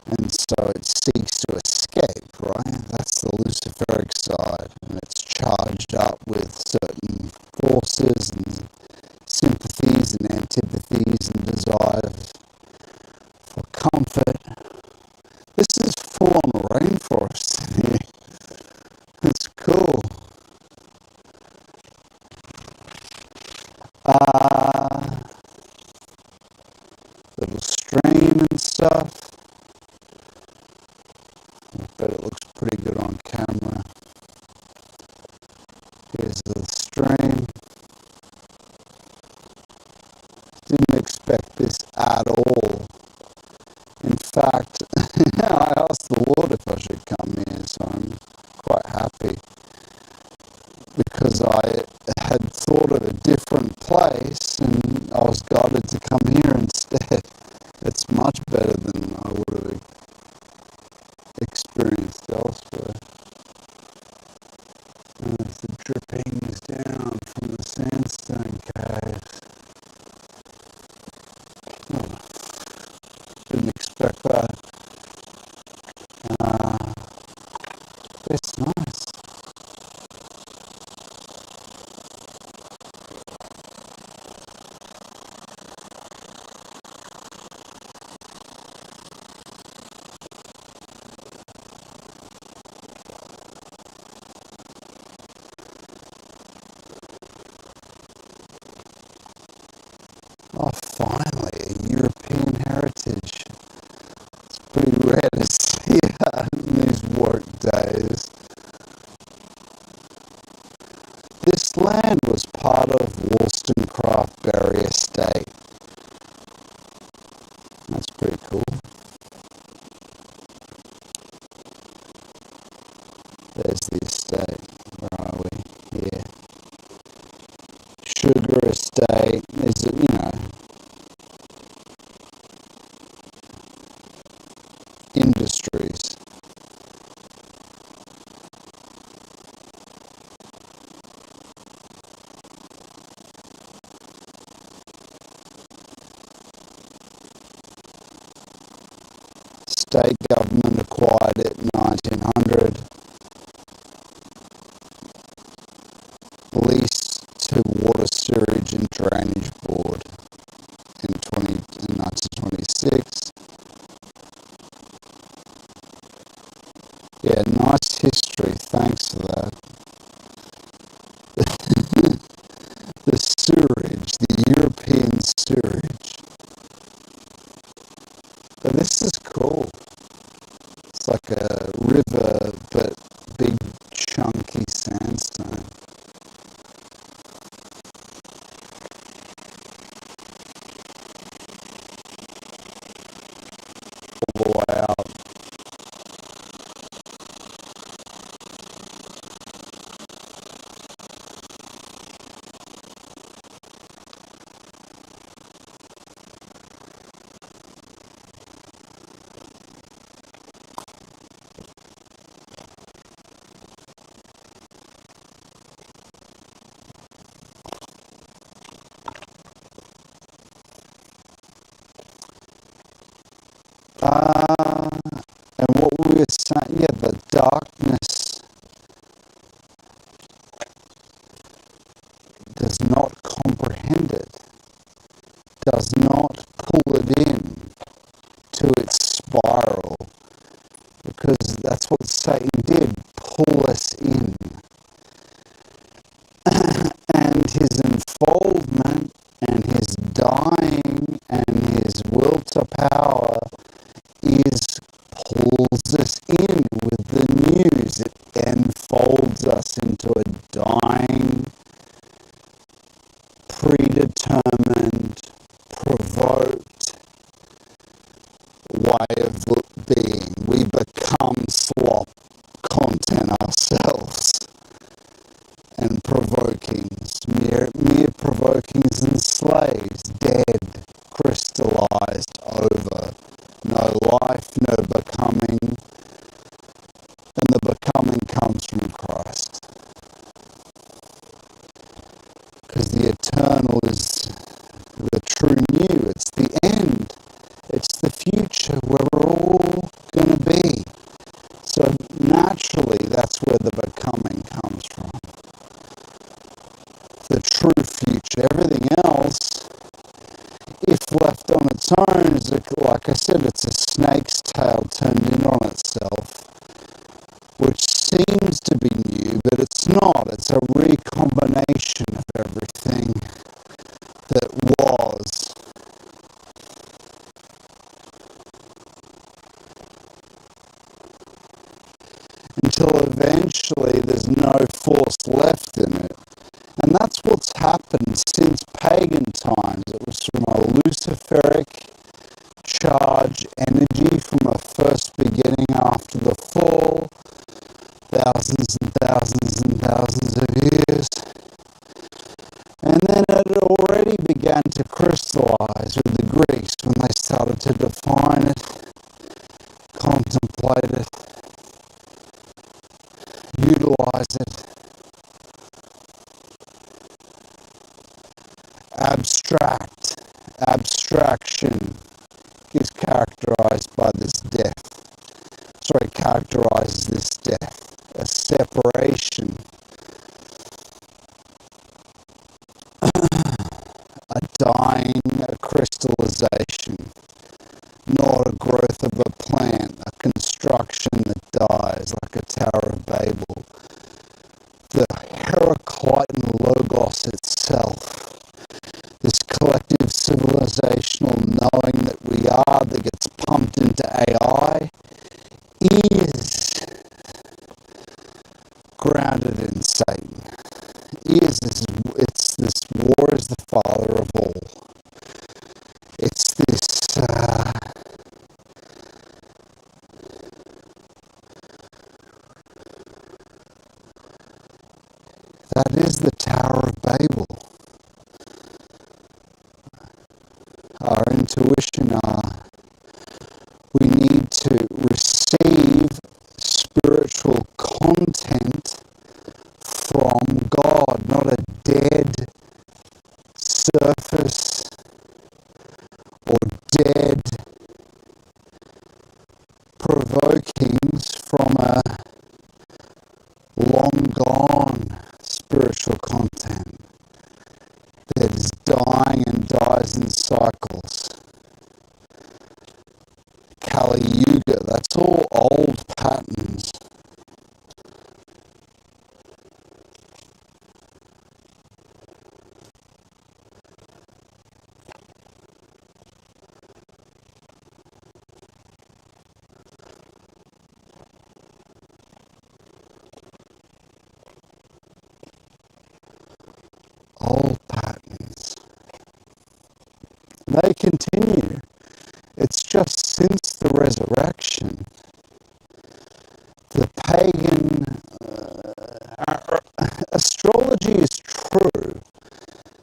A: And so it seeks to escape, right? That's the Luciferic side, and it's charged up with certain forces and sympathies and antipathies and desires for comfort. This is full-on rainforest in here. It's cool. Little stream and stuff. I bet it looks pretty good on camera. Here's the stream. Didn't expect this at all. In fact, I asked the Lord if I should come here, so I'm quite happy, because I had thought of a different place and I was guided to come here instead. It's much better than I would have experienced elsewhere. There's the drippings down from the sandstone caves. Oh, didn't expect that. It's nice. Oh, finally, a European heritage. It's pretty rare to see in these work days. This land was part of Wollstonecraft Berry Estate. That's pretty cool. There's the estate. Where are we? Here. Sugar estate. There's, industries. State government acquired it in 1900. Leased to Water, Sewerage and Drainage Board in 1926. Yeah, nice history, thanks for that. The sewerage, the European sewerage. But this is cool. It's like a river, but big chunky sandstone. All the way out. Uh, and what we were saying, yeah, the darkness does not comprehend it, does not pull it in to its spiral, because that's what Satan did, pull us in. And his enfoldment and his dying and his will to power pulls us in with the news. It enfolds us into a dying, predetermined, provoked way of being. We become slop content ourselves, and provokings, mere provokings and slaves, dead, crystallized over. No life, no becoming, and the becoming comes from Christ. Because the eternal is the true new, it's the end, it's the future where we're all going to be. So naturally, that's where the becoming comes from. The true future. Everything else, if left on its own, is like I said, it's a snake's tail turned in on itself, which seems to be new, but it's not. It's a recombination of everything that was. Until eventually there's no force left in it. And that's what's happened since pagan times. It was from a luciferic charge energy from a first beginning after the fall, thousands and thousands and thousands of years. And then it already began to crystallize with the Greeks when they started to define it, contemplate it, utilize it. Abstraction is characterized by this death. Characterizes this death, a separation, a dying, a crystallization, not a growth of a plant, a construction that dies like a Tower of Babel. The Heraclitan Logos itself, this collective civilizational knowing that we are, that gets pumped into AI, is grounded in Satan. It's this war is the father of all. It's this that is the Tower of Babel. Our intuition, we need to receive spiritual content from God, not a dead surface or dead provokings from a long gone spiritual content that is dying and dies in cycles. Kali Yuga, that's all old patterns. Old patterns. They continue. It's just since the resurrection, the pagan astrology is true.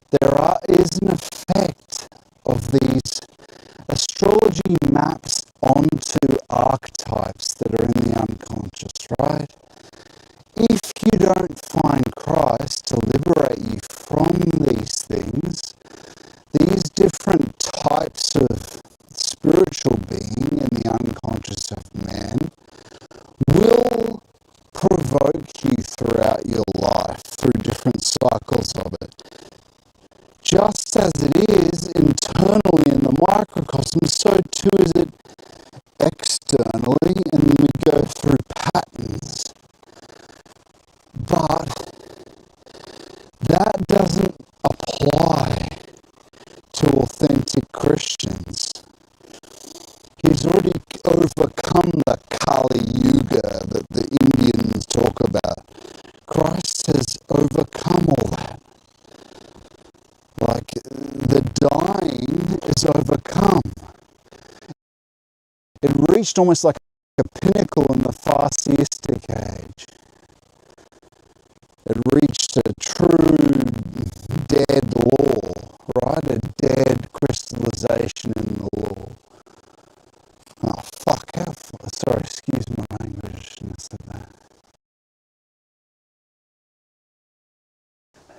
A: There is an effect of these. Astrology maps onto archetypes that are in the unconscious, right? If you don't find Christ to liberate you from these things, these different types of spiritual being in the only in the microcosm, so too is it externally, and we go through patterns. But that doesn't apply to authentic Christians. He's already overcome the Kali Yuga that the Indians talk about. Christ has overcome all that. Like, the dying is overcome. It reached almost like a pinnacle in the far theistic age. It reached a true dead law, right? A dead crystallization in the law. Oh, fuck. Sorry, excuse my language. I shouldn't have said that.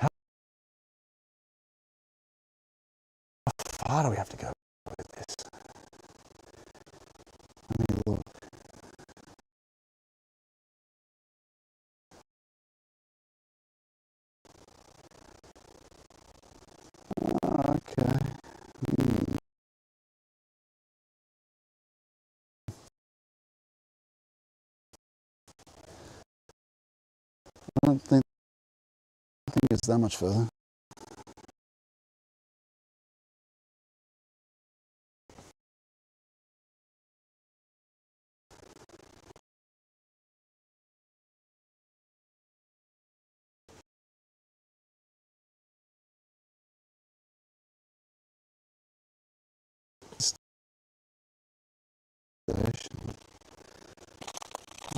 A: How far do we have to go with this? Let me look. Okay. I don't think it's that much further.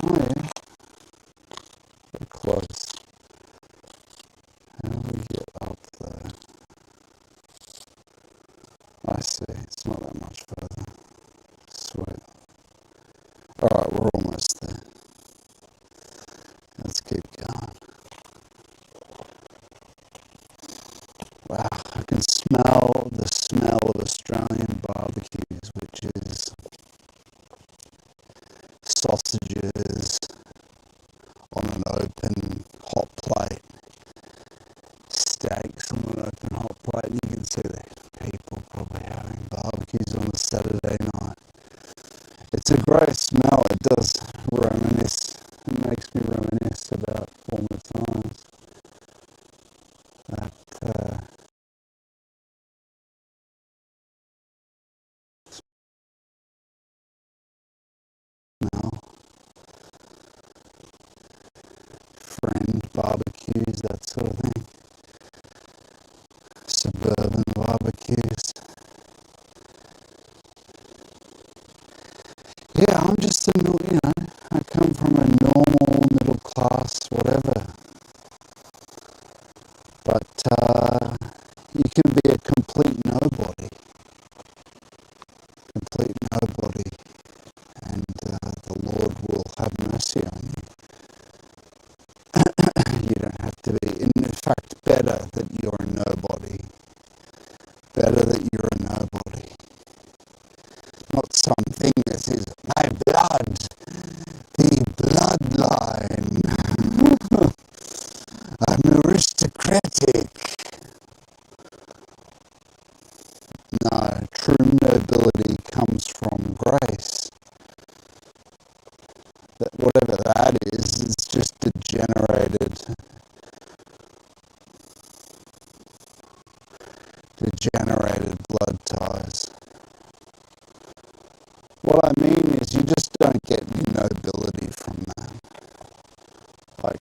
A: Oh yeah, we're close. How do we get up there? I see, it's not that much further. Sweet. Alright, we're almost there. Let's keep going. Wow, I can smell the smell of Australian barbecues, which is sausages on an open hot plate, steaks on an open hot plate, and you can see the people probably having barbecues on a Saturday night. It's a great smell. It does reminisce. It makes me reminisce about former times. That smell, friend barbecues, that sort of thing. Suburban barbecues. Yeah, I'm just I come from a normal middle class, whatever. But you can be a complete nobody. Complete nobody. And the Lord will have mercy on you. You don't have to be, in fact, better that you're a nobody. Better that you're a nobody. Not something that is my blood, the bloodline. I'm aristocratic. No, true nobility comes from grace. That whatever that is just degenerated blood ties. What I mean is you just don't get nobility from that. Like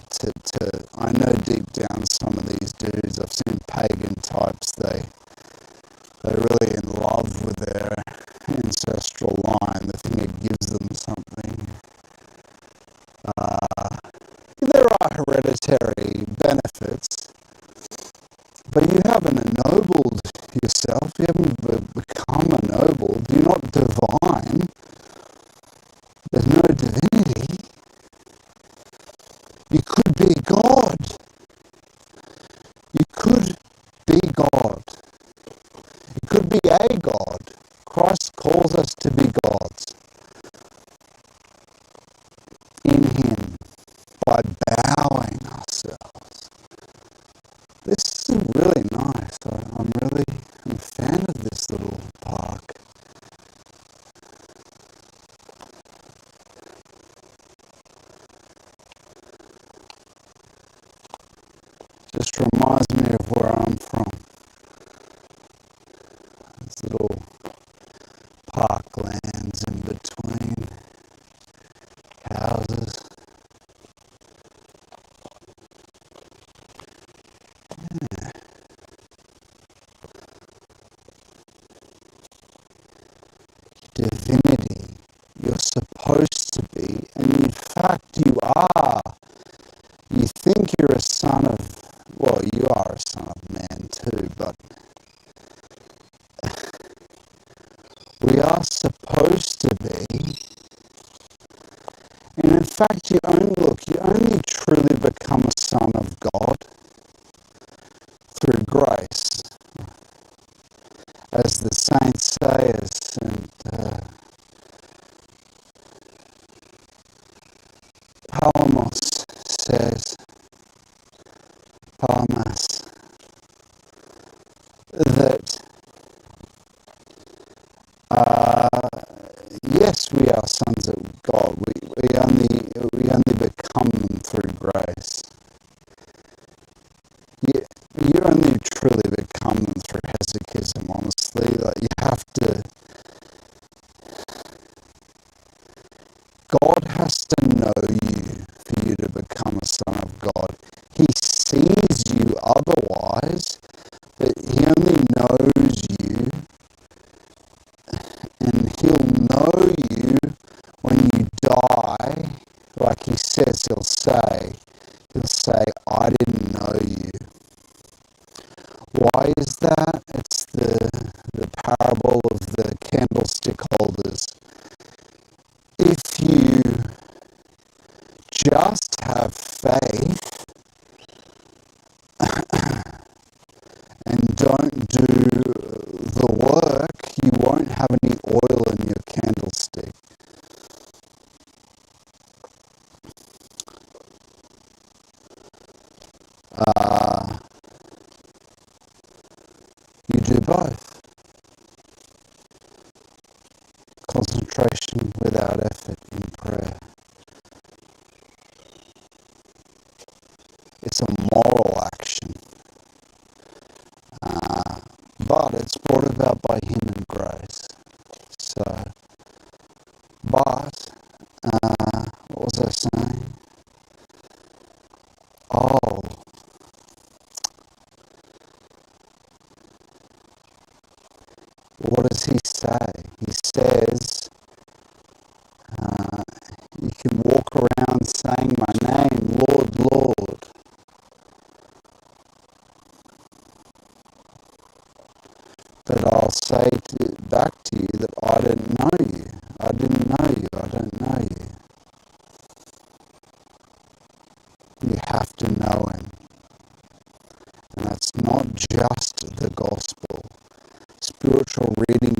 A: I know deep down some of these dudes, I've seen pagan types, they're really in love with their ancestral line. They think it gives them something. There are hereditary benefits, but you haven't ennobled yourself. You haven't become ennobled. You're not divine. There's no divinity. You could be God. You could be God. You could be a God. Christ calls us to be gods in Him by bowing ourselves. This is really nice. I'm a fan There's little parklands in between houses. Yeah. Divinity, you're supposed to be, and in fact you are. You think you're a son of, well, you are a son of man too, but we are supposed to be. And in fact, you only truly become a son of God through grace. As the saints say, as St. Palmas says, that yes, we are sons of God. We only become them through grace. You only truly become them through hesychism, honestly. Like, you have to... God has to know you for you to become a son of God. He sees you otherwise, but he only knows you, and he'll know you when you die. Like he says, he'll say, I didn't know you. Why is that? It's the parable of the candlestick holders. If you just have faith and don't do the work, you won't have any oil in your candlestick. You do both. Concentration without effort in prayer. It's a moral action, but it's brought about by human grace. So, but, what was I saying? Oh, what does he say? He says, you can walk around saying my name, Lord, Lord. But I'll say back to you that I didn't know you. I didn't know you. I don't know you. You have to know him. And that's not just the gospel. Spiritual reading